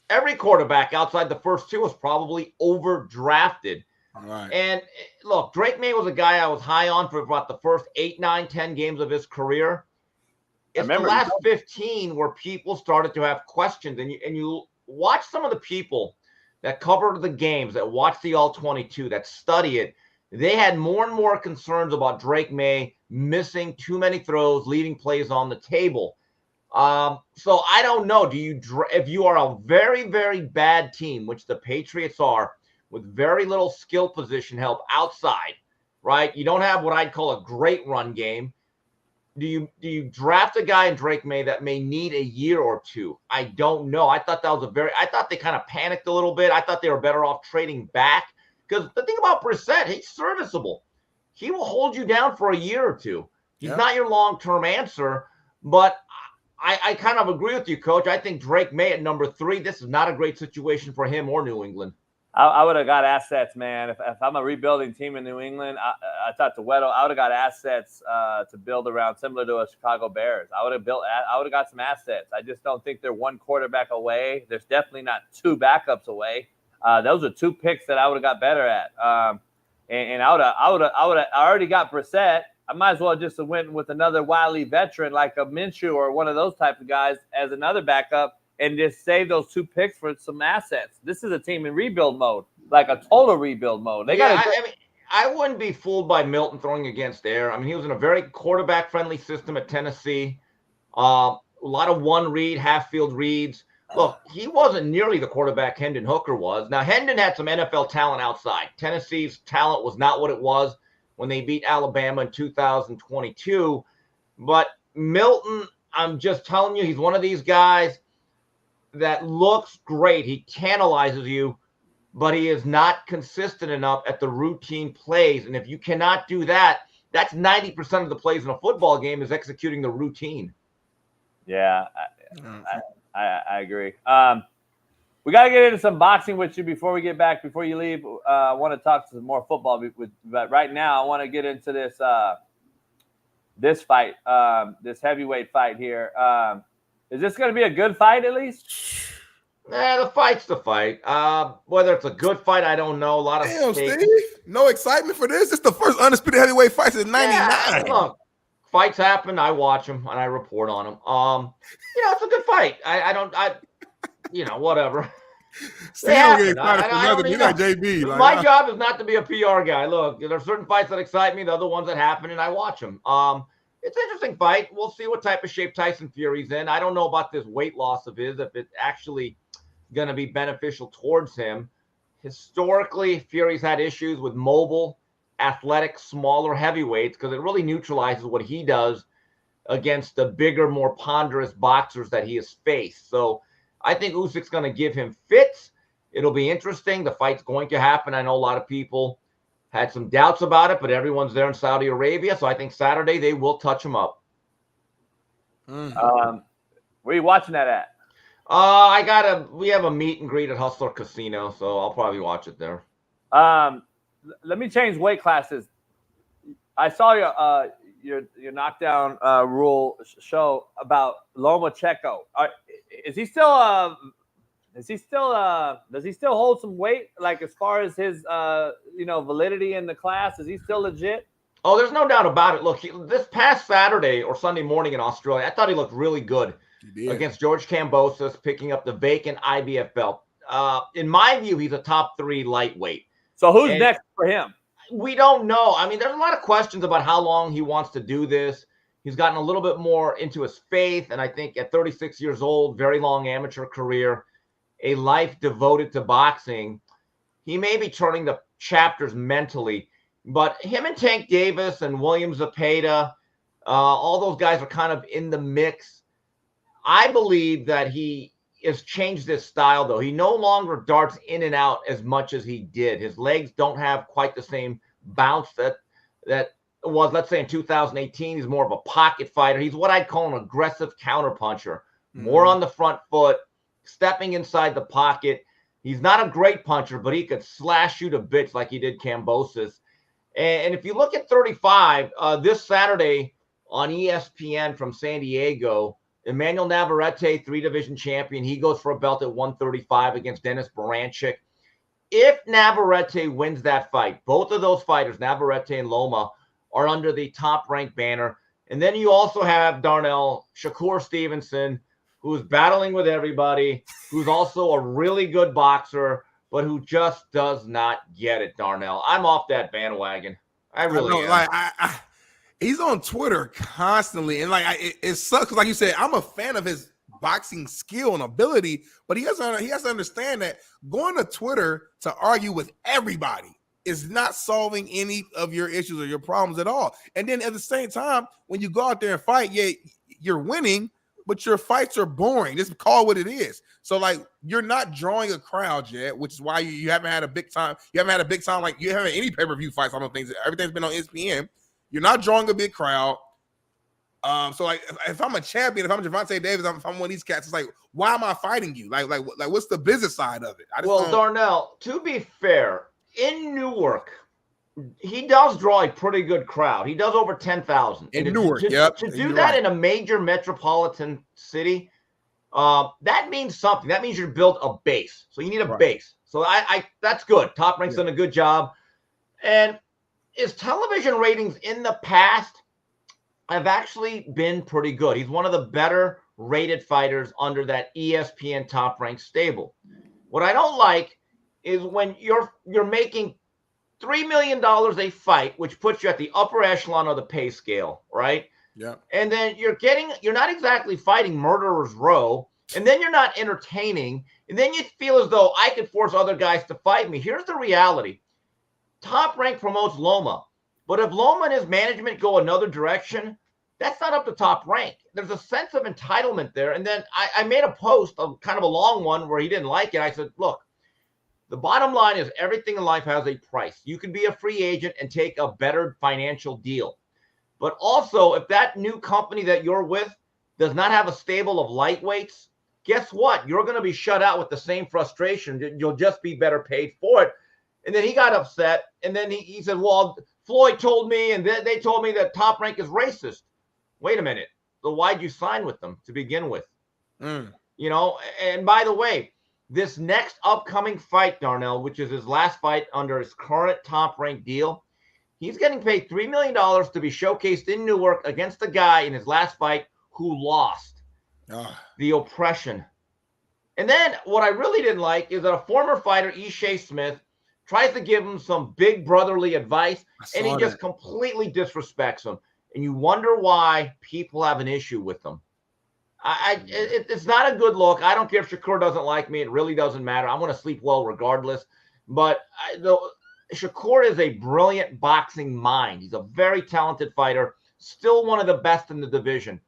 Speaker 12: every quarterback outside the first two was probably overdrafted.
Speaker 7: All right.
Speaker 12: And look, Drake May was a guy I was high on for about the first 8, 9, 10 games of his career. It's the last 15 where people started to have questions, and you watch some of the people that covered the games, that watched the All-22, that study it. They had more and more concerns about Drake May missing too many throws, leaving plays on the table. So I don't know. If you are a very, very bad team, which the Patriots are, with very little skill position help outside, right? You don't have what I'd call a great run game. Do you draft a guy in Drake May that may need a year or two? I don't know. I thought I thought they kind of panicked a little bit. I thought they were better off trading back, because the thing about Brissett, he's serviceable. He will hold you down for a year or two. He's not your long-term answer, but I kind of agree with you, Coach. I think Drake May at number 3, this is not a great situation for him or New England.
Speaker 5: I would have got assets, man. If I'm a rebuilding team in New England, I thought to Weddle, I would have got assets to build around, similar to a Chicago Bears. I would have got some assets. I just don't think they're one quarterback away. There's definitely not 2 backups away. Those are 2 picks that I would have got better at. And I already got Brissett. I might as well just have went with another wily veteran like a Minshew or one of those type of guys as another backup, and just save those 2 picks for some assets. This is a team in rebuild mode, like a total rebuild mode.
Speaker 12: I wouldn't be fooled by Milton throwing against air. I mean, he was in a very quarterback-friendly system at Tennessee. A lot of one-read, half-field reads. Look, he wasn't nearly the quarterback Hendon Hooker was. Now, Hendon had some NFL talent outside. Tennessee's talent was not what it was when they beat Alabama in 2022. But Milton, I'm just telling you, he's one of these guys that looks great. He tantalizes you, but he is not consistent enough at the routine plays. And if you cannot do that, that's 90% of the plays in a football game is executing the routine.
Speaker 5: Yeah, I agree. We got to get into some boxing with you before we get back. Before you leave, I want to talk some more football. But right now, I want to get into this this fight, this heavyweight fight here. Is this going to be a good fight at least?
Speaker 12: The fight's the fight. Whether it's a good fight, I don't know. A lot of
Speaker 7: Steve, no excitement for this. It's the first undisputed heavyweight fight since '99.
Speaker 12: Yeah, look, fights happen. I watch them and I report on them. It's a good fight. Whatever.
Speaker 7: Steve don't get excited for nothing. You got JB.
Speaker 12: My job is not to be a PR guy. Look, there are certain fights that excite me, the other ones that happen, and I watch them. It's an interesting fight. We'll see what type of shape Tyson Fury's in. I don't know about this weight loss of his, if it's actually going to be beneficial towards him. Historically, Fury's had issues with mobile, athletic, smaller heavyweights because it really neutralizes what he does against the bigger, more ponderous boxers that he has faced. So I think Usyk's going to give him fits. It'll be interesting. The fight's going to happen. I know a lot of people had some doubts about it, but everyone's there in Saudi Arabia. So I think Saturday they will touch him up.
Speaker 5: Where are you watching that at?
Speaker 12: We have a meet and greet at Hustler Casino, so I'll probably watch it there.
Speaker 5: Let me change weight classes. I saw your knockdown rule show about Lomachenko. Does he still hold some weight? Like as far as his validity in the class, is he still legit?
Speaker 12: Oh, there's no doubt about it. Look, this past Saturday or Sunday morning in Australia, I thought he looked really good against George Kambosos, picking up the vacant IBF belt. In my view, he's a top 3 lightweight.
Speaker 5: So who's next for him?
Speaker 12: We don't know. I mean, there's a lot of questions about how long he wants to do this. He's gotten a little bit more into his faith, and I think at 36 years old, very long amateur career, a life devoted to boxing, he may be turning the chapters mentally. But him and Tank Davis and William Zepeda, all those guys are kind of in the mix. I believe that he has changed his style, though. He no longer darts in and out as much as he did. His legs don't have quite the same bounce that was, let's say, in 2018. He's more of a pocket fighter. He's what I'd call an aggressive counterpuncher, more on the front foot, stepping inside the pocket. He's not a great puncher, but he could slash you to bits like he did Kambosos. And if you look at 35, this Saturday on ESPN from San Diego, Emmanuel Navarrete, 3-division champion, he goes for a belt at 135 against Dennis Baranchik. If Navarrete wins that fight, both of those fighters, Navarrete and Loma, are under the top-ranked banner. And then you also have Darnell Shakur Stevenson, who's battling with everybody, who's also a really good boxer, but who just does not get it, Darnell. I'm off that bandwagon. I really am.
Speaker 7: He's on Twitter constantly, and it sucks because, like you said, I'm a fan of his boxing skill and ability, but he has to understand that going to Twitter to argue with everybody is not solving any of your issues or your problems at all. And then at the same time, when you go out there and fight, you're winning, but your fights are boring. Just call it what it is. So, you're not drawing a crowd yet, which is why you haven't had a big time. You haven't had a big time, you haven't had any pay-per-view fights. I don't think everything's been on ESPN. You're not drawing a big crowd. So if I'm a champion, if I'm Gervonta Davis, if I'm one of these cats, it's why am I fighting you? What's the business side of it?
Speaker 12: Darnell, to be fair, in Newark, he does draw a pretty good crowd. He does over 10,000.
Speaker 7: In Newark,
Speaker 12: to do that in a major metropolitan city, that means something. That means you built a base. So you need a base. So I that's good. Top Rank's done a good job. And his television ratings in the past have actually been pretty good. He's one of the better rated fighters under that ESPN Top Rank stable. What I don't like is when you're making $3 million a fight, which puts you at the upper echelon of the pay scale, right?
Speaker 7: Yeah.
Speaker 12: And then you're not exactly fighting murderer's row, and then you're not entertaining, and then you feel as though I could force other guys to fight me. Here's the reality. Top Rank promotes Loma, but if Loma and his management go another direction, that's not up to Top Rank. There's a sense of entitlement there. And then I made a post, kind of a long one, where he didn't like it. I said, look, the bottom line is everything in life has a price. You can be a free agent and take a better financial deal. But also, if that new company that you're with does not have a stable of lightweights, guess what? You're going to be shut out with the same frustration. You'll just be better paid for it. And then he got upset. And then he said, well, Floyd told me, and they told me that Top Rank is racist. Wait a minute. So why'd you sign with them to begin with? You know, and by the way, this next upcoming fight, Darnell, which is his last fight under his current Top Rank deal, he's getting paid $3 million to be showcased in Newark against the guy in his last fight who lost. The oppression. And then what I really didn't like is that a former fighter, Ishay Smith, tries to give him some big brotherly advice, and he just completely disrespects him. And you wonder why people have an issue with him. It's not a good look. I don't care if Shakur doesn't like me. It really doesn't matter. I'm going to sleep well regardless. But Shakur is a brilliant boxing mind. He's a very talented fighter, still one of the best in the division.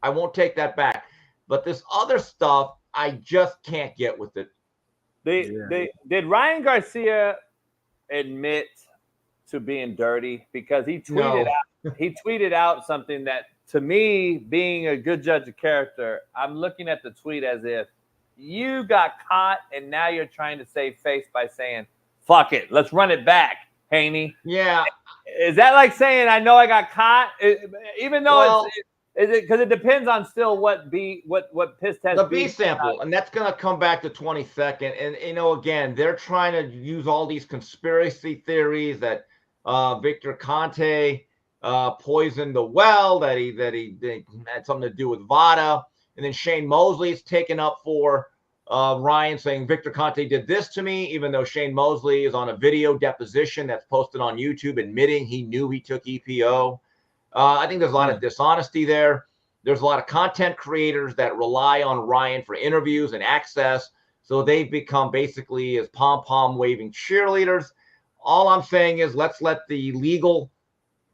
Speaker 12: I won't take that back. But this other stuff, I just can't get with it.
Speaker 5: Did Ryan Garcia admit to being dirty? Because he tweeted out something that, to me, being a good judge of character, I'm looking at the tweet as if you got caught and now you're trying to save face by saying, fuck it, let's run it back, Haney.
Speaker 12: Yeah.
Speaker 5: Is that like saying, I know I got caught? Even though is it because it depends on still what piss test
Speaker 12: the B sample, and that's going to come back the 22nd. And you know, again, they're trying to use all these conspiracy theories that Victor Conte poisoned the well, that he had something to do with Vada, and then Shane Mosley's taken up for Ryan saying Victor Conte did this to me, even though Shane Mosley is on a video deposition that's posted on YouTube admitting he knew he took EPO. I think there's a lot of dishonesty there. There's a lot of content creators that rely on Ryan for interviews and access. So they've become basically his pom-pom waving cheerleaders. All I'm saying is let's let the legal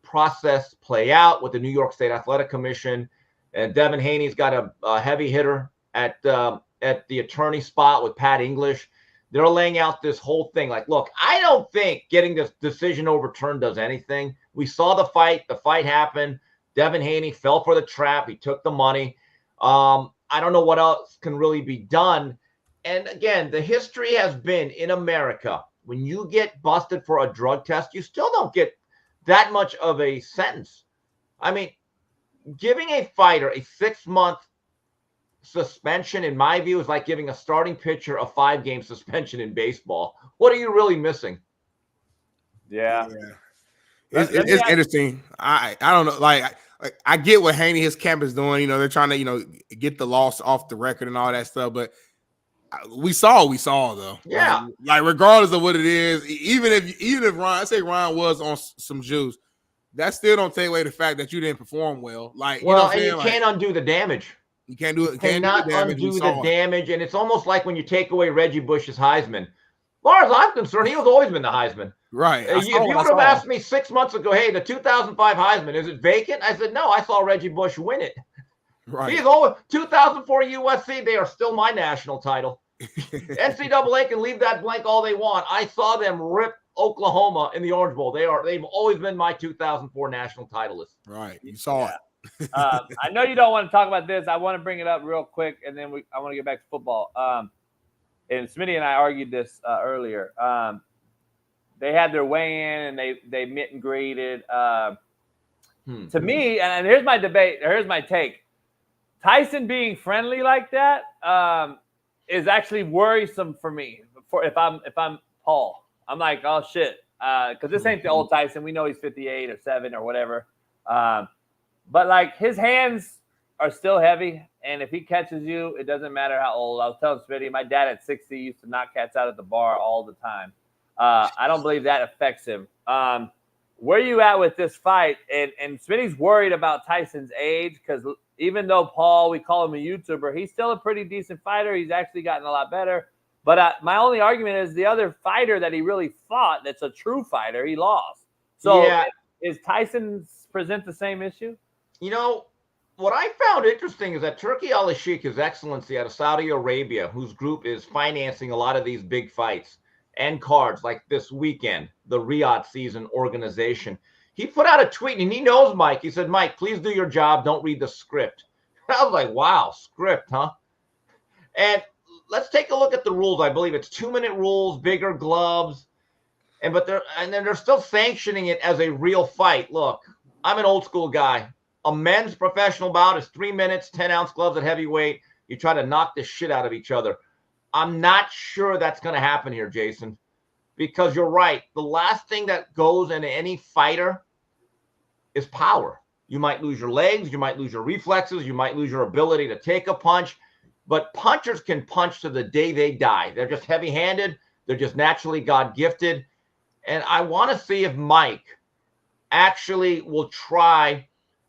Speaker 12: process play out with the New York State Athletic Commission. And Devin Haney's got a heavy hitter at the attorney spot with Pat English. They're laying out this whole thing. Like, look, I don't think getting this decision overturned does anything. We saw the fight. The fight happened. Devin Haney fell for the trap. He took the money. I don't know what else can really be done. And again, the history has been in America, when you get busted for a drug test, you still don't get that much of a sentence. I mean, giving a fighter a 6-month suspension, in my view, is like giving a starting pitcher a 5-game suspension in baseball. What are you really missing?
Speaker 5: Yeah.
Speaker 7: It's interesting. I don't know. Like I get what Haney, his camp is doing. You know, they're trying to, get the loss off the record and all that stuff. But we saw though.
Speaker 12: Yeah.
Speaker 7: Like regardless of what it is, even if Ryan was on some juice, that still don't take away the fact that you didn't perform well. Like,
Speaker 12: and you can't undo the damage.
Speaker 7: You can't do it.
Speaker 12: You cannot undo the damage. And it's almost like when you take away Reggie Bush's Heisman. As far as I'm concerned, he was always been the Heisman.
Speaker 7: Right.
Speaker 12: If you would have asked me 6 months ago, hey, the 2005 Heisman, is it vacant? I said, no, I saw Reggie Bush win it.
Speaker 7: Right.
Speaker 12: He's always 2004 USC. They are still my national title. NCAA can leave that blank all they want. I saw them rip Oklahoma in the Orange Bowl. They've always been my 2004 national titleists.
Speaker 7: Right. You saw it.
Speaker 5: I know you don't want to talk about this. I want to bring it up real quick, and then I want to get back to football. And Smitty and I argued this earlier. They had their weigh-in, and they meet and greeted. To me, and here's my debate. Here's my take. Tyson being friendly like that is actually worrisome for me. If I'm Paul, I'm like, oh shit, because this ain't the old Tyson. We know he's 58 or 7 or whatever. But like his hands are still heavy, and if he catches you, it doesn't matter how old. I was telling Smitty, my dad at 60 used to knock cats out at the bar all the time. I don't believe that affects him. Where are you at with this fight? And Smitty's worried about Tyson's age because even though Paul, we call him a YouTuber, he's still a pretty decent fighter. He's actually gotten a lot better. But my only argument is the other fighter that he really fought, that's a true fighter, he lost. So is Tyson present the same issue?
Speaker 12: What I found interesting is that Turki Al-Sheikh, His Excellency out of Saudi Arabia, whose group is financing a lot of these big fights and cards like this weekend, the Riyadh season organization. He put out a tweet, and he knows Mike. He said, Mike, please do your job. Don't read the script. I was like, wow, script, huh? And let's take a look at the rules. I believe it's 2-minute rules, bigger gloves, and then they're still sanctioning it as a real fight. Look, I'm an old school guy. A men's professional bout is 3 minutes, 10-ounce gloves at heavyweight. You try to knock the shit out of each other. I'm not sure that's going to happen here, Jason, because you're right. The last thing that goes into any fighter is power. You might lose your legs. You might lose your reflexes. You might lose your ability to take a punch. But punchers can punch to the day they die. They're just heavy-handed. They're just naturally God-gifted. And I want to see if Mike actually will try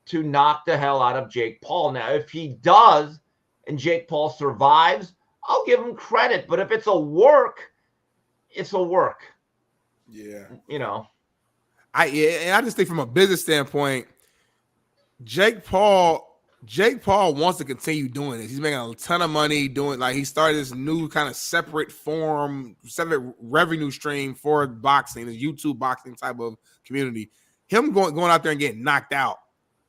Speaker 12: to knock the hell out of Jake Paul. Now, if he does and Jake Paul survives, I'll give him credit. But if it's a work, it's a work.
Speaker 7: Yeah.
Speaker 12: You know.
Speaker 7: I just think from a business standpoint, Jake Paul wants to continue doing this. He's making a ton of money doing, like, he started this new kind of separate revenue stream for boxing, this YouTube boxing type of community. Him going out there and getting knocked out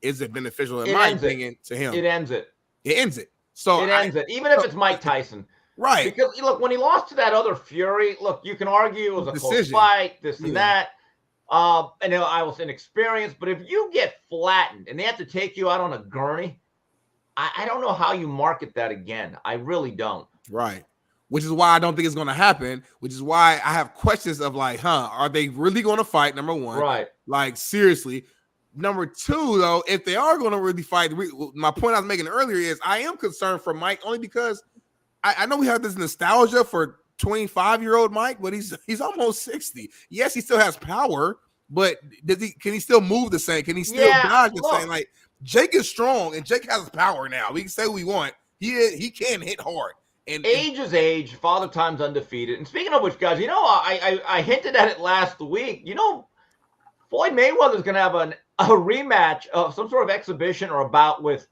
Speaker 7: isn't beneficial in my opinion to him.
Speaker 12: It ends it.
Speaker 7: It ends it. So
Speaker 12: it ends it, even if it's Mike Tyson.
Speaker 7: Right.
Speaker 12: Because, look, when he lost to that other Fury, look, you can argue it was a close fight, this and that. And I was inexperienced, but if you get flattened and they have to take you out on a gurney, I don't know how you market that again. I really don't.
Speaker 7: Right. Which is why I don't think it's going to happen, which is why I have questions of like, are they really going to fight? Number one.
Speaker 12: Right.
Speaker 7: Like, seriously. Number two, though, if they are going to really fight, my point I was making earlier is I am concerned for Mike only because I know we have this nostalgia for 25-year-old Mike, but he's almost 60. Yes, he still has power, but can he still move the same? Can he still dodge the same? Like, Jake is strong and Jake has power now. We can say what we want. He can hit hard. And
Speaker 12: age is age. Father Time's undefeated. And speaking of which, guys, I hinted at it last week. Floyd Mayweather's going to have a rematch of some sort of exhibition or a bout with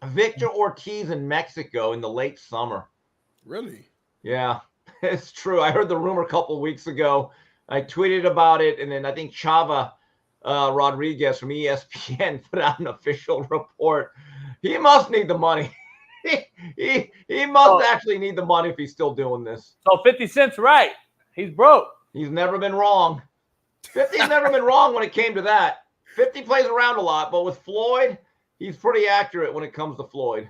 Speaker 12: Victor Ortiz in Mexico in the late summer.
Speaker 7: Really?
Speaker 12: Yeah, it's true. I heard the rumor a couple weeks ago. I tweeted about it, and then I think Chava Rodriguez from ESPN put out an official report. He must need the money. he must actually need the money if he's still doing this.
Speaker 5: So 50 Cent's right. He's broke.
Speaker 12: He's never been wrong. 50's never been wrong when it came to that. 50 plays around a lot, but with Floyd, he's pretty accurate when it comes to Floyd.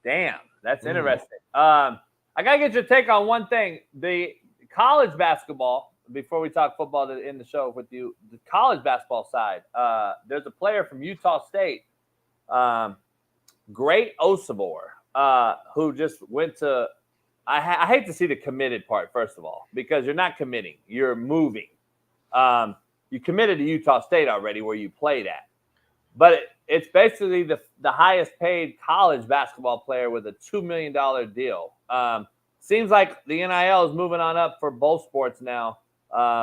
Speaker 5: Damn, that's interesting. I got to get your take on one thing. The college basketball, before we talk football in the show with you, the college basketball side, there's a player from Utah State, Great Osabor, who just went to – I hate to see the committed part, first of all, because you're not committing. You're moving. You committed to Utah State already where you played at. But it's basically the highest paid college basketball player with a $2 million deal. Seems like the NIL is moving on up for both sports now,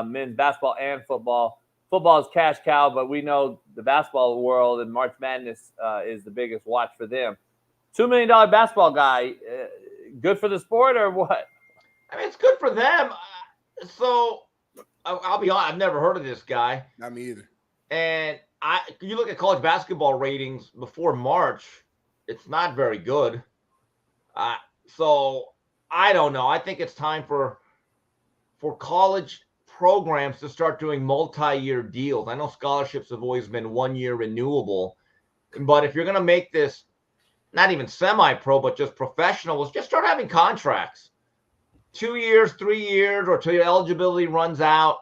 Speaker 5: men's basketball and football. Football is cash cow, but we know the basketball world and March Madness is the biggest watch for them. $2 million basketball guy, good for the sport or what?
Speaker 12: I mean, it's good for them. So I'll be honest, I've never heard of this guy.
Speaker 7: Not me either.
Speaker 12: And you look at college basketball ratings before March, it's not very good. So I don't know. I think it's time for college programs to start doing multi-year deals. I know scholarships have always been 1 year renewable, but if you're going to make this not even semi-pro, but just professional, just start having contracts. 2 years, 3 years, or till your eligibility runs out.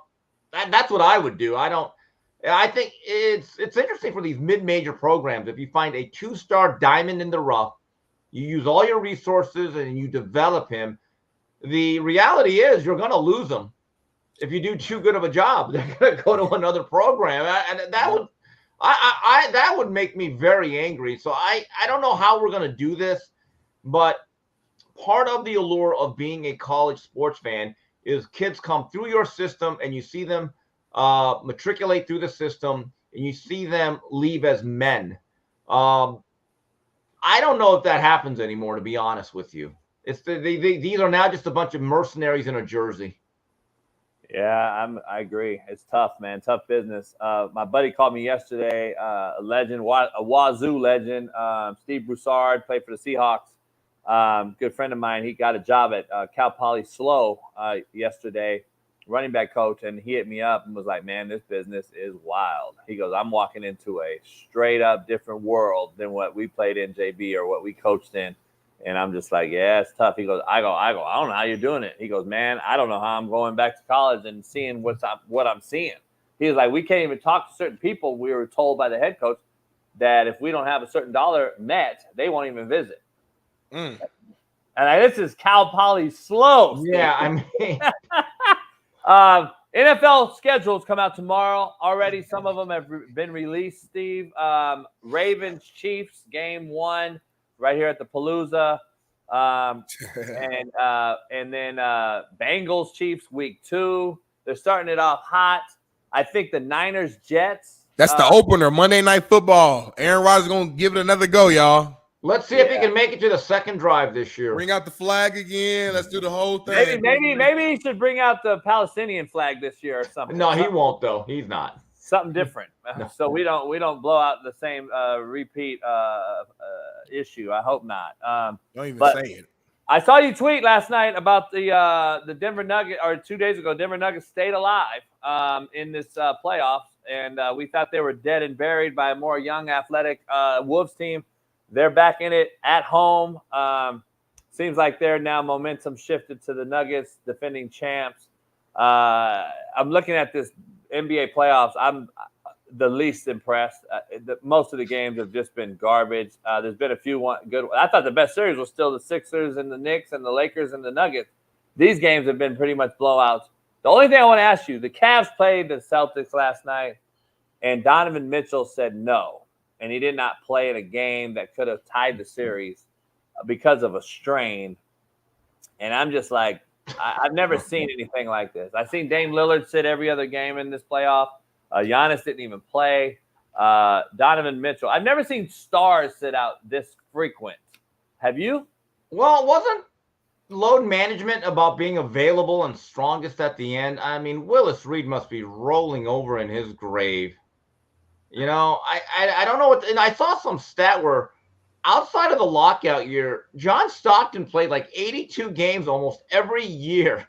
Speaker 12: That's what I would do. I think it's interesting for these mid-major programs. If you find a 2-star diamond in the rough, you use all your resources and you develop him. The reality is you're going to lose them if you do too good of a job. They're going to go to another program, and that would make me very angry. So I don't know how we're going to do this, but part of the allure of being a college sports fan is kids come through your system and you see them matriculate through the system and you see them leave as men. I don't know if that happens anymore, to be honest with you. These are now just a bunch of mercenaries in a jersey.
Speaker 5: Yeah, I agree. It's tough, man. Tough business. My buddy called me yesterday, a legend, a Wazoo legend, Steve Broussard, played for the Seahawks. Good friend of mine, he got a job at Cal Poly SLO yesterday, running back coach, and he hit me up and was like, man, this business is wild. He goes, I'm walking into a straight up different world than what we played in, JB, or what we coached in. And I'm just like, yeah, it's tough. He goes, I don't know how you're doing it. He goes, man, I don't know how I'm going back to college and seeing what I'm seeing. He was like, we can't even talk to certain people. We were told by the head coach that if we don't have a certain dollar met, they won't even visit. And this is Cal Poly SLO.
Speaker 12: Yeah, I mean.
Speaker 5: NFL schedules come out tomorrow already. Some of them have been released, Steve. Ravens, Chiefs, game 1 right here at the Palooza. And then Bengals, Chiefs, week 2. They're starting it off hot. I think the Niners, Jets.
Speaker 7: That's the opener, Monday Night Football. Aaron Rodgers is going to give it another go, y'all.
Speaker 12: Let's see if he can make it to the second drive this year.
Speaker 7: Bring out the flag again. Let's do the whole thing.
Speaker 5: Maybe he should bring out the Palestinian flag this year or something.
Speaker 12: No, he won't though. He's not.
Speaker 5: Something different.
Speaker 12: No.
Speaker 5: So we don't blow out the same repeat issue. I hope not.
Speaker 7: Don't even say it.
Speaker 5: I saw you tweet last night about the Denver Nuggets, or 2 days ago. Denver Nuggets stayed alive in this playoffs, and we thought they were dead and buried by a more young, athletic Wolves team. They're back in it at home. Seems like they're now momentum shifted to the Nuggets, defending champs. I'm looking at this NBA playoffs. I'm the least impressed. Most of the games have just been garbage. There's been a few good. I thought the best series was still the Sixers and the Knicks and the Lakers and the Nuggets. These games have been pretty much blowouts. The only thing I want to ask you, the Cavs played the Celtics last night, and Donovan Mitchell said no. And he did not play in a game that could have tied the series because of a strain. And I'm just like, I've never seen anything like this. I've seen Dame Lillard sit every other game in this playoff. Giannis didn't even play. Donovan Mitchell. I've never seen stars sit out this frequent. Have you?
Speaker 12: Well, wasn't load management about being available and strongest at the end? I mean, Willis Reed must be rolling over in his grave. You know, I don't know what, and I saw some stat where outside of the lockout year, John Stockton played like 82 games almost every year.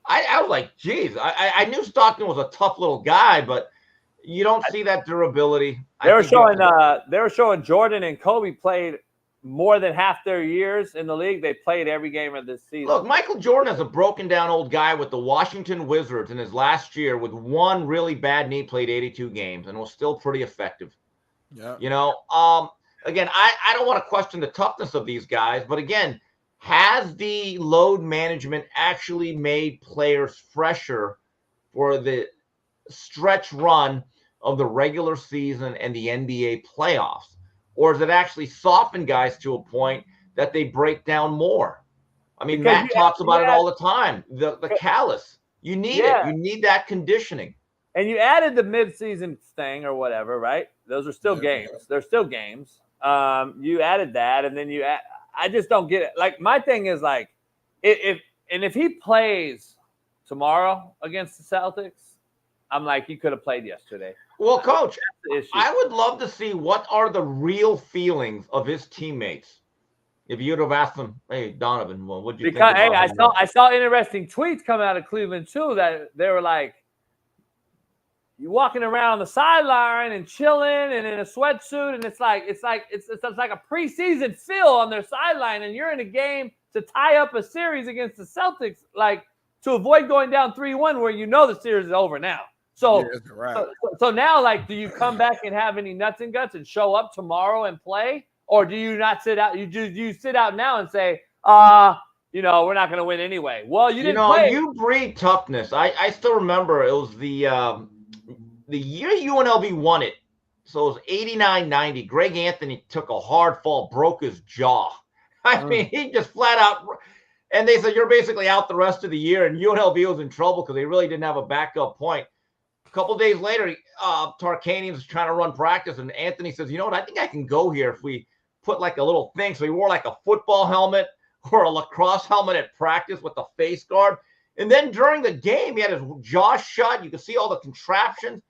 Speaker 12: I was like, geez, I knew Stockton was a tough little guy, but you don't see that durability.
Speaker 5: They were showing Jordan and Kobe played more than half their years in the league. They played every game of this season.
Speaker 12: Look, Michael Jordan is a broken down old guy with the Washington Wizards in his last year with one really bad knee, played 82 games and was still pretty effective.
Speaker 7: Yeah.
Speaker 12: You know, again, I don't want to question the toughness of these guys, but again, has the load management actually made players fresher for the stretch run of the regular season and the NBA playoffs? Or does it actually soften guys to a point that they break down more? I mean, Matt talks about it all the time. The callus. You need it. You need that conditioning.
Speaker 5: And you added the midseason thing or whatever, right? Those are still games. They're still games. You added that, and then I just don't get it. Like, my thing is, like, if he plays tomorrow against the Celtics, I'm like, you could have played yesterday.
Speaker 12: Well, Coach, I would love to see what are the real feelings of his teammates. If you'd have asked them, hey, Donovan, well, what do you think about him?
Speaker 5: I saw interesting tweets coming out of Cleveland too, that they were like, you walking around on the sideline and chilling and in a sweatsuit, and it's like a preseason feel on their sideline, and you're in a game to tie up a series against the Celtics, like to avoid going down 3-1 where you know the series is over now. So, so now, like, do you come back and have any nuts and guts and show up tomorrow and play, or do you not sit out? Do you sit out now and say, we're not going to win anyway? Well, you didn't play.
Speaker 12: You breed toughness. I still remember it was the year UNLV won it. So it was 89-90. Greg Anthony took a hard fall, broke his jaw. I mean, he just flat out. And they said, you're basically out the rest of the year. And UNLV was in trouble because they really didn't have a backup point. A couple days later, Tarkanian was trying to run practice, and Anthony says, you know what, I think I can go here if we put like a little thing. So he wore like a football helmet or a lacrosse helmet at practice with a face guard. And then during the game, he had his jaw shut. You could see all the contraptions.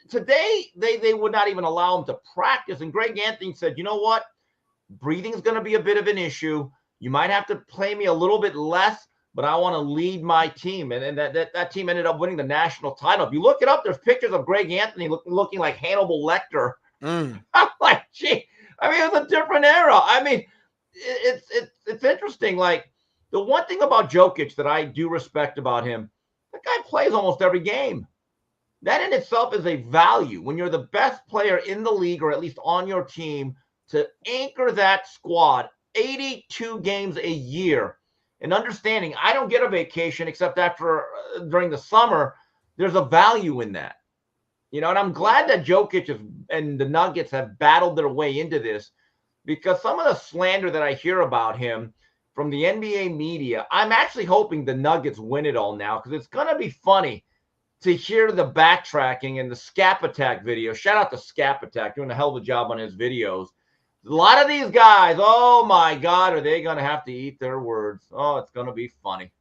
Speaker 12: Today, they would not even allow him to practice. And Greg Anthony said, you know what? Breathing is going to be a bit of an issue. You might have to play me a little bit less, but I want to lead my team. And that team ended up winning the national title. If you look it up, there's pictures of Greg Anthony looking like Hannibal Lecter. I'm like, gee, I mean, it was a different era. I mean, it's interesting. Like, the one thing about Jokic that I do respect about him, the guy plays almost every game. That in itself is a value when you're the best player in the league, or at least on your team, to anchor that squad 82 games a year. And understanding I don't get a vacation except after during the summer, there's a value in that. You know, and I'm glad that Jokic and the Nuggets have battled their way into this, because some of the slander that I hear about him from the NBA media, I'm actually hoping the Nuggets win it all now, because it's going to be funny to hear the backtracking and the Scap Attack video. Shout out to Scap Attack, doing a hell of a job on his videos. A lot of these guys, oh my God, are they going to have to eat their words? Oh, it's going to be funny.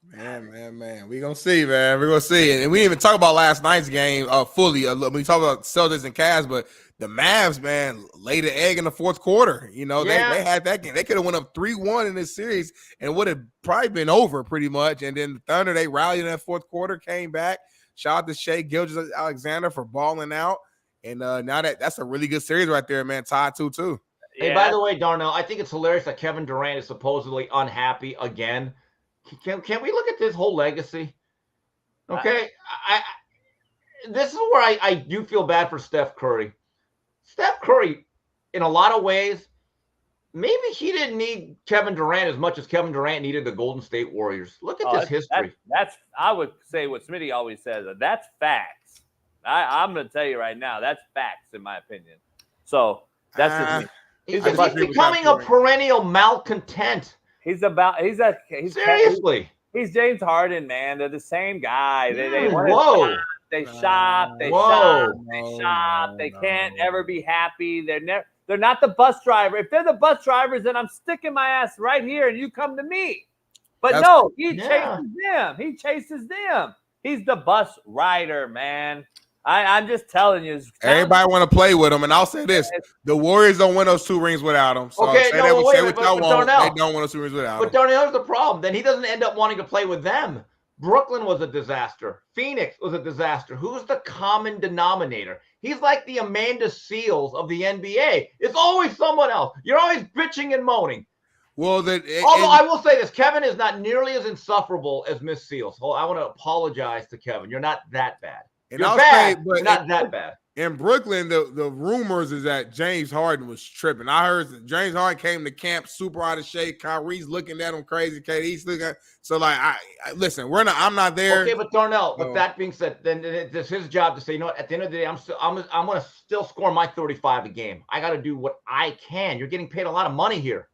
Speaker 7: Man. We're going to see, man. We're going to see. And we didn't even talk about last night's game fully. We talk about Celtics and Cavs, but the Mavs, man, laid an egg in the fourth quarter. You know, they had that game. They could have went up 3-1 in this series and would have probably been over pretty much. And then the Thunder, they rallied in that fourth quarter, came back. Shout out to Shai Gilgeous-Alexander for balling out. And now that's a really good series right there, man. Tied 2-2.
Speaker 12: Hey, by the way, Darnell, I think it's hilarious that Kevin Durant is supposedly unhappy again. Can we look at this whole legacy? Okay. This is where I do feel bad for Steph Curry. Steph Curry, in a lot of ways, maybe he didn't need Kevin Durant as much as Kevin Durant needed the Golden State Warriors. Look at this history.
Speaker 5: That's I would say what Smitty always says. That's facts. I'm going to tell you right now, that's facts in my opinion. So that's just me.
Speaker 12: He's becoming a perennial malcontent.
Speaker 5: He's
Speaker 12: seriously.
Speaker 5: He's James Harden, man. They're the same guy. They shop. They can't ever be happy. They're not the bus driver. If they're the bus drivers, then I'm sticking my ass right here and you come to me. But he chases them. He's the bus rider, man. I'm just telling you.
Speaker 7: Everybody want to play with him, and I'll say this: the Warriors don't win those 2 rings without him. So
Speaker 12: okay,
Speaker 7: they don't win those 2 rings without him.
Speaker 12: But Darnell, here's the problem. Then he doesn't end up wanting to play with them. Brooklyn was a disaster. Phoenix was a disaster. Who's the common denominator? He's like the Amanda Seals of the NBA. It's always someone else. You're always bitching and moaning.
Speaker 7: Well,
Speaker 12: although I will say this, Kevin is not nearly as insufferable as Miss Seals. I want to apologize to Kevin. You're not that bad.
Speaker 7: And
Speaker 12: You're bad, but not that bad.
Speaker 7: In Brooklyn, the rumors is that James Harden was tripping. I heard that James Harden came to camp super out of shape. Kyrie's looking at him crazy. KD's looking at, so like, listen, I'm not there.
Speaker 12: Okay, but Darnell, with that being said, then it's his job to say, you know what, at the end of the day, I'm going to still score my 35 a game. I got to do what I can. You're getting paid a lot of money here.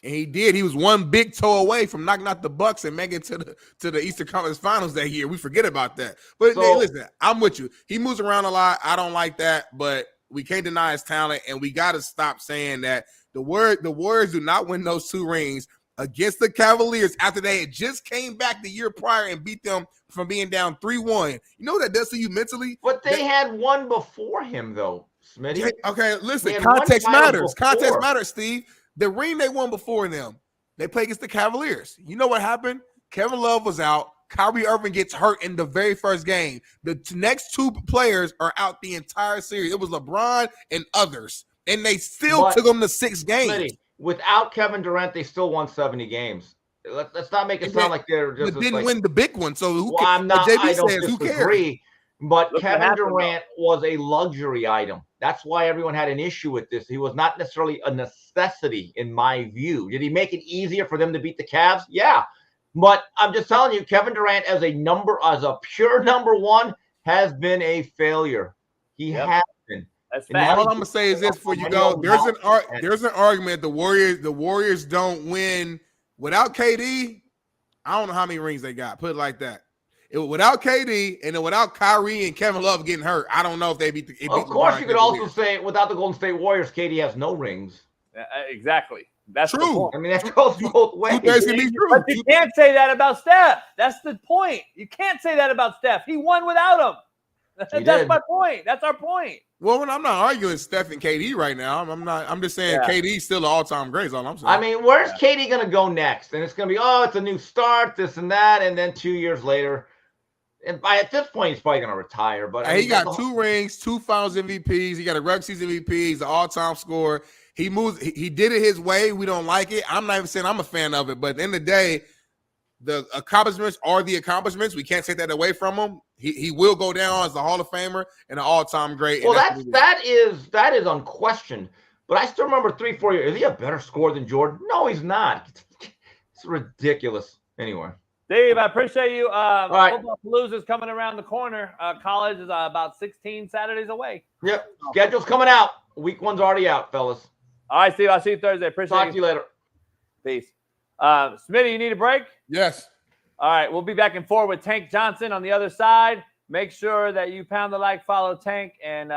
Speaker 7: And he did. He was one big toe away from knocking out the Bucks and making it to the Eastern Conference Finals that year. We forget about that. But hey, listen, I'm with you. He moves around a lot. I don't like that, but we can't deny his talent, and we got to stop saying that the Warriors do not win those 2 rings against the Cavaliers after they had just came back the year prior and beat them from being down 3-1. You know what that does to you mentally?
Speaker 12: But they had one before him, though, Smitty.
Speaker 7: Okay, listen, context matters. Context matters, Steve. The ring they won before them, they played against the Cavaliers. You know what happened? Kevin Love was out. Kyrie Irving gets hurt in the very first game. The next 2 players are out the entire series. It was LeBron and others, and they still took them to 6 games.
Speaker 12: Smitty, without Kevin Durant, they still won 70 games. Let's not make it sound like they're just
Speaker 7: didn't win the big one. So who
Speaker 12: cares? I'm not.
Speaker 7: JB
Speaker 12: I don't
Speaker 7: says,
Speaker 12: disagree. But Kevin Durant was a luxury item. That's why everyone had an issue with this. He was not necessarily a necessity, in my view. Did he make it easier for them to beat the Cavs? Yeah. But I'm just telling you, Kevin Durant as a pure number 1 has been a failure. He has been.
Speaker 5: That's
Speaker 7: all I'm gonna say is this before you go. There's an argument the Warriors don't win without KD. I don't know how many rings they got. Put it like that. Without KD and then without Kyrie and Kevin Love getting hurt, I don't know if they beat the.
Speaker 12: Of course, you could also say without the Golden State Warriors, KD has no rings.
Speaker 5: Exactly. That's
Speaker 7: true.
Speaker 12: I mean, that goes both ways.
Speaker 5: But you can't say that about Steph. That's the point. You can't say that about Steph. He won without him.
Speaker 1: That's my point. That's our point.
Speaker 7: Well, when I'm not arguing Steph and KD right now, I'm just saying KD's still the all-time great. All I'm saying.
Speaker 12: I mean, where's KD going to go next? And it's going to be, it's a new start, this and that, and then 2 years later, and at this point, he's probably going to retire. But
Speaker 7: he got 2 rings, 2 Finals MVPs. He got a regular season MVP. He's an all-time scorer. He moves. He did it his way. We don't like it. I'm not even saying I'm a fan of it, but at the end of the day, the accomplishments are the accomplishments. We can't take that away from him. He will go down as the Hall of Famer and an all-time great.
Speaker 12: Well, that is unquestioned. But I still remember 3-4 years. Is he a better scorer than Jordan? No, he's not. It's ridiculous. Anyway.
Speaker 1: Dave, I appreciate you.
Speaker 12: All right.
Speaker 1: Football Palooza is coming around the corner. College is about 16 Saturdays away.
Speaker 12: Yep. Schedule's coming out. Week 1's already out, fellas.
Speaker 1: All right, Steve. I'll see you Thursday. Appreciate
Speaker 12: Talk to you later.
Speaker 1: Peace. Smitty, you need a break?
Speaker 7: Yes.
Speaker 1: All right, we'll be back and forth with Tank Johnson on the other side. Make sure that you pound the like, follow Tank, and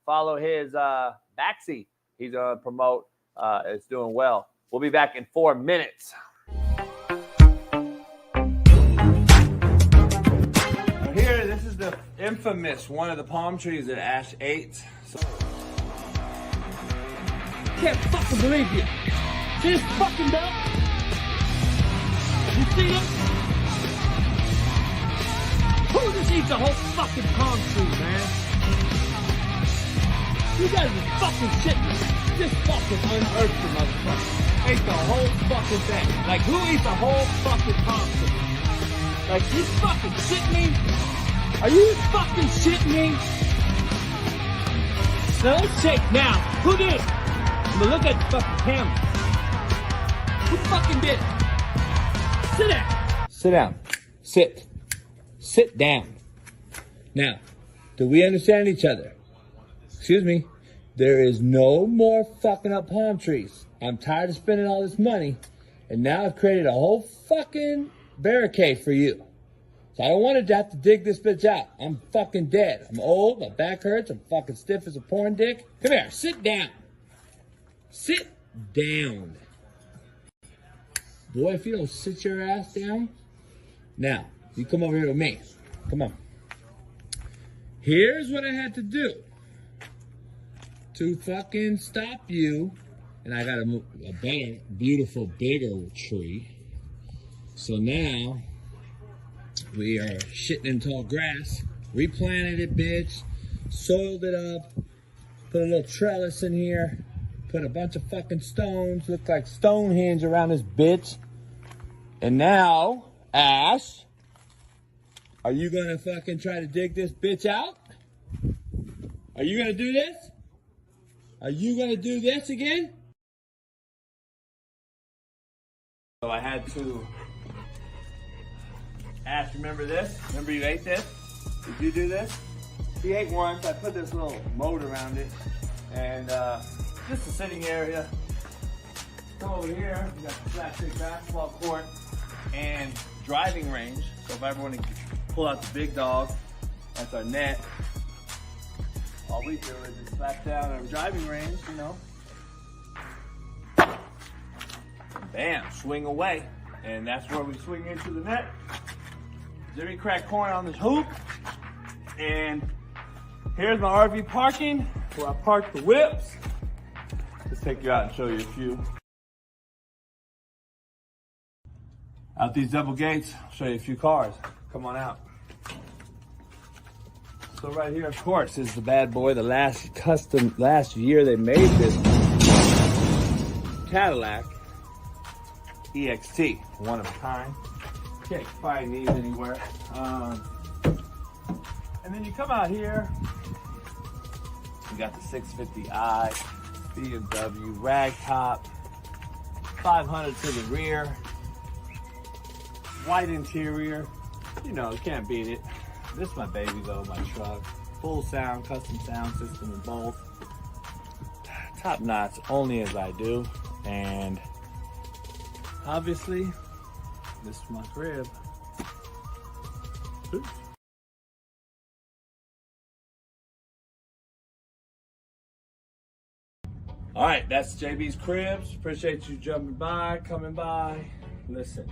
Speaker 1: follow his backseat. He's going to promote. It's doing well. We'll be back in 4 minutes. Here, this is the infamous one of the palm trees at Ash 8.
Speaker 6: Can't fucking believe you. See this fucking belt? You see this? Who just eats a whole fucking palm tree, man? You guys are fucking shitting. Just fucking unearthed the motherfucker. Ate the whole fucking thing. Like, who eats a whole fucking palm tree? Like, you fucking shitting me? Are you fucking shitting me? No shake now. Who did it? I'm gonna look at the fucking camera. Who fucking did it? Sit down. Sit down. Sit. Sit down. Now, do we understand each other? Excuse me. There is no more fucking up palm trees. I'm tired of spending all this money, and now I've created a whole fucking barricade for you. So I don't want to have to dig this bitch out. I'm fucking dead. I'm old. My back hurts. I'm fucking stiff as a porn dick. Come here. Sit down. Sit down. Boy, if you don't sit your ass down. Now, you come over here with me. Come on. Here's what I had to do to fucking stop you. And I got a better, beautiful, bigger tree. So now we are shitting in tall grass. Replanted it, bitch. Soiled it up. Put a little trellis in here. Put a bunch of fucking stones. Look like Stonehenge around this bitch. And now, Ash, are you gonna fucking try to dig this bitch out? Are you gonna do this? Are you gonna do this again?
Speaker 1: So I had to ask, remember this? Remember you ate this? Did you do this? He ate once. I put this little moat around it. And just a sitting area. Come over here. We got the flat stick basketball court and driving range. So if I ever want to pull out the big dog, that's our net. All we do is just slap down our driving range, you know. Bam, swing away. And that's where we swing into the net. Jimmy crack corn on this hoop. And here's my RV parking where I park the whips. Let's take you out and show you a few. Out these double gates, I'll show you a few cars. Come on out. So right here, of course, is the bad boy. The last year they made this Cadillac EXT, one of a kind. Can't find these anywhere. And then you come out here, you got the 650i, BMW, rag top, 500 to the rear, white interior. You know, you can't beat it. This is my baby though, my truck. Full sound, custom sound system in both. Top notch, only as I do. And obviously, this is my crib. Oops. All right, that's JB's Cribs. Appreciate you jumping by, coming by. Listen,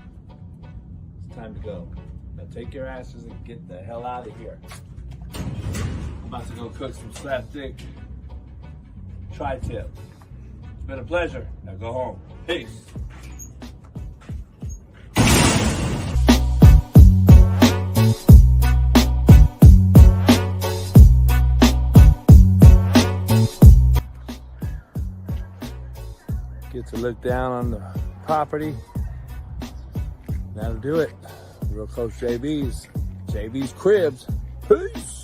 Speaker 1: it's time to go. Now take your asses and get the hell out of here. about to go cook some slapstick tri-tip. It's been a pleasure. Now go home. Peace. Get to look down on the property. That'll do it. Real Coach JB's Cribs. Peace.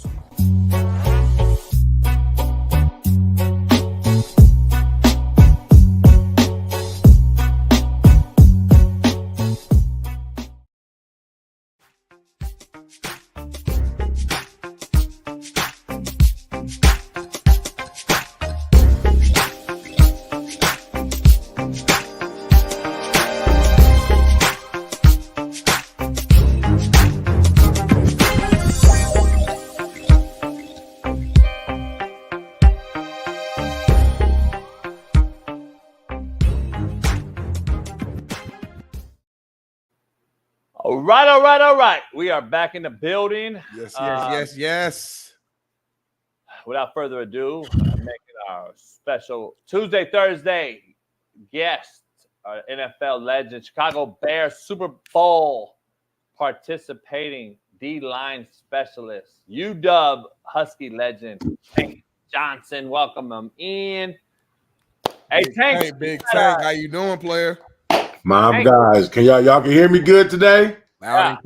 Speaker 1: All right. We are back in the building.
Speaker 7: Yes.
Speaker 1: Without further ado, I'm making our special Tuesday, Thursday guest, NFL legend, Chicago Bears Super Bowl participating D-line specialist, UW Husky legend, Tank Johnson. Welcome him in. Hey, Tank.
Speaker 7: Hey, Big Tank. How you doing, player?
Speaker 15: My guys, can y'all can hear me good today?
Speaker 7: Loud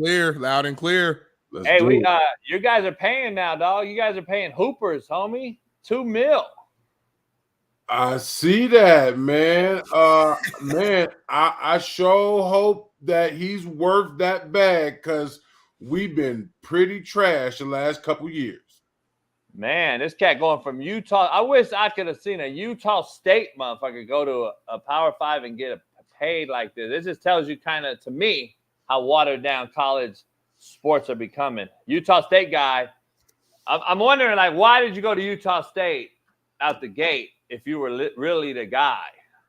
Speaker 7: and clear.
Speaker 15: Let's
Speaker 1: hey,
Speaker 15: do
Speaker 1: we
Speaker 15: it.
Speaker 1: you guys are paying now, dog. You guys are paying hoopers, homie. $2 million.
Speaker 15: I see that, man. Man, I sure hope that he's worth that bag because we've been pretty trash the last couple years.
Speaker 1: Man, this cat going from Utah. I wish I could have seen a Utah State motherfucker go to a Power 5 and get paid like this. This just tells you kind of, to me, how watered down college sports are becoming. Utah State guy, I'm wondering, like, why did you go to Utah State out the gate if you were really the guy?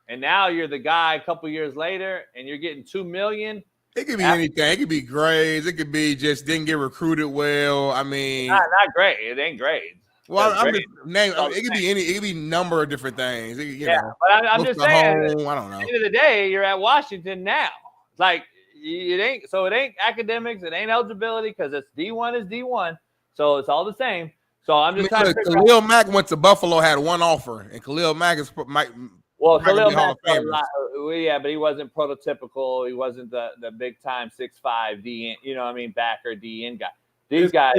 Speaker 1: And now you're the guy a couple years later and you're getting $2 million.
Speaker 7: It could be anything. It could be grades. It could be just didn't get recruited well. I mean,
Speaker 1: not great. It ain't grades.
Speaker 7: Well, I'm just naming. It could be it could be a number of different things. You know,
Speaker 1: but I'm just saying.
Speaker 7: Home, I don't know.
Speaker 1: At the end of the day, you're at Washington now. Like it ain't. So it ain't academics. It ain't eligibility because it's D1 is D1. So it's all the same. So I'm just trying to figure
Speaker 7: Khalil Mack went to Buffalo, had one offer, and Khalil Mack is
Speaker 1: Khalil Mack, but he wasn't prototypical. He wasn't the big time 6'5" DN, backer DN guy. These guys,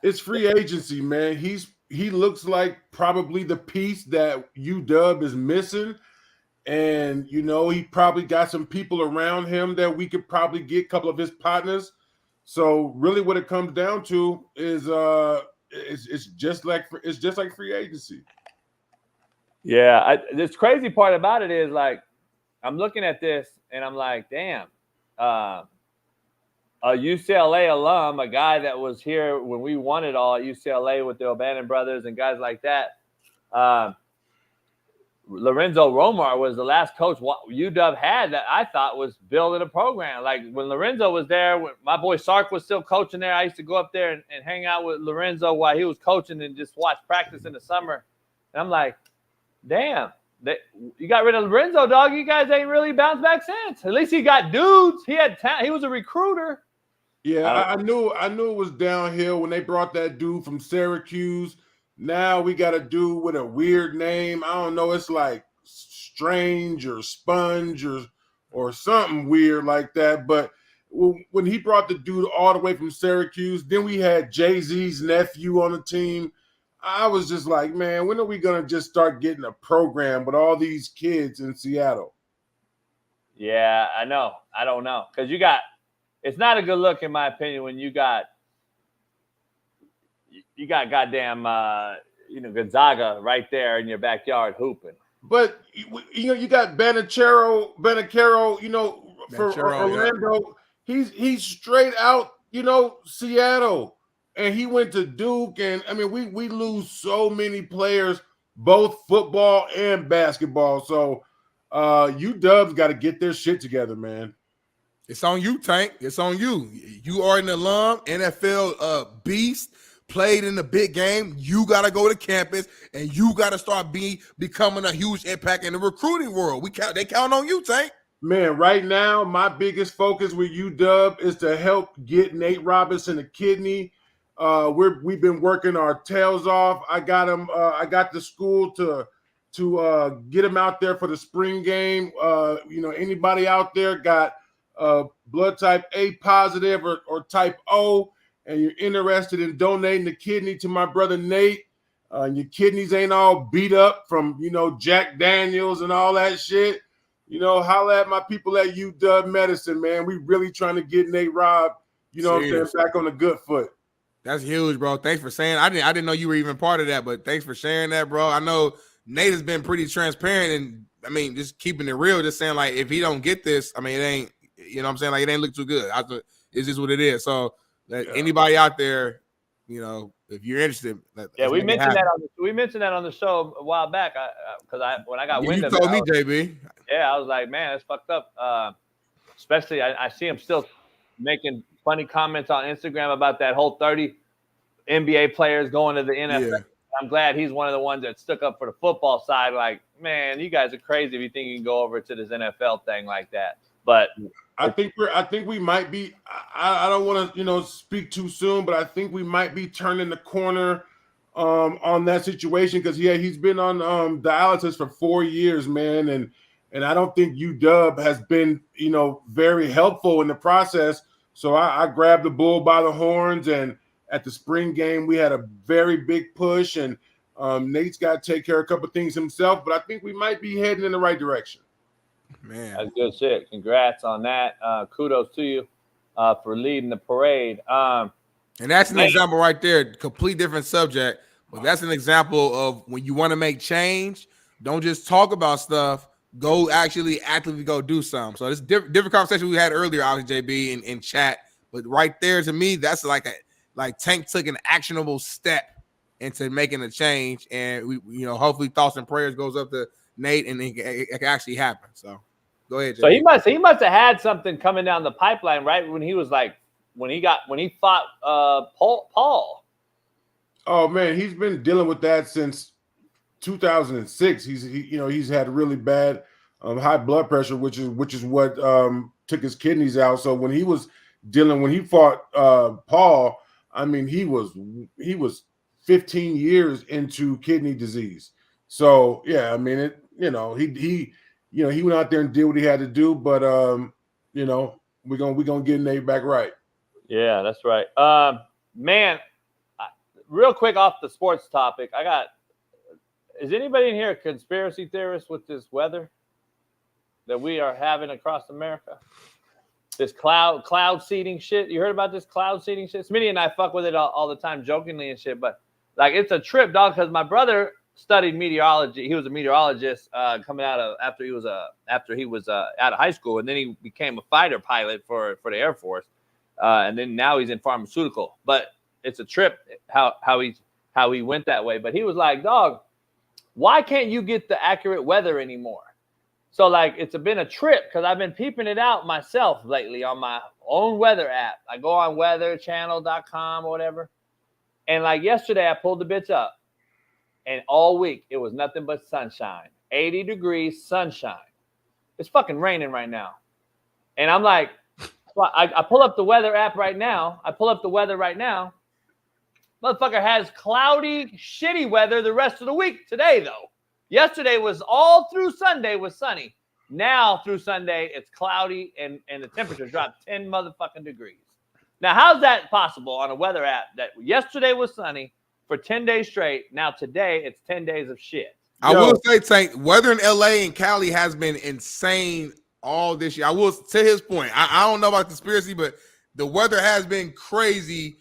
Speaker 15: it's free agency, man. He looks like probably the piece that UW is missing, and he probably got some people around him that we could probably get a couple of his partners. So really, what it comes down to is it's just like free agency.
Speaker 1: Yeah, this crazy part about it is, like, I'm looking at this and I'm like, damn, a UCLA alum, a guy that was here when we won it all at UCLA with the O'Bannon brothers and guys like that. Lorenzo Romar was the last coach UW had that I thought was building a program. Like when Lorenzo was there, when my boy Sark was still coaching there, I used to go up there and hang out with Lorenzo while he was coaching and just watch practice in the summer. And I'm like, damn, you got rid of Lorenzo, dog. You guys ain't really bounced back since. At least he got dudes. He had talent. He was a recruiter.
Speaker 15: Yeah, I knew it was downhill when they brought that dude from Syracuse. Now we got a dude with a weird name. I don't know. It's like Strange or Sponge or something weird like that. But when he brought the dude all the way from Syracuse, then we had Jay-Z's nephew on the team. I was just like, man, when are we going to just start getting a program with all these kids in Seattle?
Speaker 1: Yeah, I know. I don't know. Because it's not a good look, in my opinion, when you got goddamn, Gonzaga right there in your backyard hooping.
Speaker 15: But, you got Banachero, for Orlando. Yeah. He's straight out, Seattle. And he went to Duke, and I mean, we lose so many players, both football and basketball. So UW's got to get their shit together, man.
Speaker 7: It's on you, Tank. It's on you. You are an alum, NFL beast, played in the big game, you got to go to campus and you got to start becoming a huge impact in the recruiting world. They count on you, Tank.
Speaker 15: Man, right now, my biggest focus with UW is to help get Nate Robinson a kidney. We've been working our tails off. I got him. I got the school to get him out there for the spring game. Anybody out there got blood type A positive or type O, and you're interested in donating the kidney to my brother Nate, and your kidneys ain't all beat up from Jack Daniels and all that shit. Holla at my people at UW Medicine, man. We really trying to get Nate Robb, back on a good foot.
Speaker 7: That's huge, bro. Thanks for saying. I didn't know you were even part of that, but thanks for sharing that, bro. I know Nate has been pretty transparent, and I mean, just keeping it real, just saying like, if he don't get this, I mean, it ain't, what I'm saying, like, it ain't look too good. It's just what it is. So, anybody out there, if you're interested,
Speaker 5: we mentioned that on the show a while back. Because when I got wind of it,
Speaker 7: you told me, JB.
Speaker 5: Yeah, I was like, man, it's fucked up. Especially, I see him still making funny comments on Instagram about that whole 30 NBA players going to the NFL. Yeah. I'm glad he's one of the ones that stuck up for the football side. Like, man, you guys are crazy if you think you can go over to this NFL thing like that. But
Speaker 15: I think we might be. I don't want to speak too soon, but I think we might be turning the corner on that situation, because he's been on dialysis for 4 years, man, and I don't think UW has been very helpful in the process. So I grabbed the bull by the horns, and at the spring game we had a very big push, and Nate's got to take care of a couple things himself, but I think we might be heading in the right direction.
Speaker 5: Man, that's good shit. Congrats on that. Kudos to you for leading the parade.
Speaker 7: And that's an example right there. Complete different subject, but that's an example of when you want to make change. Don't just talk about stuff. Go actually actively go do something. So this different conversation we had earlier, obviously, JB, in chat. But right there, to me, that's like Tank took an actionable step into making a change, and we hopefully thoughts and prayers goes up to Nate, and it can actually happen. So go ahead, JB.
Speaker 5: So he must have had something coming down the pipeline, right? When he was when he fought Paul.
Speaker 15: Oh man, he's been dealing with that since 2006. He's had really bad high blood pressure, which is what took his kidneys out. So when he fought Paul, I mean, he was 15 years into kidney disease. So yeah, I mean, he went out there and did what he had to do, but we're gonna get Nate back right.
Speaker 5: Yeah, that's right. Man, real quick off the sports topic, is anybody in here a conspiracy theorist with this weather that we are having across America? This cloud seeding shit. You heard about this cloud seeding shit? Smitty and I fuck with it all the time, jokingly and shit. But like, it's a trip, dog. Because my brother studied meteorology. He was a meteorologist coming out of after he was out of high school, and then he became a fighter pilot for the Air Force, and then now he's in pharmaceutical. But it's a trip how he went that way. But he was like, dog, why can't you get the accurate weather anymore? So, like, it's been a trip because I've been peeping it out myself lately on my own weather app. I go on weatherchannel.com or whatever. And, like, yesterday I pulled the bitch up. And all week it was nothing but sunshine. 80 degrees, sunshine. It's fucking raining right now. And I'm like, I pull up the weather app right now. Motherfucker has cloudy, shitty weather the rest of the week today, though. Yesterday was all through Sunday was sunny. Now through Sunday, it's cloudy and the temperature dropped 10 motherfucking degrees. Now, how's that possible on a weather app that yesterday was sunny for 10 days straight? Now today, it's 10 days of shit.
Speaker 7: I will say, Tank, weather in LA and Cali has been insane all this year. I will, to his point, I don't know about conspiracy, but the weather has been crazy.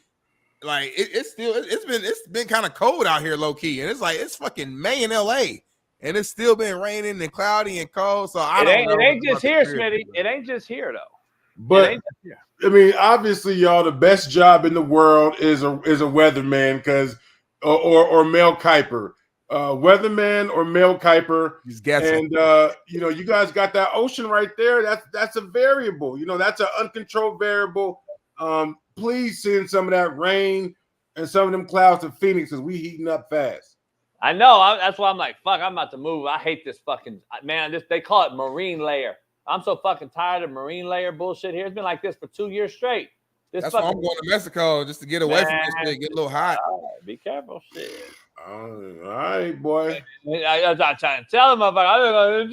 Speaker 7: Like it's been kind of cold out here, low key, and it's like it's fucking May in LA, and it's still been raining and cloudy and cold. So it
Speaker 5: ain't just here, Smitty. It ain't just here though.
Speaker 15: But I mean, obviously, y'all, the best job in the world is a weatherman, because or Mel Kiper, weatherman or Mel Kiper.
Speaker 7: He's guessing.
Speaker 15: And you guys got that ocean right there. That's a variable. That's an uncontrolled variable. Please send some of that rain and some of them clouds to Phoenix because we heating up fast.
Speaker 5: I know. That's why I'm like, fuck, I'm about to move. I hate this fucking, man, they call it marine layer. I'm so fucking tired of marine layer bullshit here. It's been like this for 2 years straight.
Speaker 7: That's why I'm going to Mexico just to get away from this shit, get a little hot.
Speaker 5: Be careful, shit.
Speaker 15: All right, boy.
Speaker 5: I'm trying to tell him about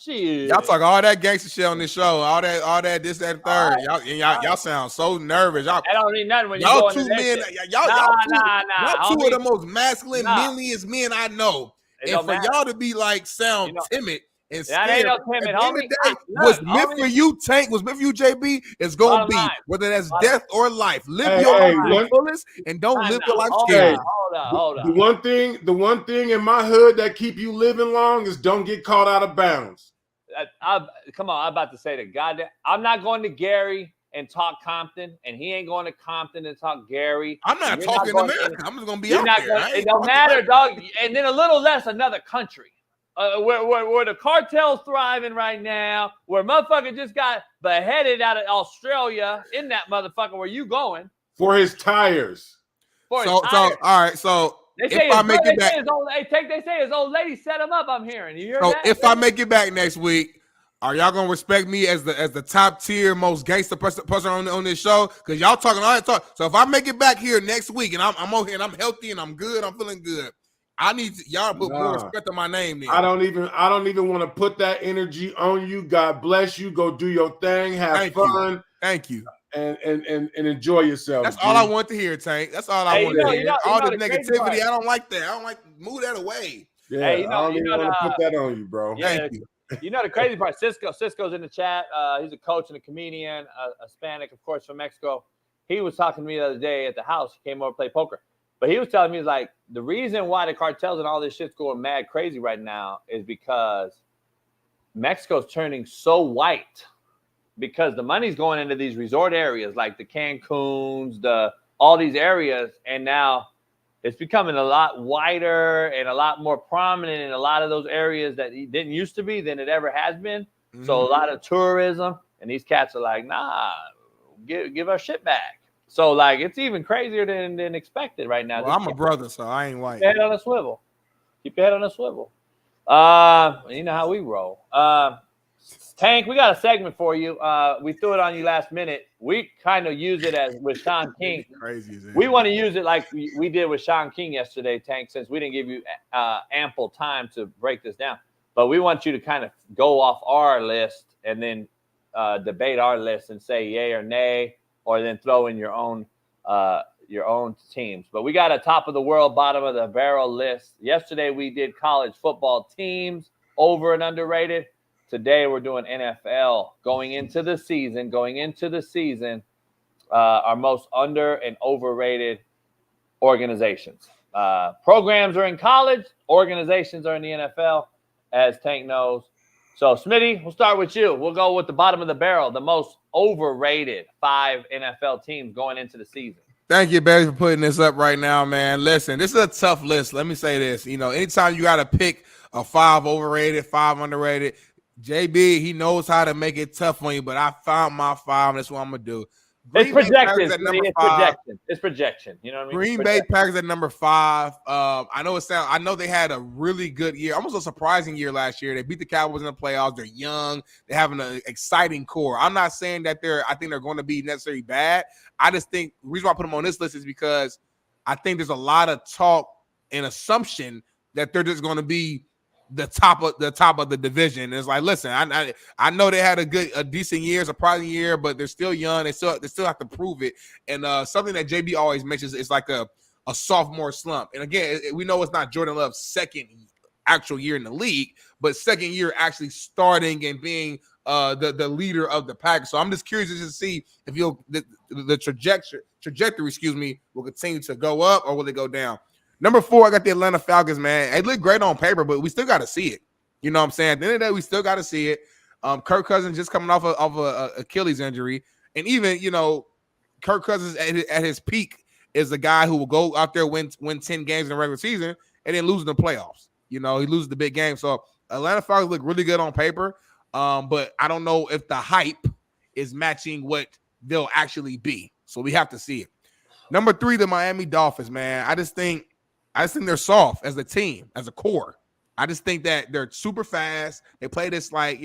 Speaker 5: shit.
Speaker 7: Y'all talk all that gangster shit on this show, all that, this, that, and third. Y'all sound so nervous.
Speaker 5: I don't need nothing when
Speaker 7: y'all
Speaker 5: two
Speaker 7: men. Y'all two of the most masculine, manliest men I know. And for y'all to be like sound timid and scared.
Speaker 5: That ain't no timid, homie.
Speaker 7: What's meant for you, Tank, what's meant for you, JB, is going to be, whether that's death or life. Live your life to the fullest and don't live your life scared.
Speaker 5: Hold on.
Speaker 15: The one thing in my hood that keep you living long is don't get caught out of bounds.
Speaker 5: Come on, I'm about to say the goddamn. I'm not going to Gary and talk Compton, and he ain't going to Compton and talk Gary.
Speaker 7: I'm not talking America. I'm just going to be out there.
Speaker 5: It don't matter, dog. And then a little less another country. Where the cartel's thriving right now, where motherfucker just got beheaded out of Australia in that motherfucker. Where you going?
Speaker 15: For his tires.
Speaker 7: All right. So
Speaker 5: they say
Speaker 7: if I make it back,
Speaker 5: they say his old lady set him up. I'm hearing. You hear that?
Speaker 7: If I make it back next week, are y'all gonna respect me as the top tier, most gangster person on this show? Because y'all talking all that talk. So if I make it back here next week and I'm okay and I'm healthy and I'm good, I'm feeling good. I need y'all to put more respect on my name. Then.
Speaker 15: I don't even want to put that energy on you. God bless you. Go do your thing. Have fun.
Speaker 7: Thank you.
Speaker 15: And enjoy yourself.
Speaker 7: That's all I want to hear, Tank. That's all I want to hear. All the negativity, I don't like that. I don't like move that away.
Speaker 15: Yeah, I don't even want to put that on you, bro.
Speaker 5: Yeah,
Speaker 7: Thank you.
Speaker 5: You know the crazy part, Cisco's in the chat. He's a coach and a comedian, a Hispanic, of course, from Mexico. He was talking to me the other day at the house. He came over to play poker. But he was telling me, he's like, the reason why the cartels and all this shit's going mad crazy right now is because Mexico's turning so white because the money's going into these resort areas like the Cancuns, all these areas. And now it's becoming a lot whiter and a lot more prominent in a lot of those areas that it didn't used to be than it ever has been. Mm-hmm. So a lot of tourism. And these cats are like, nah, give our shit back. So, like, it's even crazier than expected right now.
Speaker 7: Well, I'm a brother, so I ain't white.
Speaker 5: Keep your head on a swivel. Keep your head on a swivel. You know how we roll. Tank, we got a segment for you. We threw it on you last minute. We kind of use it as with Shaun King.
Speaker 7: Crazy.
Speaker 5: We want to use it like we did with Shaun King yesterday, Tank, since we didn't give you ample time to break this down. But we want you to kind of go off our list and then debate our list and say yay or nay, or then throw in your own teams. But we got a top of the world, bottom of the barrel list. Yesterday we did college football teams, over and underrated. Today we're doing NFL going into the season. Our most under and overrated organizations. Programs are in college, organizations are in the NFL, as Tank knows. So, Smitty, we'll start with you. We'll go with the bottom of the barrel, the most overrated 5 NFL teams going into the season.
Speaker 7: Thank you, baby, for putting this up right now, man. Listen, this is a tough list. Let me say this. You know, anytime you got to pick a 5 overrated, 5 underrated, JB, he knows how to make it tough on you, but I found my 5, and that's what I'm going to do.
Speaker 5: It's projection. You know what I mean?
Speaker 7: Green Bay Packers at number 5. I know they had a really good year, almost a surprising year last year. They beat the Cowboys in the playoffs. They're young. They're having an exciting core. I'm not saying that I think they're going to be necessarily bad. I just think the reason why I put them on this list is because I think there's a lot of talk and assumption that they're just going to be the top of the division. It's like, listen, I know they had a decent year, surprising year, but they're still young. They still have to prove it. And something that JB always mentions is like a sophomore slump. And again, we know it's not Jordan Love's second actual year in the league, but second year actually starting and being the leader of the pack. So I'm just curious to see if the trajectory, will continue to go up or will it go down. Number 4, I got the Atlanta Falcons, man. They look great on paper, but we still got to see it. You know what I'm saying? At the end of the day, we still got to see it. Kirk Cousins just coming off of a Achilles injury. And even, Kirk Cousins at his peak is a guy who will go out there, win 10 games in the regular season, and then lose in the playoffs. He loses the big game. So Atlanta Falcons look really good on paper, but I don't know if the hype is matching what they'll actually be. So we have to see it. Number 3, the Miami Dolphins, man. I just think they're soft as a team, as a core. I just think that they're super fast. They play this like,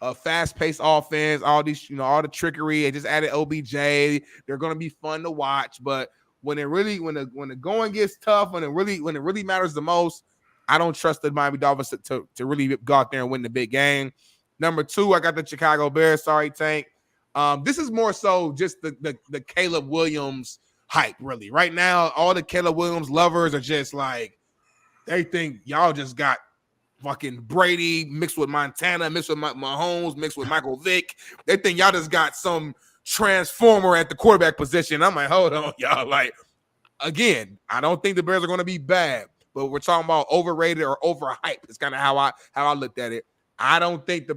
Speaker 7: a fast-paced offense, all these, all the trickery. They just added OBJ. They're going to be fun to watch, but when the going gets tough, when it really matters the most, I don't trust the Miami Dolphins to really go out there and win the big game. Number 2, I got the Chicago Bears. Sorry, Tank. This is more so just the Caleb Williams hype, really. Right now, all the Caleb Williams lovers are just like, they think y'all just got fucking Brady mixed with Montana, mixed with Mahomes, mixed with Michael Vick. They think y'all just got some transformer at the quarterback position. I'm like, hold on, y'all. Like, again, I don't think the Bears are going to be bad, but we're talking about overrated or overhyped. It's kind of how I looked at it. I don't think the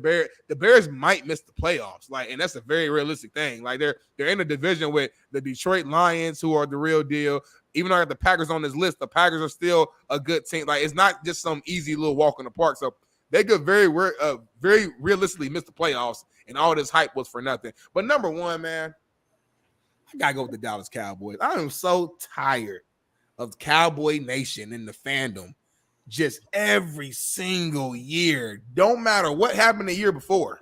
Speaker 7: Bears might miss the playoffs. Like, and that's a very realistic thing. Like, they're in a division with the Detroit Lions, who are the real deal. Even though I got the Packers on this list, the Packers are still a good team. Like, it's not just some easy little walk in the park. So they could very realistically miss the playoffs, and all this hype was for nothing. But number 1, man, I gotta go with the Dallas Cowboys. I am so tired of Cowboy Nation and the fandom. Just every single year, don't matter what happened the year before,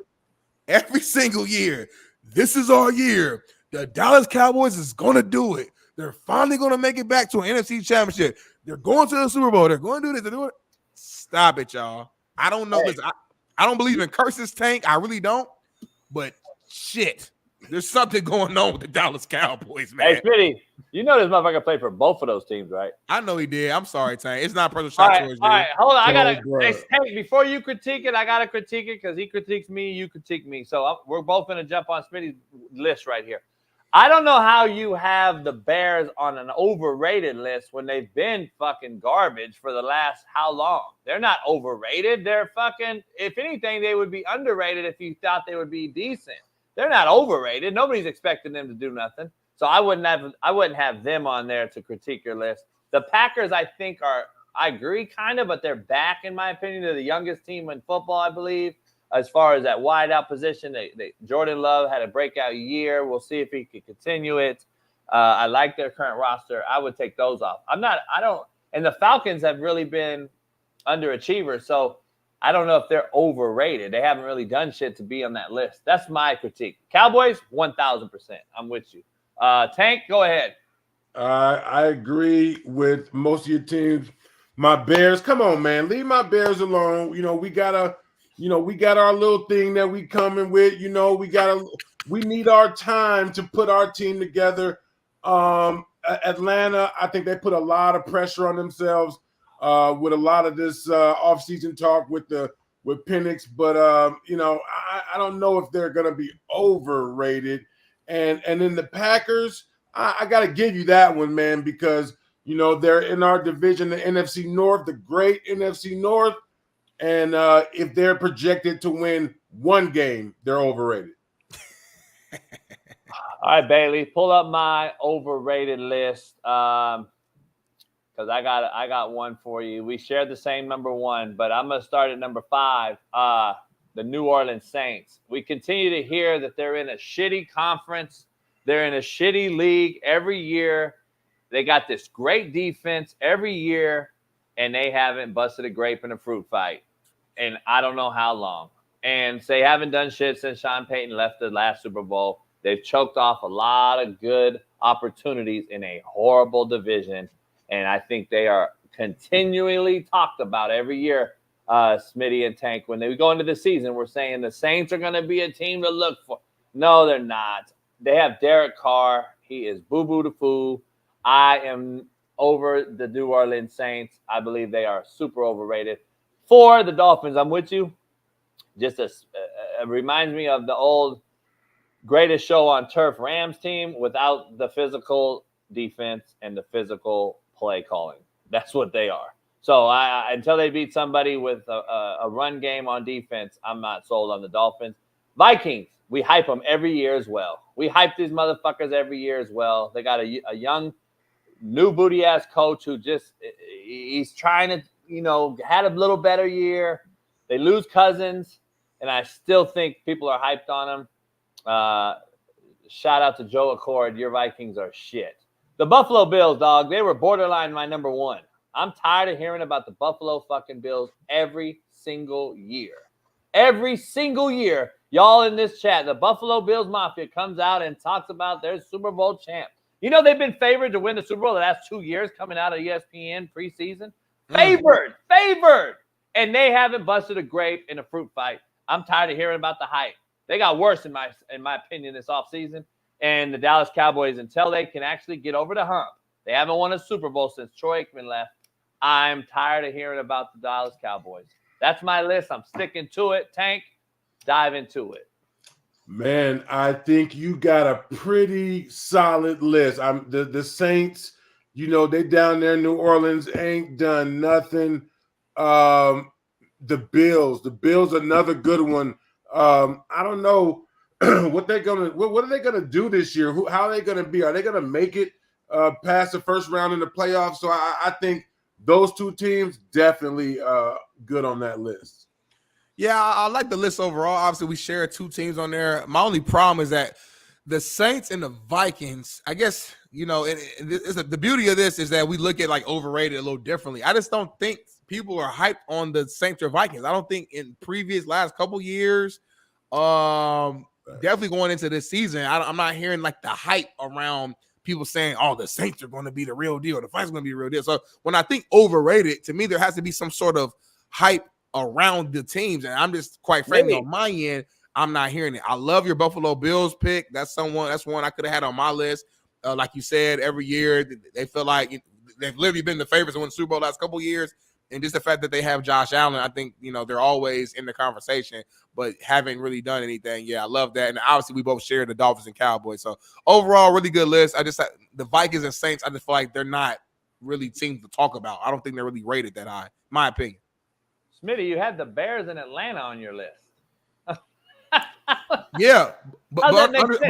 Speaker 7: every single year, this is our year. The Dallas Cowboys is going to do it. They're finally going to make it back to an NFC championship. They're going to the Super Bowl. They're going to do this. They're doing it. Stop it, y'all. I don't know. Listen, I don't believe in curses, Tank. I really don't. But shit, there's something going on with the Dallas Cowboys, man.
Speaker 5: Hey, Smitty, you know this motherfucker played for both of those teams, right?
Speaker 7: I know he did. I'm sorry, Tank. It's not personal shot towards you.
Speaker 5: All right, hold on. I gotta. Hey, before you critique it, I gotta critique it because he critiques me, you critique me. So we're both gonna jump on Smitty's list right here. I don't know how you have the Bears on an overrated list when they've been fucking garbage for the last how long? They're not overrated. They're fucking. If anything, they would be underrated if you thought they would be decent. They're not overrated. Nobody's expecting them to do nothing. So I wouldn't have them on there to critique your list. The Packers, I think, I agree kind of, but they're back, in my opinion. They're the youngest team in football, I believe, as far as that wideout position. Jordan Love had a breakout year. We'll see if he can continue it. I like their current roster. I would take those off. And the Falcons have really been underachievers. So I don't know if they're overrated. They haven't really done shit to be on that list. That's my critique. Cowboys, 1,000%. I'm with you. Tank, go ahead.
Speaker 15: I agree with most of your teams. My Bears, come on, man, leave my Bears alone. We got our little thing that we coming with. We need our time to put our team together. Atlanta, I think they put a lot of pressure on themselves with a lot of this offseason talk with Penix, but I don't know if they're gonna be overrated. And then the Packers, I got to give you that one, man, because, they're in our division, the NFC North, the great NFC North. And if they're projected to win one game, they're overrated.
Speaker 5: All right, Bailey, pull up my overrated list because I got one for you. We shared the same number 1, but I'm going to start at number 5. The New Orleans Saints. We continue to hear that they're in a shitty conference. They're in a shitty league every year. They got this great defense every year, and they haven't busted a grape in a fruit fight. And I don't know how long. And they haven't done shit since Sean Payton left the last Super Bowl. They've choked off a lot of good opportunities in a horrible division. And I think they are continually talked about every year. Smitty and Tank, when they go into the season, we're saying the Saints are going to be a team to look for. No, they're not. They have Derek Carr. He is boo-boo to foo. I am over the New Orleans Saints. I believe they are super overrated. For the Dolphins, I'm with you. Just it reminds me of the old greatest show on turf Rams team without the physical defense and the physical play calling. That's what they are. So until they beat somebody with a run game on defense, I'm not sold on the Dolphins. Vikings, we hype them every year as well. We hype these motherfuckers every year as well. They got a young, new booty-ass coach who he's trying to, had a little better year. They lose Cousins, and I still think people are hyped on him. Shout out to Joe Accord. Your Vikings are shit. The Buffalo Bills, dog, they were borderline my number one. I'm tired of hearing about the Buffalo fucking Bills every single year. Every single year, y'all in this chat, the Buffalo Bills Mafia comes out and talks about their Super Bowl champ. You know they've been favored to win the Super Bowl the last 2 years coming out of ESPN preseason? Favored. And they haven't busted a grape in a fruit fight. I'm tired of hearing about the hype. They got worse, in my opinion, this offseason. And the Dallas Cowboys, until they can actually get over the hump, they haven't won a Super Bowl since Troy Aikman left. I'm tired of hearing about the Dallas Cowboys. That's my list. I'm sticking to it. Tank, dive into it.
Speaker 15: Man, I think you got a pretty solid list. The Saints, you know, they down there in New Orleans ain't done nothing. The Bills, another good one. I don't know what are they gonna do this year? How are they gonna be? Are they gonna make it past the first round in the playoffs? So I think those two teams definitely good on that list.
Speaker 7: Yeah, I like the list overall. Obviously, we share 2 teams on there. My only problem is that the Saints and the Vikings, I guess, you know, the beauty of this is that we look at like overrated a little differently. I just don't think people are hyped on the Saints or Vikings. I don't think in previous last couple years, definitely going into this season, I'm not hearing like the hype around people saying, oh, the Saints are going to be the real deal. The Vikings are going to be the real deal. So when I think overrated, to me, there has to be some sort of hype around the teams. And I'm just quite frankly on my end, I'm not hearing it. I love your Buffalo Bills pick. That's one I could have had on my list. Like you said, every year they feel like they've literally been the favorites to win the Super Bowl last couple of years. And just the fact that they have Josh Allen, I think, you know, they're always in the conversation, but haven't really done anything. Yeah, I love that. And obviously we both share the Dolphins and Cowboys. So overall, really good list. The Vikings and Saints, I just feel like they're not really teams to talk about. I don't think they're really rated that high, my opinion.
Speaker 5: Smitty, you had the Bears in Atlanta on your list.
Speaker 7: Yeah, but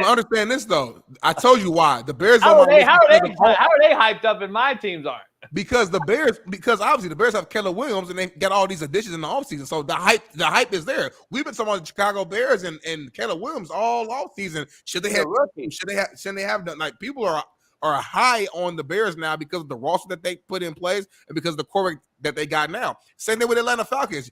Speaker 7: understand this though. I told you why. The Bears
Speaker 5: how are they hyped up and my teams aren't?
Speaker 7: Because obviously the Bears have Keller Williams and they got all these additions in the offseason. So the hype is there. We've been talking about the Chicago Bears and Keller Williams all offseason. Shouldn't they have done, like, people are high on the Bears now because of the roster that they put in place and because of the quarterback that they got now. Same thing with Atlanta Falcons.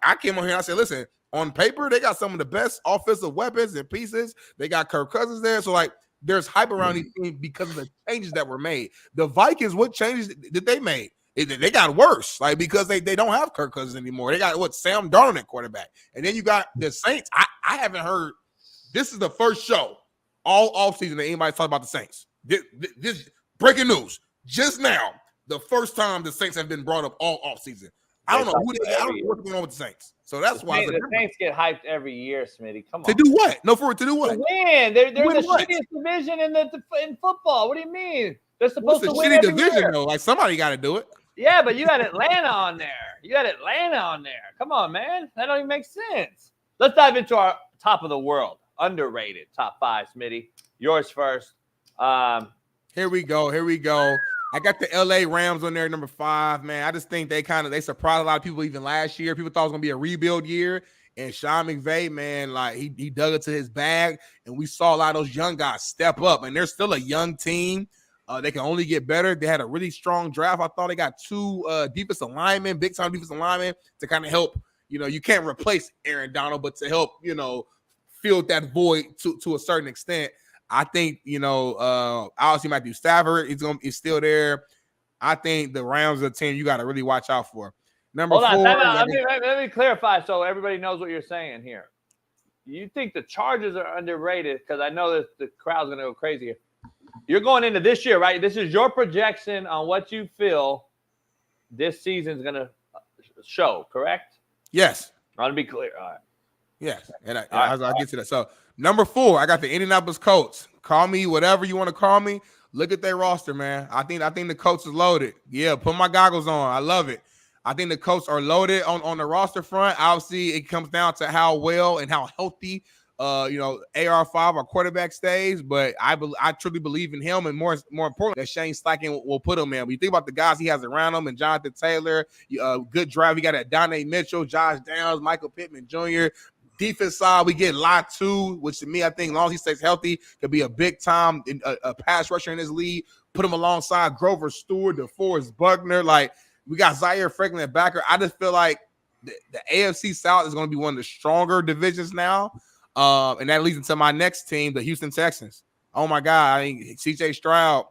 Speaker 7: I came on here and I said, listen, on paper, they got some of the best offensive weapons and pieces. They got Kirk Cousins there. So, like, there's hype around these teams because of the changes that were made. The Vikings, what changes did they make? They got worse, like, because they don't have Kirk Cousins anymore. They got Sam Darnold at quarterback. And then you got the Saints. I haven't heard – this is the first show all offseason that anybody's talking about the Saints. This breaking news. Just now, the first time the Saints have been brought up all offseason. I don't know what's going on with the Saints. So that's why
Speaker 5: the Saints get hyped every year, Smitty. Come on.
Speaker 7: To do what? No, for it to do what?
Speaker 5: To win. They're the shittiest division in football. What do you mean? They're supposed to win every
Speaker 7: division
Speaker 5: year.
Speaker 7: though. Like, somebody got to do it.
Speaker 5: Yeah, but you got Atlanta on there. Come on, man. That don't even make sense. Let's dive into our top of the world, underrated top 5, Smitty. Yours first.
Speaker 7: Here we go. I got the LA Rams on there, number 5, man. I just think they surprised a lot of people even last year. People thought it was going to be a rebuild year. And Sean McVay, man, like, he dug into his bag. And we saw a lot of those young guys step up. And they're still a young team. They can only get better. They had a really strong draft. I thought they got 2 defensive linemen, big-time defensive linemen, to kind of help. You know, you can't replace Aaron Donald, but to help, you know, fill that void to a certain extent. I think, you know, obviously Matthew Stafford is still there. I think the Rams are a team you got to really watch out for. Hold on,
Speaker 5: let me clarify so everybody knows what you're saying here. You think the Chargers are underrated? Because I know that the crowd's going to go crazy here. You're going into this year, right? This is your projection on what you feel this season's going to show, correct?
Speaker 7: Yes.
Speaker 5: I want to be clear. All right.
Speaker 7: Yes, and I'll get to that. So, number 4, I got the Indianapolis Colts. Call me whatever you want to call me. Look at their roster, man. I think the Colts is loaded. Yeah, put my goggles on. I love it. I think the Colts are loaded on the roster front. Obviously, it comes down to how well and how healthy, AR5, our quarterback, stays. But I truly believe in him, and more importantly, that Shane Steichen will put him in. When you think about the guys he has around him, and Jonathan Taylor, good drive. We got Adonai Mitchell, Josh Downs, Michael Pittman Jr. Defense side, we get Latu, which to me, I think, as long as he stays healthy, could be a big time a pass rusher in this league. put him alongside Grover Stewart, DeForest Buckner. Like, we got Zaire Franklin at backer. I just feel like the AFC South is going to be one of the stronger divisions now. And that leads into my next team, the Houston Texans. Oh, my God. I mean, C.J. Stroud,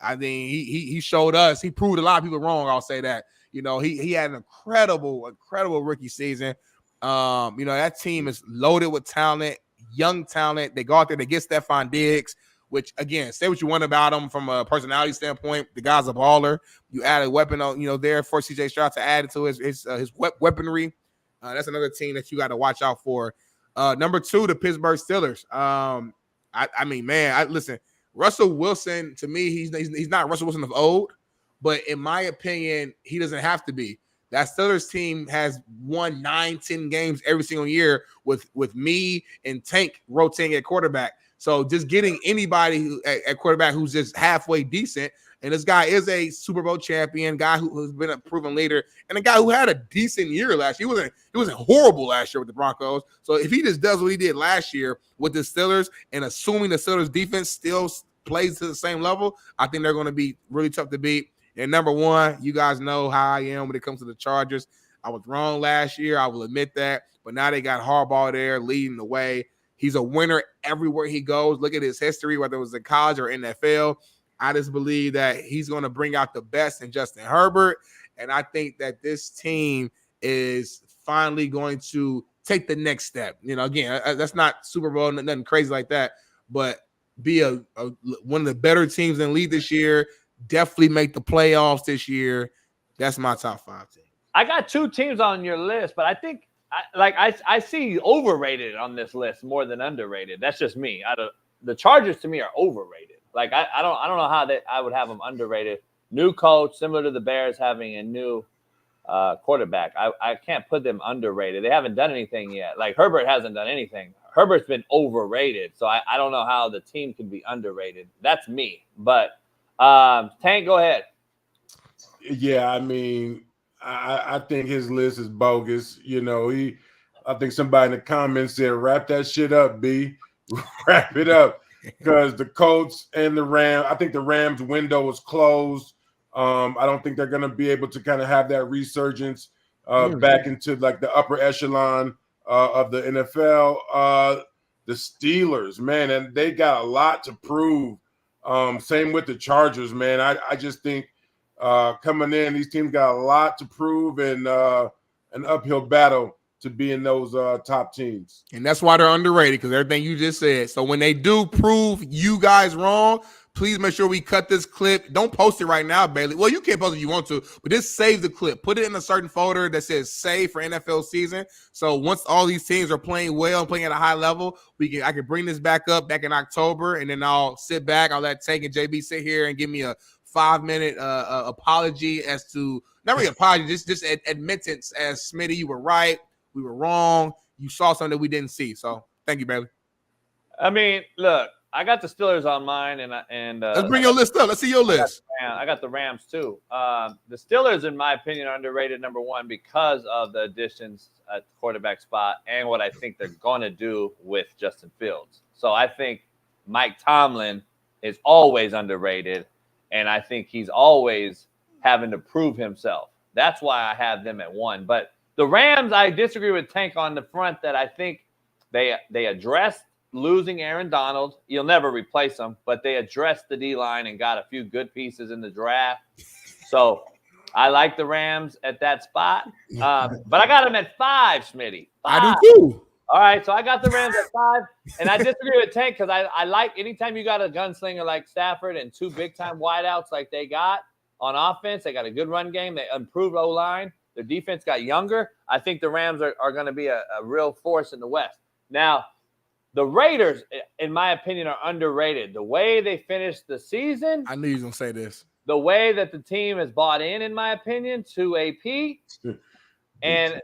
Speaker 7: I mean, he showed us. He proved a lot of people wrong, I'll say that. You know, he had an incredible rookie season. That team is loaded with talent, young talent. They go out there, they get Stephon Diggs, which, again, say what you want about him from a personality standpoint. The guy's a baller. You add a weapon, there for C.J. Stroud to add it to his weaponry. That's another team that you got to watch out for. Number 2, the Pittsburgh Steelers. Listen, Russell Wilson, to me, he's not Russell Wilson of old, but in my opinion, he doesn't have to be. That Steelers team has won 9-10 games every single year with me and Tank rotating at quarterback. So just getting anybody at quarterback who's just halfway decent, and this guy is a Super Bowl champion, guy who's been a proven leader, and a guy who had a decent year last year. He wasn't horrible last year with the Broncos. So if he just does what he did last year with the Steelers, and assuming the Steelers defense still plays to the same level, I think they're going to be really tough to beat. And number 1, you guys know how I am when it comes to the Chargers. I was wrong last year. I will admit that. But now they got Harbaugh there leading the way. He's a winner everywhere he goes. Look at his history, whether it was in college or NFL. I just believe that he's going to bring out the best in Justin Herbert. And I think that this team is finally going to take the next step. Again, that's not Super Bowl, nothing crazy like that, but be one of the better teams in the league this year. Definitely make the playoffs this year. That's my top 5 team.
Speaker 5: I got 2 teams on your list, but I think I see overrated on this list more than underrated. That's just me. The Chargers to me are overrated. Like I don't know how I would have them underrated. New coach, similar to the Bears having a new quarterback. I can't put them underrated. They haven't done anything yet. Like Herbert hasn't done anything. Herbert's been overrated. So I don't know how the team can be underrated. That's me. But Tank, go ahead.
Speaker 15: Yeah, I mean, I think his list is bogus. I think somebody in the comments said, wrap that shit up, B. Wrap it up. Because the Colts and the Rams, I think the Rams window is closed. I don't think they're going to be able to kind of have that resurgence back into like the upper echelon of the NFL. The Steelers, man, and they got a lot to prove. Same with the Chargers, man. I just think coming in, these teams got a lot to prove and an uphill battle to be in those top teams.
Speaker 7: And that's why they're underrated, because everything you just said. So when they do prove you guys wrong, please make sure we cut this clip. Don't post it right now, Bailey. Well, you can post it if you want to, but just save the clip. Put it in a certain folder that says save for NFL season. So once all these teams are playing well and playing at a high level, I can bring this back in October, and then I'll sit back. I'll let Tank and JB sit here and give me a 5-minute apology as to, not really apology, just admittance as Smitty, you were right. We were wrong. You saw something that we didn't see. So thank you, Bailey.
Speaker 5: I mean, look, I got the Steelers on mine, and
Speaker 7: let's bring your list up. Let's see your list.
Speaker 5: I got the Rams too. The Steelers, in my opinion, are underrated. Number 1, because of the additions at the quarterback spot and what I think they're going to do with Justin Fields. So I think Mike Tomlin is always underrated, and I think he's always having to prove himself. That's why I have them at 1. But the Rams, I disagree with Tank on the front that I think they addressed losing Aaron Donald. You'll never replace him, but they addressed the D-line and got a few good pieces in the draft. So I like the Rams at that spot. But I got them at 5, Smitty. 5.
Speaker 7: I do too.
Speaker 5: All right, so I got the Rams at 5. And I disagree with Tank because I like anytime you got a gunslinger like Stafford and 2 big-time wideouts like they got on offense. They got a good run game. They improved O-line. Their defense got younger. I think the Rams are going to be a real force in the West. Now, the Raiders, in my opinion, are underrated. The way they finished the season.
Speaker 7: I knew you were going to say this.
Speaker 5: The way that the team has bought in my opinion, to AP. And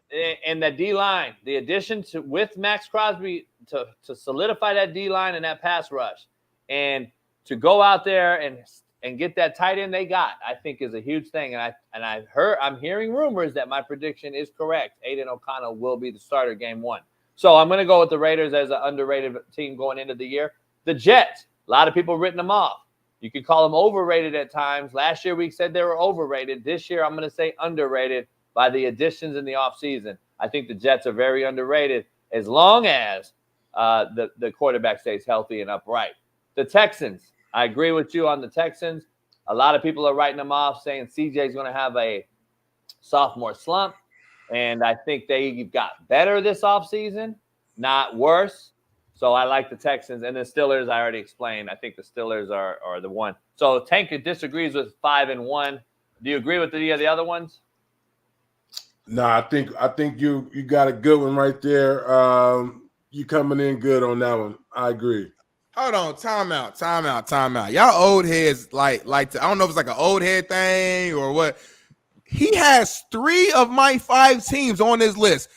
Speaker 5: that D-line, the addition with Max Crosby to solidify that D-line and that pass rush. And to go out there and get that tight end they got, I think is a huge thing. And I'm hearing rumors that my prediction is correct. Aiden O'Connell will be the starter game 1. So I'm going to go with the Raiders as an underrated team going into the year. The Jets, a lot of people written them off. You could call them overrated at times. Last year we said they were overrated. This year I'm going to say underrated by the additions in the offseason. I think the Jets are very underrated as long as the quarterback stays healthy and upright. The Texans, I agree with you on the Texans. A lot of people are writing them off, saying CJ is going to have a sophomore slump. And I think they got better this offseason, not worse. So I like the Texans. And the Steelers, I already explained. I think the Steelers are the one. So Tank disagrees with 5-1. Do you agree with any of the other ones?
Speaker 15: No, I think you got a good one right there. You coming in good on that one. I agree.
Speaker 7: Hold on, time out. Y'all old heads like to, I don't know if it's like an old head thing or what. He has 3 of my 5 teams on his list.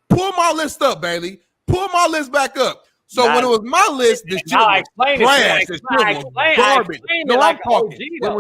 Speaker 7: Pull my list up, Bailey. Pull my list back up. So when it was my list, this shit was trash. This shit was garbage. No, I'm talking. When it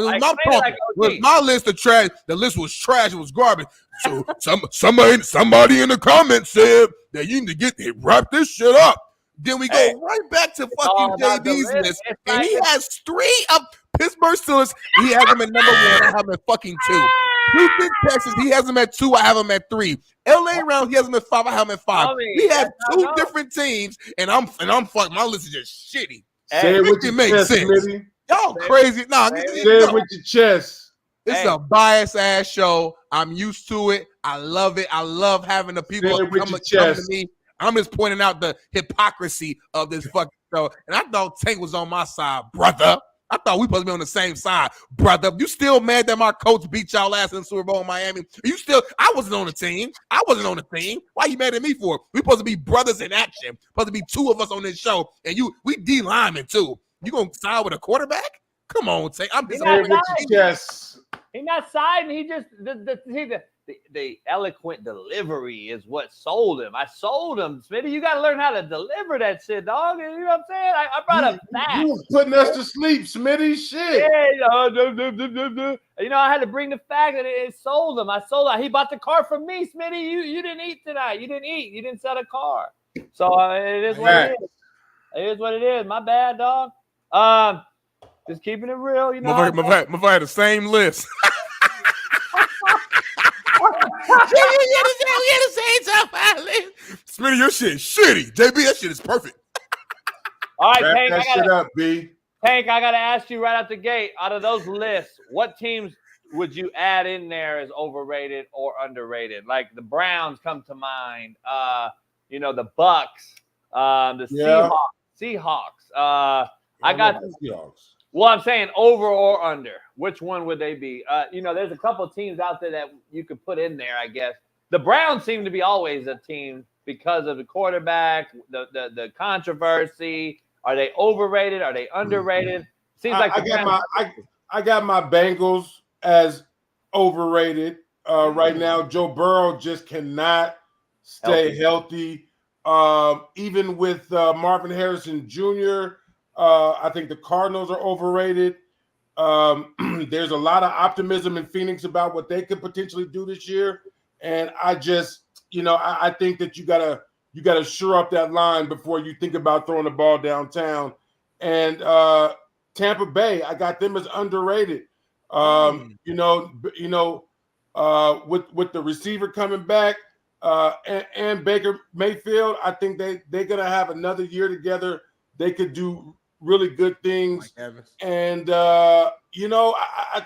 Speaker 7: was my list of trash, the list was trash. It was garbage. So somebody in the comments said that you need to wrap this shit up. Then we go right back to fucking JB's list, and he has 3 of Pittsburgh Steelers. He has them at number 1. I have them at fucking 2. Houston, Texas, he has them at 2. I have them at 3. LA Rounds, he has them at 5. I have them at 5. He has 2 different teams, and I'm fucking. My list is just shitty.
Speaker 15: Say it with your chest, Smitty.
Speaker 7: Y'all crazy? Nah,
Speaker 15: say it with your chest.
Speaker 7: This is a biased ass show. I'm used to it. I love it. I love having the people come to me. I'm just pointing out the hypocrisy of this fucking show. And I thought Tank was on my side, brother. I thought we supposed to be on the same side, brother. You still mad that my coach beat y'all ass in the Super Bowl in Miami? I wasn't on the team. Why you mad at me for? We supposed to be brothers in action. Supposed to be 2 of us on this show. And we D linemen too. You gonna side with a quarterback? Come on, Tank. I'm disappointed.
Speaker 5: He's not siding. He just the eloquent delivery is what sold him. I sold him, Smitty. You got to learn how to deliver that shit, dog. You know what I'm saying? I brought up facts.
Speaker 15: You was putting us to sleep, Smitty. Shit.
Speaker 5: Yeah, I had to bring the fact that it sold him. I sold him. He bought the car from me, Smitty. You didn't eat tonight. You didn't eat. You didn't sell the car. So it is what it is. It is what it is. My bad, dog. Just keeping it real, you know.
Speaker 7: My had the same list. Smitty, your shit is shitty. JB, that shit is perfect.
Speaker 5: All right,
Speaker 15: Tank,
Speaker 5: Tank, I got to ask you right out the gate, out of those lists, what teams would you add in there as overrated or underrated? Like the Browns come to mind, the Bucks, the Seahawks. I got the
Speaker 15: Seahawks.
Speaker 5: Well, I'm saying over or under. Which one would they be? There's a couple of teams out there that you could put in there, I guess. The Browns seem to be always a team because of the quarterback, the controversy. Are they overrated? Are they underrated? Seems like
Speaker 15: I got my Bengals as overrated right now. Joe Burrow just cannot stay healthy. Even with Marvin Harrison Jr., I think the Cardinals are overrated. There's a lot of optimism in Phoenix about what they could potentially do this year. And I just, I think that you gotta shore up that line before you think about throwing the ball downtown. And Tampa Bay, I got them as underrated. With the receiver coming back and Baker Mayfield, I think they're gonna have another year together. They could do really good things. And I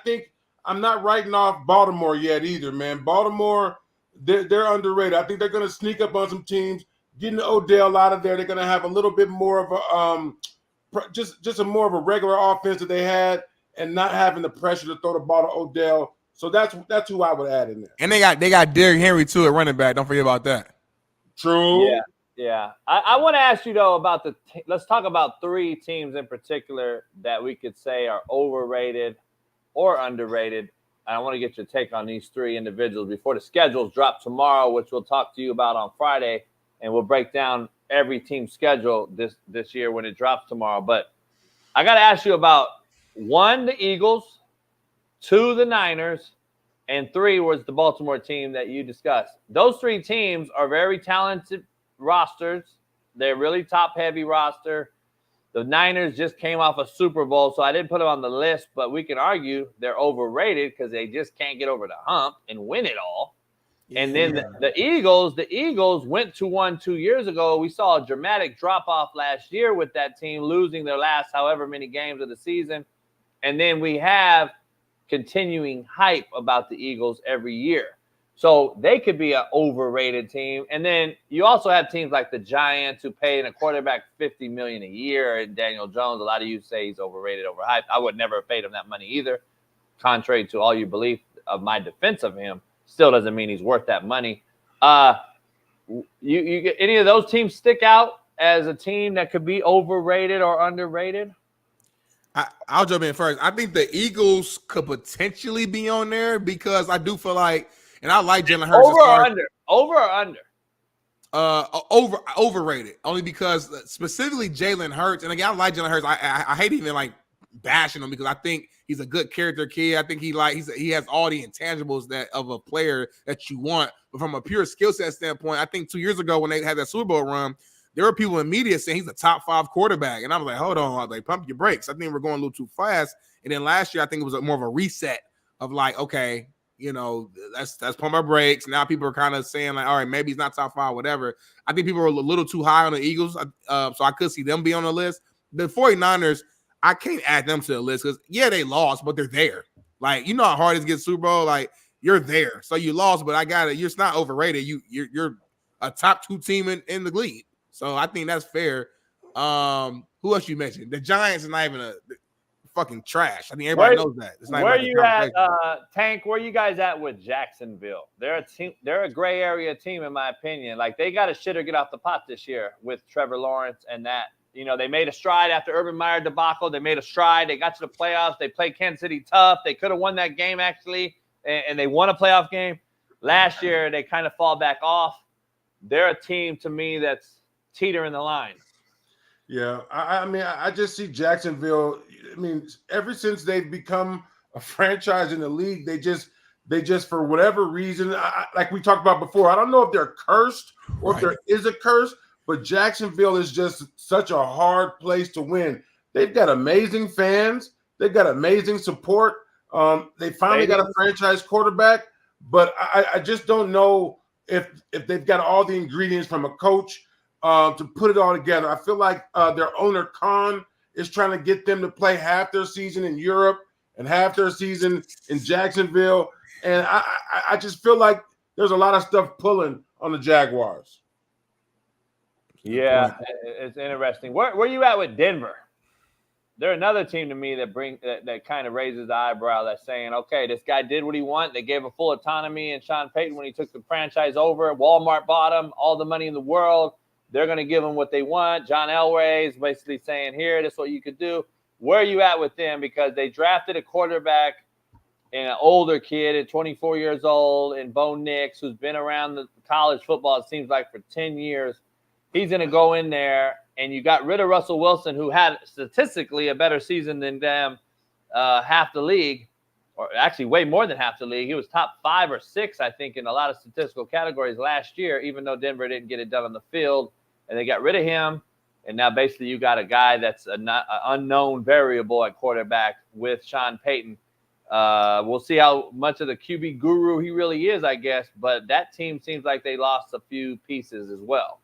Speaker 15: think I'm not writing off Baltimore yet either, man. Baltimore, they're underrated. I think they're going to sneak up on some teams, getting Odell out of there. They're going to have a little bit more of a just a more of a regular offense that they had, and not having the pressure to throw the ball to Odell. So that's who I would add in there.
Speaker 7: And they got Derrick Henry too at running back. Don't forget about that.
Speaker 15: True.
Speaker 5: Yeah. I want to ask you though about let's talk about 3 teams in particular that we could say are overrated or underrated. I want to get your take on these 3 individuals before the schedules drop tomorrow, which we'll talk to you about on Friday, and we'll break down every team's schedule this year when it drops tomorrow. But I got to ask you about 1, the Eagles, 2, the Niners, and 3 was the Baltimore team that you discussed. Those 3 teams are very talented rosters. They're really top-heavy roster. The Niners just came off a Super Bowl, so I didn't put them on the list, but we can argue they're overrated because they just can't get over the hump and win it all. And then the Eagles went to 1 2 years ago. We saw a dramatic drop-off last year with that team losing their last however many games of the season. And then we have continuing hype about the Eagles every year. So they could be an overrated team. And then you also have teams like the Giants who pay a quarterback $50 million a year. And Daniel Jones, a lot of you say he's overrated, overhyped. I would never have paid him that money either. Contrary to all your belief of my defense of him, still doesn't mean he's worth that money. You get any of those teams stick out as a team that could be overrated or underrated?
Speaker 7: I'll jump in first. I think the Eagles could potentially be on there because I do feel like, and I like Jalen Hurts.
Speaker 5: Over or under?
Speaker 7: Overrated. Only because specifically Jalen Hurts, and again, I like Jalen Hurts. I hate even like bashing him because I think he's a good character kid. I think he has all the intangibles that of a player that you want. But from a pure skill set standpoint, I think 2 years ago when they had that Super Bowl run, there were people in media saying he's a top 5 quarterback. And I was like, hold on, like pump your brakes. I think we're going a little too fast. And then last year, I think it was more of a reset of like, okay, let's pump our brakes. Now people are kind of saying like, all right, maybe he's not top 5, whatever. I think people are a little too high on the Eagles. So I could see them be on the list. The 49ers, I can't add them to the list because, yeah, they lost, but they're there. Like, you know how hard it is to get Super Bowl? Like, you're there. So you lost, but I got it. You're not overrated. You're a top 2 team in the league. So I think that's fair. Who else you mentioned? The Giants is not even a fucking trash. I think everybody knows that. It's not
Speaker 5: where you at, Tank? Where you guys at with Jacksonville? They're a team. They're a gray area team, in my opinion. Like they got to shit or get off the pot this year with Trevor Lawrence and that. They made a stride after Urban Meyer debacle. They made a stride. They got to the playoffs. They played Kansas City tough. They could have won that game actually, and they won a playoff game. Last year, they kind of fall back off. They're a team to me that's teetering the line.
Speaker 15: Yeah, I mean, I just see Jacksonville. I mean, ever since they've become a franchise in the league, they just for whatever reason, like we talked about before, I don't know if they're cursed or if there is a curse, but Jacksonville is just such a hard place to win. They've got amazing fans. They've got amazing support. They finally got a franchise quarterback, but I just don't know if they've got all the ingredients from a coach to put it all together. I feel like their owner, Khan, is trying to get them to play half their season in Europe and half their season in Jacksonville. And I just feel like there's a lot of stuff pulling on the Jaguars.
Speaker 5: Yeah, it's interesting. Where you at with Denver? They're another team to me that kind of raises the eyebrow. That's saying, okay, this guy did what he wanted. They gave him full autonomy, and Sean Payton, when he took the franchise over, Walmart bought him, all the money in the world. They're going to give them what they want. John Elway is basically saying, here, this is what you could do. Where are you at with them? Because they drafted a quarterback and an older kid at 24 years old and Bo Nix, who's been around the college football, it seems like, for 10 years. He's going to go in there, and you got rid of Russell Wilson, who had statistically a better season than them, half the league, or actually way more than half the league. He was top 5 or 6, I think, in a lot of statistical categories last year, even though Denver didn't get it done on the field. And they got rid of him, and now basically you got a guy that's an unknown variable at quarterback with Sean Payton. We'll see how much of the QB guru he really is, I guess, but that team seems like they lost a few pieces as well.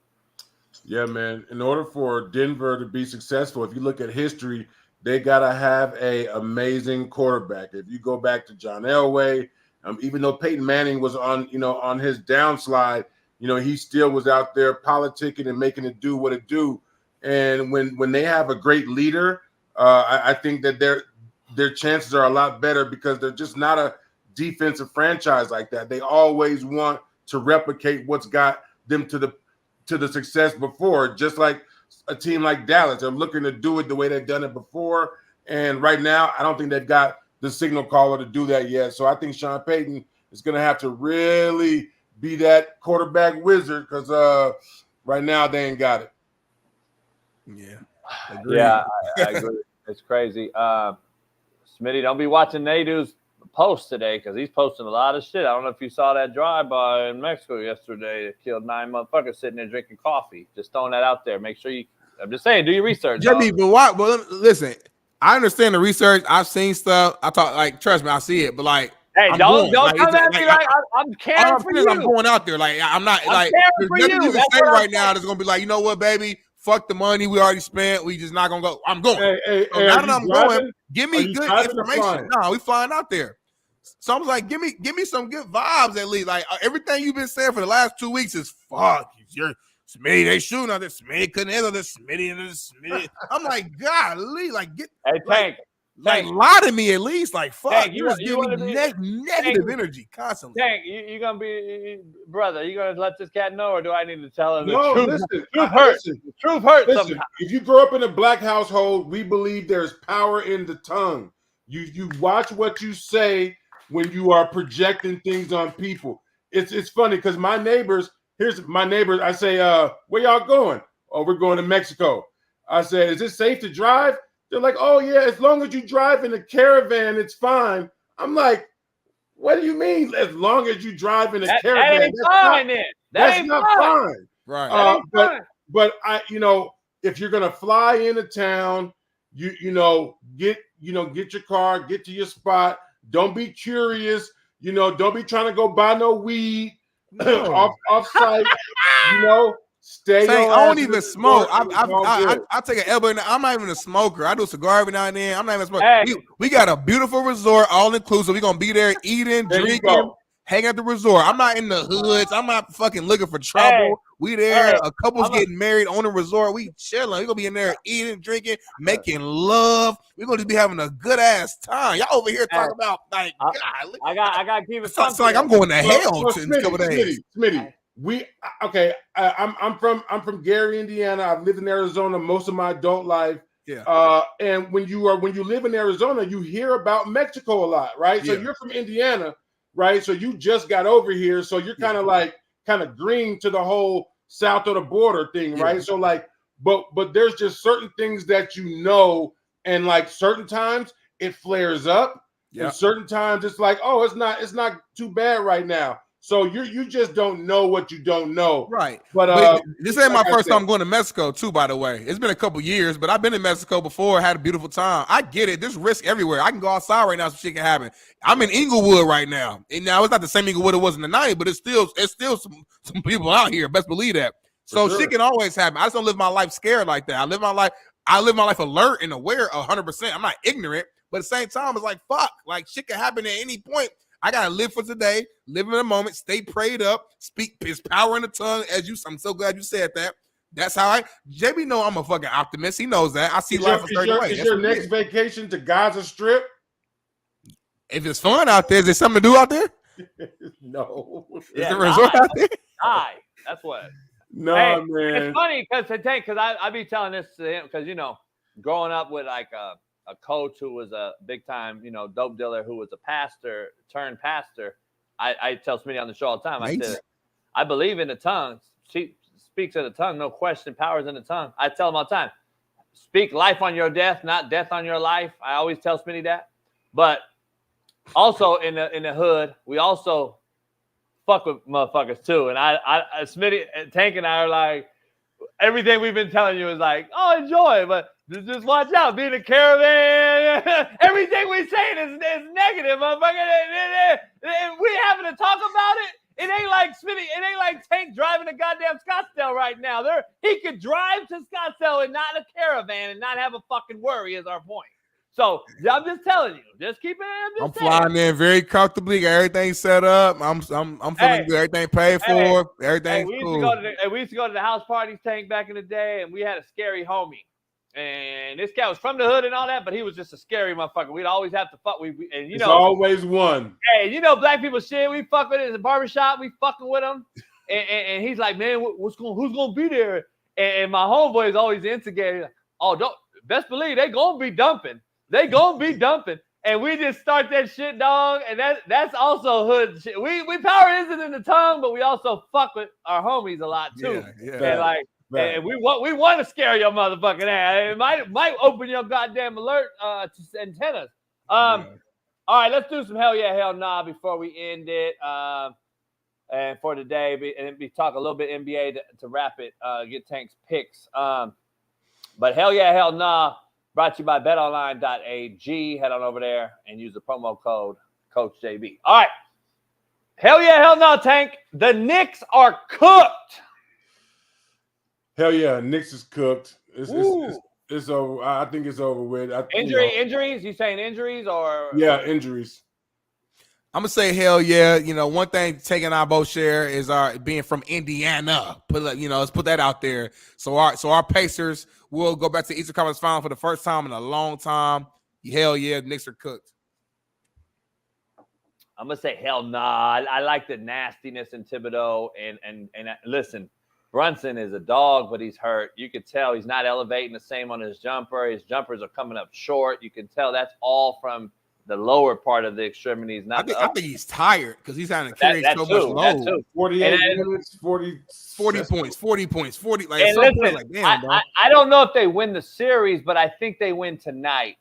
Speaker 15: Yeah, man. In order for Denver to be successful, if you look at history, they got to have an amazing quarterback. If you go back to John Elway, even though Peyton Manning was on his downslide, he still was out there politicking and making it do what it do. And when they have a great leader, I think that their chances are a lot better because they're just not a defensive franchise like that. They always want to replicate what's got them to the success before, just like a team like Dallas. They're looking to do it the way they've done it before. And right now, I don't think they've got the signal caller to do that yet. So I think Sean Payton is going to have to really be that quarterback wizard because right now they ain't got it.
Speaker 7: Yeah.
Speaker 5: Yeah, I agree. It's crazy. Smitty, don't be watching Nadu's post today because he's posting a lot of shit. I don't know if you saw that drive-by in Mexico yesterday that killed 9 motherfuckers sitting there drinking coffee. Just throwing that out there. Make sure you I'm just saying, do your research.
Speaker 7: JB, but why? Well, listen, I understand the research. I've seen stuff. I talk like, trust me, I see it. But like,
Speaker 5: hey, don't
Speaker 7: like,
Speaker 5: come at me like I'm caring for you.
Speaker 7: I'm going out there. Like, I'm not like. There's nothing you can say right now that's gonna be like, you know what, baby. Fuck the money we already spent. We just not gonna go. I'm going. So now that I'm going, give me good information. No, we flying out there. So I was like, give me some good vibes at least. Like everything you've been saying for the last 2 weeks is fuck. You're Smitty. They shooting on this Smitty. Couldn't handle this Smitty and this Smitty. I'm like, golly, like get
Speaker 5: Tank.
Speaker 7: Like lie to me at least. Like fuck,
Speaker 5: Tank,
Speaker 7: you're just giving me negative energy constantly.
Speaker 5: Tank, you gonna be brother? You gonna let this cat know, or do I need to tell him?
Speaker 15: No,
Speaker 5: the truth?
Speaker 15: listen.
Speaker 5: Truth hurts. Truth hurts.
Speaker 15: Listen, if you grow up in a black household, we believe there's power in the tongue. You watch what you say when you are projecting things on people. It's funny because my neighbors. Here's my neighbors. I say, where y'all going? Oh, we're going to Mexico. I said, is it safe to drive? They're like, oh, yeah, as long as you drive in a caravan, it's fine. I'm like, what do you mean as long as you drive in a caravan?
Speaker 5: That ain't fine then.
Speaker 15: That's not fine.
Speaker 7: Right.
Speaker 15: But I, if you're gonna fly into town, you get your car, get to your spot. Don't be curious. Don't be trying to go buy no weed off site. Stay.
Speaker 7: I don't even smoke. I take an elbow. I'm not even a smoker. I do a cigar every now and then. I'm not even a smoker.
Speaker 5: Hey.
Speaker 7: We got a beautiful resort, all inclusive. We're gonna be there eating, drinking, hanging at the resort. I'm not in the hoods. I'm not fucking looking for trouble.
Speaker 5: Hey.
Speaker 7: We there. A couple's getting married on the resort. We chilling. We're gonna be in there eating, drinking, making love. We're gonna just be having a good ass time. Y'all over here talking about like
Speaker 5: I got to keep it.
Speaker 7: It's like I'm going to hell in a couple days.
Speaker 15: Smitty. I'm from Gary, Indiana. I've lived in Arizona most of my adult life.
Speaker 7: Yeah.
Speaker 15: And when you live in Arizona, you hear about Mexico a lot, right? So you're from Indiana, right? So you just got over here, so you're kind of green to the whole south of the border thing, right? So like, but there's just certain things that and like certain times it flares up, and certain times it's like, oh, it's not too bad right now. So you just don't know what you don't know.
Speaker 7: Right.
Speaker 15: But
Speaker 7: this ain't my first time going to Mexico too, by the way. It's been a couple years, but I've been in Mexico before, had a beautiful time. I get it. There's risk everywhere. I can go outside right now, some shit can happen. I'm in Inglewood right now. And now it's not the same Inglewood it was in the 90s, but it's still some people out here. Best believe that. So shit can always happen. I just don't live my life scared like that. I live my life alert and aware 100%. I'm not ignorant, but at the same time, it's like fuck. Like shit can happen at any point. I gotta live for today, live in the moment, stay prayed up, speak his power in the tongue. I'm so glad you said that. That's how JB know I'm a fucking optimist. He knows that. I see life a certain way.
Speaker 15: Is your next vacation to Gaza Strip?
Speaker 7: If it's fun out there, is there something to do out there?
Speaker 15: No.
Speaker 7: Is there a resort out there?
Speaker 5: That's what.
Speaker 15: No,
Speaker 5: hey,
Speaker 15: man.
Speaker 5: It's funny because I be telling this to him because growing up with like a coach who was a big time, dope dealer who was a pastor turned pastor. I tell Smitty on the show all the time. I said, I believe in the tongue. She speaks of the tongue, no question. Power's in the tongue. I tell him all the time, speak life on your death, not death on your life. I always tell Smitty that. But also in the hood, we also fuck with motherfuckers too. And I Smitty, Tank and I are like, everything we've been telling you is like, oh, enjoy, but just watch out. Be in a caravan. Everything we saying is negative, motherfucker. We having to talk about it. It ain't like Smitty. It ain't like Tank driving to goddamn Scottsdale right now. He could drive to Scottsdale and not a caravan and not have a fucking worry. Is our point. So I'm just telling you, just keep it.
Speaker 7: I'm flying in very comfortably. Got everything set up. I'm feeling good. Everything paid for. Everything's cool.
Speaker 5: We used to go to the house parties, Tank, back in the day, and we had a scary homie. And this guy was from the hood and all that, but he was just a scary motherfucker. We'd always have to fuck. It's
Speaker 15: always one.
Speaker 5: Hey, black people shit. We fuck with it in the barbershop. We fucking with him. And he's like, man, who's gonna be there? And my homeboy is always instigating. Like, oh, best believe they gonna be dumping. They gonna be dumping. And we just start that shit, dog. And that's also hood shit. We power isn't in the tongue, but we also fuck with our homies a lot too. Yeah. And we want to scare your motherfucking ass. It might open your goddamn alert antennas. All right, let's do some hell yeah, hell nah before we end it. And for today, we talk a little bit NBA to wrap it. Get Tank's picks. But hell yeah, hell nah. Brought to you by betonline.ag. Head on over there and use the promo code Coach JB. All right. Hell yeah, hell no, Tank. The Knicks are cooked.
Speaker 15: Hell yeah, Knicks is cooked. It's over. I think it's over with.
Speaker 5: Injuries? You saying injuries or?
Speaker 15: Yeah, injuries.
Speaker 7: I'm gonna say hell yeah. You know, one thing Tank and I both share is our being from Indiana. Let's put that out there. So our Pacers will go back to the Eastern Conference Final for the first time in a long time. Hell yeah, the Knicks are cooked.
Speaker 5: I'm gonna say hell nah. I like the nastiness in Thibodeau and listen, Brunson is a dog, but he's hurt. You could tell he's not elevating the same on his jumper. His jumpers are coming up short. You can tell that's all from the lower part of the extremities. I
Speaker 7: think he's tired because he's having to carry so much load.
Speaker 15: 48 minutes, 40
Speaker 7: points, 40 points, 40. Like,
Speaker 5: and listen,
Speaker 7: like damn, bro.
Speaker 5: I don't know if they win the series, but I think they win tonight.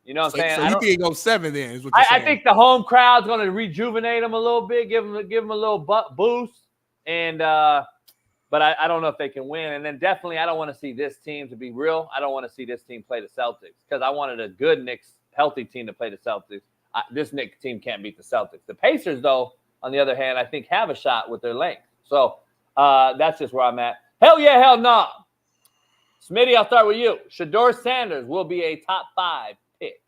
Speaker 5: You know what I'm saying?
Speaker 7: So you think it goes 7 then? Is what
Speaker 5: I think the home crowd's going to rejuvenate them a little bit, give them a little boost, and but I don't know if they can win. And then definitely, I don't want to see this team, to be real. I don't want to see this team play the Celtics because I wanted a good Knicks healthy team to play the Celtics. This Knicks team can't beat the Celtics. The Pacers, though, on the other hand, I think have a shot with their length. So that's just where I'm at. Hell yeah, hell no. Smitty, I'll start with you. Shedeur Sanders will be a top 5 pick.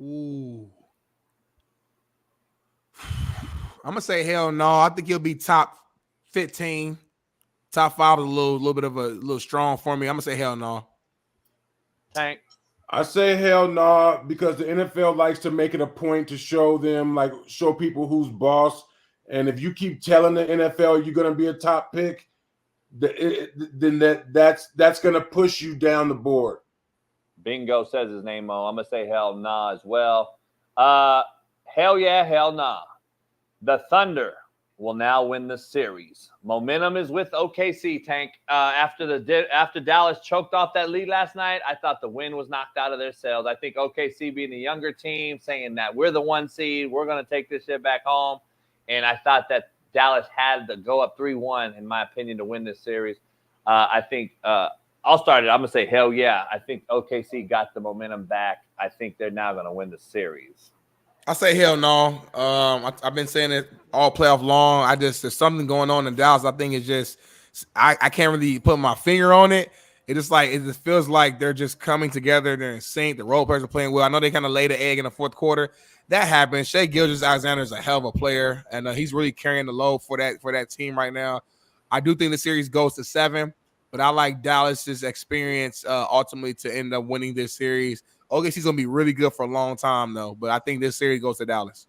Speaker 7: Ooh. I'm gonna say hell no. I think he'll be top 15. Top 5 is a little bit of a little strong for me. I'm gonna say hell no.
Speaker 5: Tank.
Speaker 15: I say hell no because the NFL likes to make it a point to show people who's boss. And if you keep telling the NFL you're going to be a top pick, then that's going to push you down the board.
Speaker 5: Bingo says his name, Mo. I'm going to say hell nah as well. Hell yeah, hell nah. The Thunder will now win the series. Momentum is with OKC, Tank. After Dallas choked off that lead last night, I thought the wind was knocked out of their sails. I think OKC being the younger team, saying that we're the 1 seed, we're going to take this shit back home. And I thought that Dallas had to go up 3-1, in my opinion, to win this series. I think I'll start it. I'm going to say hell yeah. I think OKC got the momentum back. I think they're now going to win the series.
Speaker 7: I say hell no. I've been saying it all playoff long. There's something going on in Dallas. I think it's just I can't really put my finger on it. It just feels like they're just coming together. They're in sync. The role players are playing well. I know they kind of laid an egg in the fourth quarter. That happens. Shai Gilgeous-Alexander is a hell of a player, and he's really carrying the load for that team right now. I do think the series goes to 7, but I like Dallas's experience ultimately to end up winning this series. OKC's gonna be really good for a long time though, but I think this series goes to Dallas.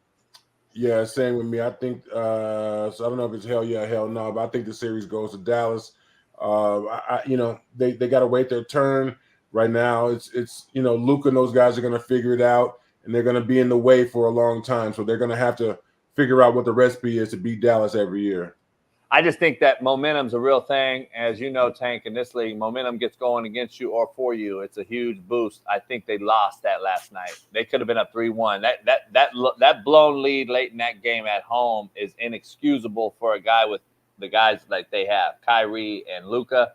Speaker 15: Yeah, same with me. I think so. I don't know if it's hell yeah, hell no, but I think the series goes to Dallas. They got to wait their turn right now. It's Luka and those guys are gonna figure it out, and they're gonna be in the way for a long time. So they're gonna have to figure out what the recipe is to beat Dallas every year.
Speaker 5: I just think that momentum's a real thing. As you know, Tank, in this league, momentum gets going against you or for you. It's a huge boost. I think they lost that last night. They could have been up 3-1. That blown lead late in that game at home is inexcusable for a guy with the guys like they have, Kyrie and Luka,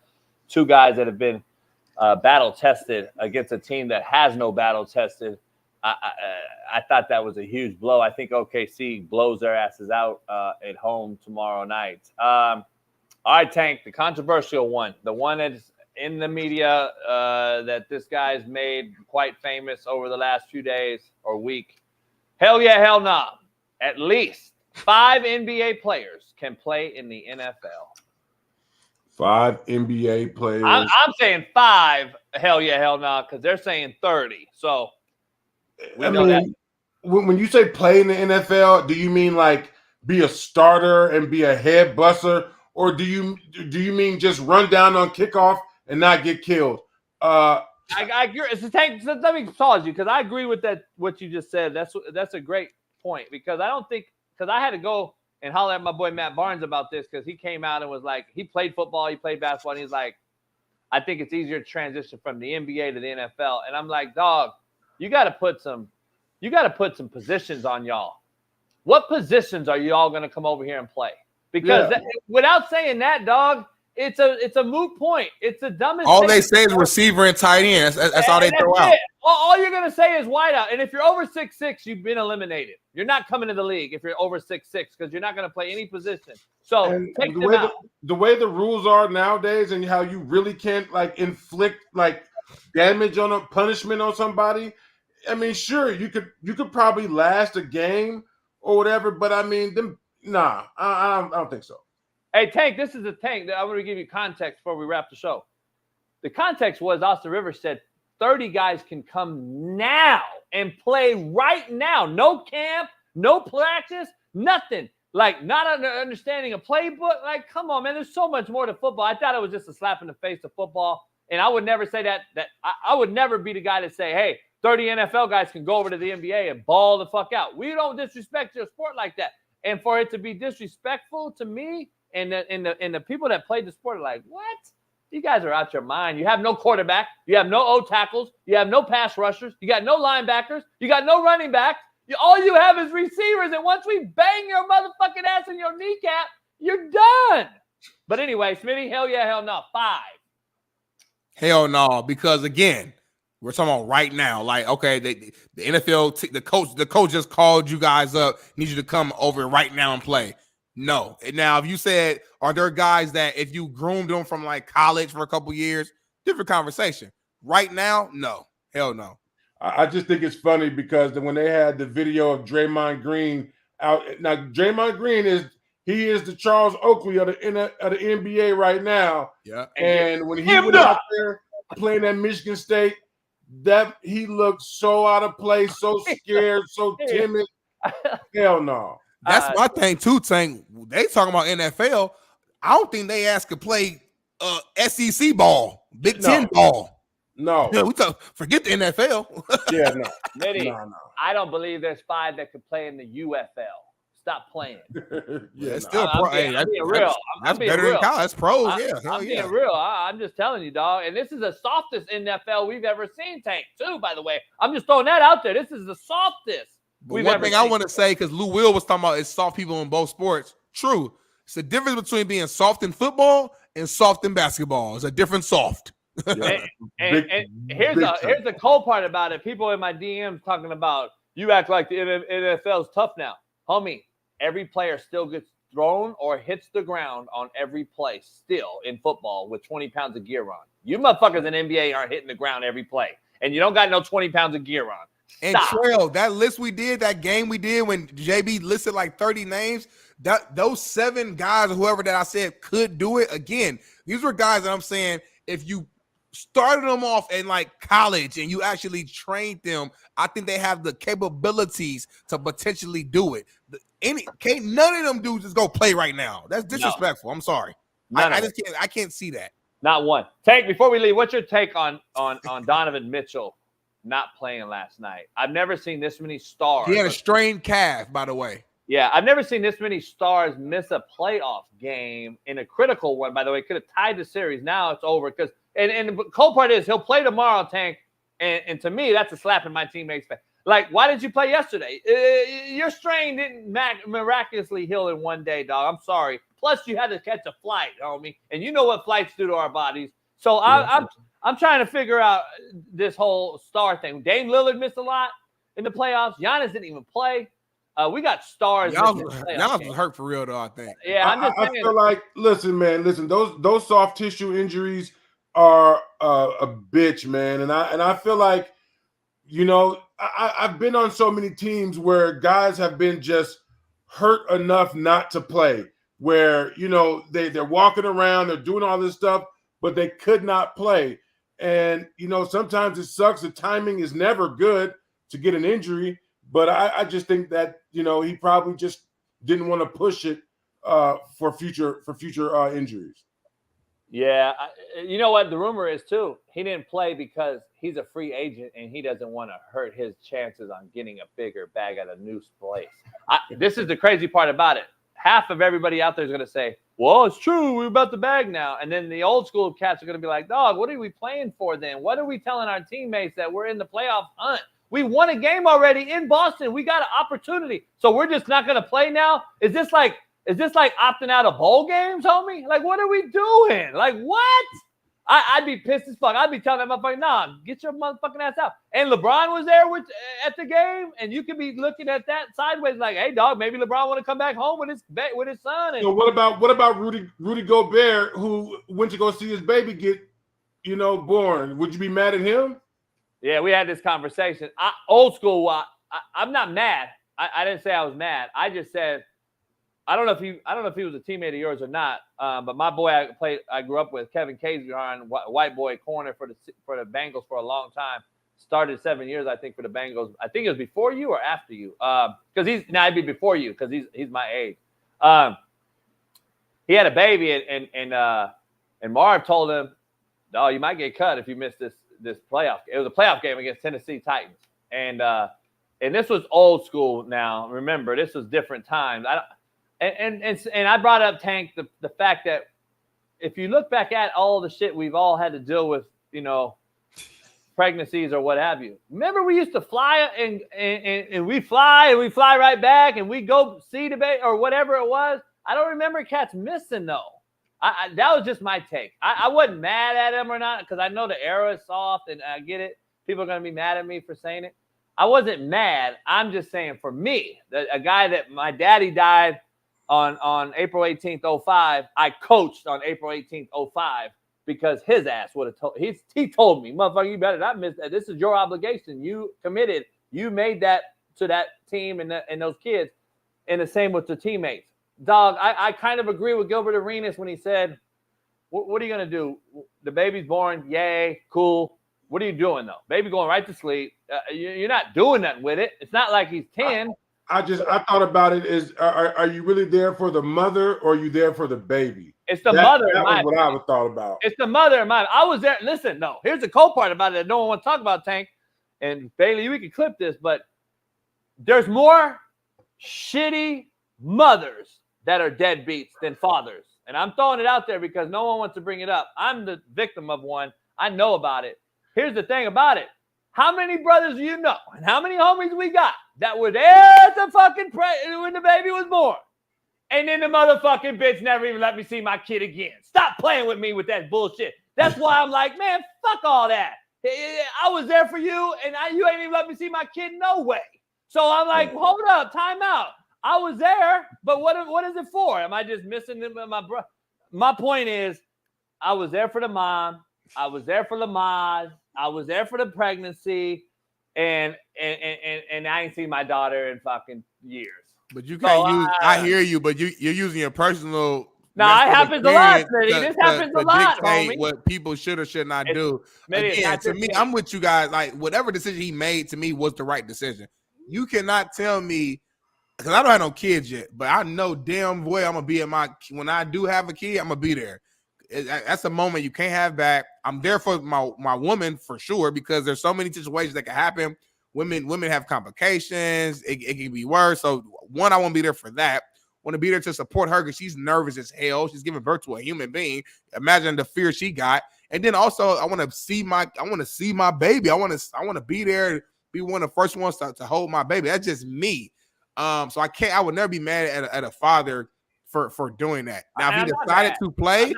Speaker 5: 2 guys that have been battle-tested against a team that has no battle-tested. I thought that was a huge blow. I think OKC blows their asses out at home tomorrow night. All right, Tank, the controversial one, the one that's in the media that this guy's made quite famous over the last few days or week. Hell yeah, hell nah. At least 5 NBA players can play in the NFL.
Speaker 15: 5 NBA players.
Speaker 5: I'm saying 5. Hell yeah, hell nah, because they're saying 30. So.
Speaker 15: When you say play in the NFL, do you mean like be a starter and be a head buster, or do you mean just run down on kickoff and not get killed?
Speaker 5: I agree. Let me pause you because I agree with that. What you just said. That's a great point because I had to go and holler at my boy Matt Barnes about this because he came out and was like, he played football, he played basketball, and he's like, I think it's easier to transition from the NBA to the NFL, and I'm like, dog. You got to put some positions on y'all. What positions are y'all going to come over here and play? Because without saying that, dog, it's a moot point. It's the dumbest.
Speaker 7: All
Speaker 5: thing.
Speaker 7: they say is receiver and tight end. That's all they throw out.
Speaker 5: All you're gonna say is wideout. And if you're over 6'6", you've been eliminated. You're not coming to the league if you're over 6'6" because you're not gonna play any position. So take them out.
Speaker 15: The way the rules are nowadays, and how you really can't like inflict like damage on a punishment on somebody. I mean, sure, you could probably last a game or whatever, but I mean, I don't think so.
Speaker 5: Hey, Tank, this is the Tank. I'm going to give you context before we wrap the show. The context was Austin Rivers said 30 guys can come now and play right now. No camp, no practice, nothing. Like, not understanding a playbook. Like, come on, man. There's so much more to football. I thought it was just a slap in the face to football. And I would never say that I would never be the guy to say, hey, 30 NFL guys can go over to the NBA and ball the fuck out. We don't disrespect your sport like that. And for it to be disrespectful to me and the people that played the sport are like, what? You guys are out your mind. You have no quarterback. You have no O tackles. You have no pass rushers. You got no linebackers. You got no running backs. All you have is receivers. And once we bang your motherfucking ass in your kneecap, you're done. But anyway, Smitty, hell yeah, hell no. 5.
Speaker 7: Hell no, because again, we're talking about right now. Like, okay, the NFL, the coach just called you guys up, need you to come over right now and play. No. Now, if you said, are there guys that if you groomed them from like college for a couple years, different conversation. Right now, no. Hell no.
Speaker 15: I just think it's funny because when they had the video of Draymond Green out, now Draymond Green is the Charles Oakley of the NBA right now.
Speaker 7: Yeah.
Speaker 15: And when he went out there playing at Michigan State, that he looked so out of place, so scared, so timid. Hell no.
Speaker 7: That's my thing too, Tank. They talking about NFL. I don't think they asked to play SEC ball, Big Ten ball.
Speaker 15: No.
Speaker 7: Yeah, forget the NFL.
Speaker 15: Yeah, no.
Speaker 5: No. I don't believe there's 5 that could play in the UFL. Stop playing.
Speaker 7: It's still
Speaker 5: I'm being real.
Speaker 7: That's better than college. That's pros.
Speaker 5: I'm being real. I'm just telling you, dog. And this is the softest NFL we've ever seen, Tank, too, by the way. I'm just throwing that out there. This is the softest
Speaker 7: we've ever seen. I want to say, because Lou Will was talking about is soft people in both sports. True. It's the difference between being soft in football and soft in basketball. It's a different soft.
Speaker 5: And here's the cold part about it. People in my DMs talking about, you act like the NFL's tough now. Homie, every player still gets thrown or hits the ground on every play still in football with 20 pounds of gear on. You motherfuckers in NBA aren't hitting the ground every play. And you don't got no 20 pounds of gear on.
Speaker 7: And Trail, that list we did, that game we did when JB listed like 30 names, those 7 guys or whoever that I said could do it, again, these were guys that I'm saying if you started them off in like college and you actually trained them, I think they have the capabilities to potentially do it. None of them dudes just go play right now. That's disrespectful. I'm sorry. I can't see that.
Speaker 5: Not one. Tank, before we leave, what's your take on Donovan Mitchell not playing last night? I've never seen this many stars.
Speaker 7: He had a strained calf, by the way.
Speaker 5: Yeah, I've never seen this many stars miss a playoff game in a critical one, by the way. Could have tied the series. Now it's over because and the cold part is he'll play tomorrow, Tank. And to me, that's a slap in my teammates' face. Like, why didn't you play yesterday? Your strain didn't miraculously heal in one day, dog. I'm sorry. Plus, you had to catch a flight, homie. And you know what flights do to our bodies. So I'm trying to figure out this whole star thing. Dame Lillard missed a lot in the playoffs. Giannis didn't even play. We got stars.
Speaker 7: Giannis was hurt for real, though, I think.
Speaker 5: Yeah, I'm just saying.
Speaker 15: I feel like, listen, those soft tissue injuries are a bitch, man. And I feel like, I've been on so many teams where guys have been just hurt enough not to play, where, they're walking around, they're doing all this stuff, but they could not play. And, sometimes it sucks. The timing is never good to get an injury, but I just think that, he probably just didn't want to push it for future injuries.
Speaker 5: Yeah. You know what? The rumor is, too, he didn't play because he's a free agent and he doesn't want to hurt his chances on getting a bigger bag at a new place. This is the crazy part about it. Half of everybody out there is going to say, well, it's true. We're about the bag now. And then the old school cats are going to be like, dog, what are we playing for then? What are we telling our teammates that we're in the playoff hunt? We won a game already in Boston. We got an opportunity. So we're just not going to play now? Is this like Is this like opting out of bowl games, homie? Like, what are we doing? Like, what? I'd be pissed as fuck. I'd be telling that motherfucker, nah, get your motherfucking ass out. And LeBron was there at the game, and you could be looking at that sideways like, hey, dog, maybe LeBron want to come back home with his son. And
Speaker 15: so what about Rudy Gobert, who went to go see his baby get, born? Would you be mad at him?
Speaker 5: Yeah, we had this conversation. Old school, I'm not mad. I didn't say I was mad. I just said, I don't know if he was a teammate of yours or not, but my boy I grew up with, Kevin Kazvihan, white boy corner for the Bengals for a long time. Started 7 years, I think, for the Bengals. I think it was before you or after you, because it'd be before you because he's my age. He had a baby, and Marv told him, "Oh, you might get cut if you miss this playoff." It was a playoff game against Tennessee Titans, and this was old school. Now, remember, this was different times. And I brought up, Tank, the fact that if you look back at all the shit we've all had to deal with, pregnancies or what have you. Remember we used to fly and we fly right back and we go see the baby or whatever it was. I don't remember cats missing though. That was just my take. I wasn't mad at him or not because I know the era is soft and I get it. People are going to be mad at me for saying it. I wasn't mad. I'm just saying for me, a guy that my daddy died on April 18th, 05, I coached on April 18th, 05 because his ass would have told he told me, motherfucker, you better not miss that. This is your obligation. You committed. You made that to that team and those kids. And the same with the teammates. Dog, I kind of agree with Gilbert Arenas when he said, what are you going to do? The baby's born. Yay. Cool. What are you doing, though? Baby going right to sleep. You're not doing nothing with it. It's not like he's 10.
Speaker 15: I thought about it is, are you really there for the mother or are you there for the baby?
Speaker 5: It's the mother.
Speaker 15: That was what I thought about.
Speaker 5: It's the mother in my. I was there. Listen, no. Here's the cool part about it that no one wants to talk about, Tank. And Bailey, we can clip this, but there's more shitty mothers that are deadbeats than fathers. And I'm throwing it out there because no one wants to bring it up. I'm the victim of one. I know about it. Here's the thing about it. How many brothers do you know and how many homies we got that were there at the fucking when the baby was born? And then the motherfucking bitch never even let me see my kid again. Stop playing with me with that bullshit. That's why I'm like, man, fuck all that. I was there for you and you ain't even let me see my kid no way. So I'm like, hold up, time out. I was there, but what is it for? Am I just missing my brother? My point is, I was there for the mom. I was there for Lamaz. I was there for the pregnancy, and I ain't seen my daughter in fucking years.
Speaker 7: But you can't use. I hear you, but you're using your personal.
Speaker 5: No, it happens a lot, Smitty. This happens a lot, homie.
Speaker 7: What people should or should not do. Again, to me, I'm with you guys. Like whatever decision he made, to me, was the right decision. You cannot tell me. Because I don't have no kids yet, but I know damn well I'm gonna be when I do have a kid, I'm gonna be there. That's a moment you can't have back. I'm there for my woman for sure because there's so many situations that can happen. Women have complications. It can be worse. So one, I want to be there for that. Want to be there to support her because she's nervous as hell. She's giving birth to a human being. Imagine the fear she got. And then also I want to see my baby. I want to be there, be one of the first ones to hold my baby. That's just me. So I would never be mad at a father for doing that. Now, if he decided to play,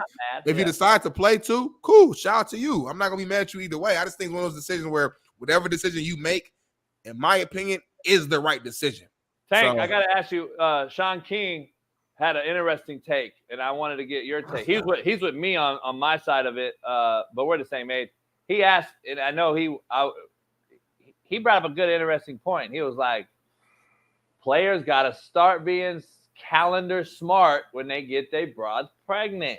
Speaker 7: if he decided to play too, cool. Shout out to you. I'm not gonna be mad at you either way. I just think one of those decisions where whatever decision you make, in my opinion, is the right decision.
Speaker 5: Tank, I gotta ask you, Shaun King had an interesting take, and I wanted to get your take. He's with me on my side of it, but we're the same age. He asked, and I know he brought up a good, interesting point. He was like, players got to start being calendar smart when they get their broads pregnant.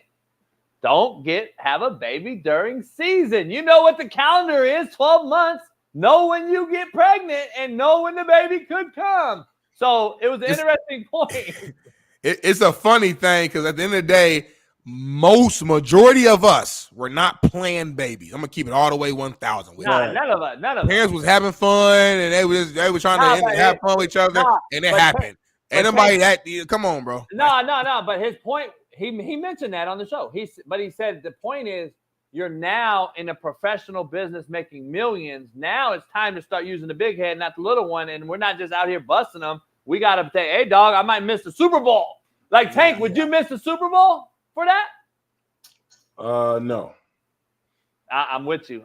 Speaker 5: Don't have a baby during season. You know what the calendar is, 12 months. Know when you get pregnant and know when the baby could come. So it was an interesting point.
Speaker 7: It's a funny thing because at the end of the day, majority of us were not planned babies. I'm gonna keep it all the way 1,000.
Speaker 5: None of us.
Speaker 7: Parents was having fun and they were trying to have fun with each other, and it happened. Ain't nobody come on, bro.
Speaker 5: No. But his point, he mentioned that on the show. He said the point is you're now in a professional business making millions. Now it's time to start using the big head, not the little one. And we're not just out here busting them. We got to say, hey, dog, I might miss the Super Bowl. Like Tank, would you miss the Super Bowl for that?
Speaker 15: No.
Speaker 5: I'm with you.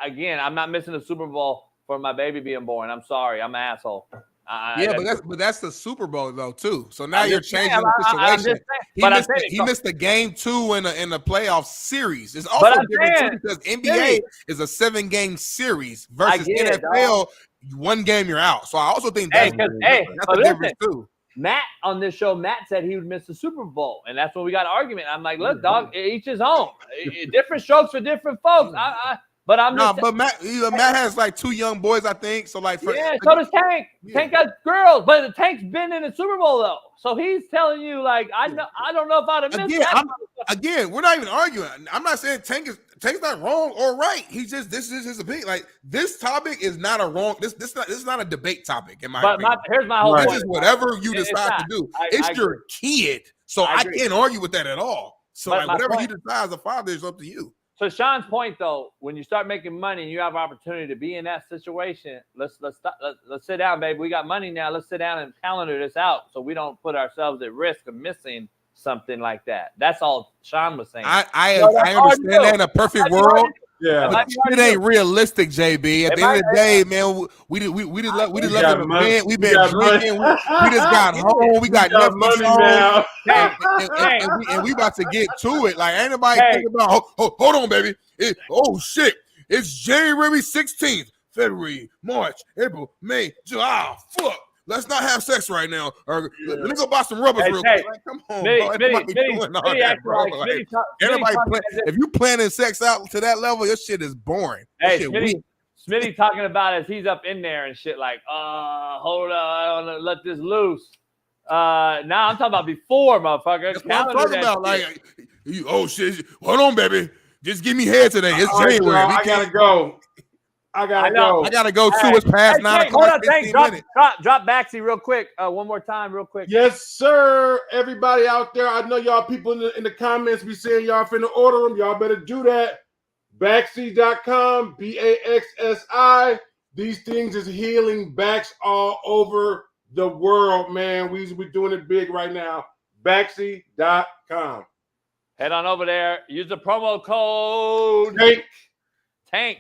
Speaker 5: Again, I'm not missing the Super Bowl for my baby being born. I'm sorry. I'm an asshole.
Speaker 7: But that's the Super Bowl though too. So now you're changing
Speaker 5: saying,
Speaker 7: the situation. He missed the game 2 in the playoff series. It's also different too because NBA is a 7-game series versus NFL. One game you're out. So I also think that's the difference too.
Speaker 5: Matt on this show, Matt said he would miss the Super Bowl, and that's when we got an argument. I'm like, look, dog, each his own. Different strokes for different folks. But
Speaker 7: Matt has like 2 young boys, I think. So like,
Speaker 5: so does Tank. Tank got girls, but the Tank's been in the Super Bowl though. So he's telling you like, I don't know if I'd have missed that.
Speaker 7: Again, we're not even arguing. I'm not saying Tank's not wrong or right. He's just this is his opinion. Like this topic is not a wrong. This is not a debate topic in my opinion.
Speaker 5: Here's my whole point.
Speaker 7: This is whatever you decide to do. It's your kid, so I can't argue with that at all. So like, whatever you decide as a father is up to you.
Speaker 5: So Shaun's point though, when you start making money and you have opportunity to be in that situation, let's sit down, baby. We got money now. Let's sit down and calendar this out so we don't put ourselves at risk of missing something like that. That's all Shaun was saying.
Speaker 7: I understand that in a perfect world. Yeah, but it ain't realistic, JB. At the end of the day, man, we just left in the bed. We've been drinking. We just got home. We got Netflix now, and we about to get to it. Like ain't nobody thinking about. Hold on, baby. Oh shit! It's January 16th, February, March, April, May, July. Fuck. Let's not have sex right now. Or let me go buy some rubbers real quick. Like, come on, bro. If you planning sex out to that level, your shit is boring.
Speaker 5: Hey, Smitty talking about as he's up in there and shit like, hold on, I don't let this loose. Now I'm talking about before, motherfucker.
Speaker 7: That's what I'm talking about. Like, oh shit, hold on, baby. Just give me head today. It's January.
Speaker 15: I gotta go. I
Speaker 7: gotta go too. It's past 9 o'clock.
Speaker 5: Drop Baxi real quick. One more time, real quick.
Speaker 15: Yes, sir. Everybody out there, I know y'all people in the comments be saying y'all finna order them. Y'all better do that. Baxi.com, BAXSI. These things is healing backs all over the world, man. We're doing it big right now. Baxi.com.
Speaker 5: Head on over there. Use the promo code Tank.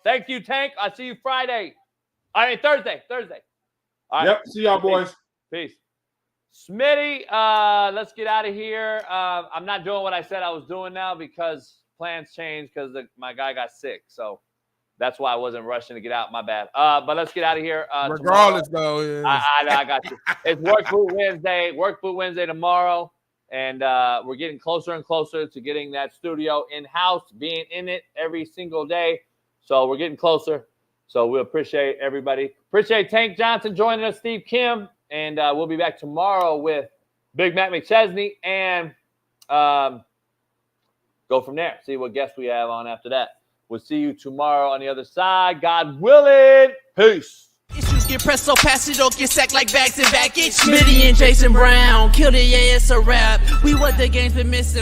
Speaker 5: Thank you, Tank. I'll see you Friday. All right, Thursday. All right.
Speaker 15: Yep. See y'all, boys.
Speaker 5: Peace. Smitty, let's get out of here. I'm not doing what I said I was doing now because plans changed because my guy got sick. So that's why I wasn't rushing to get out. My bad. But let's get out of here.
Speaker 7: Regardless, though. Yeah.
Speaker 5: I got you. It's Work Boot Wednesday. Work Boot Wednesday tomorrow. And we're getting closer and closer to getting that studio in-house, being in it every single day. So we're getting closer. So we appreciate everybody. Appreciate Tank Johnson joining us, Steve Kim. And we'll be back tomorrow with Big Matt McChesney and go from there. See what guests we have on after that. We'll see you tomorrow on the other side. God willing. Peace.
Speaker 3: Issues get pressed so fast you don't get sacked like bags and baggage. Smitty and Jason Brown, kill the ass a rap. We what the game's been missing.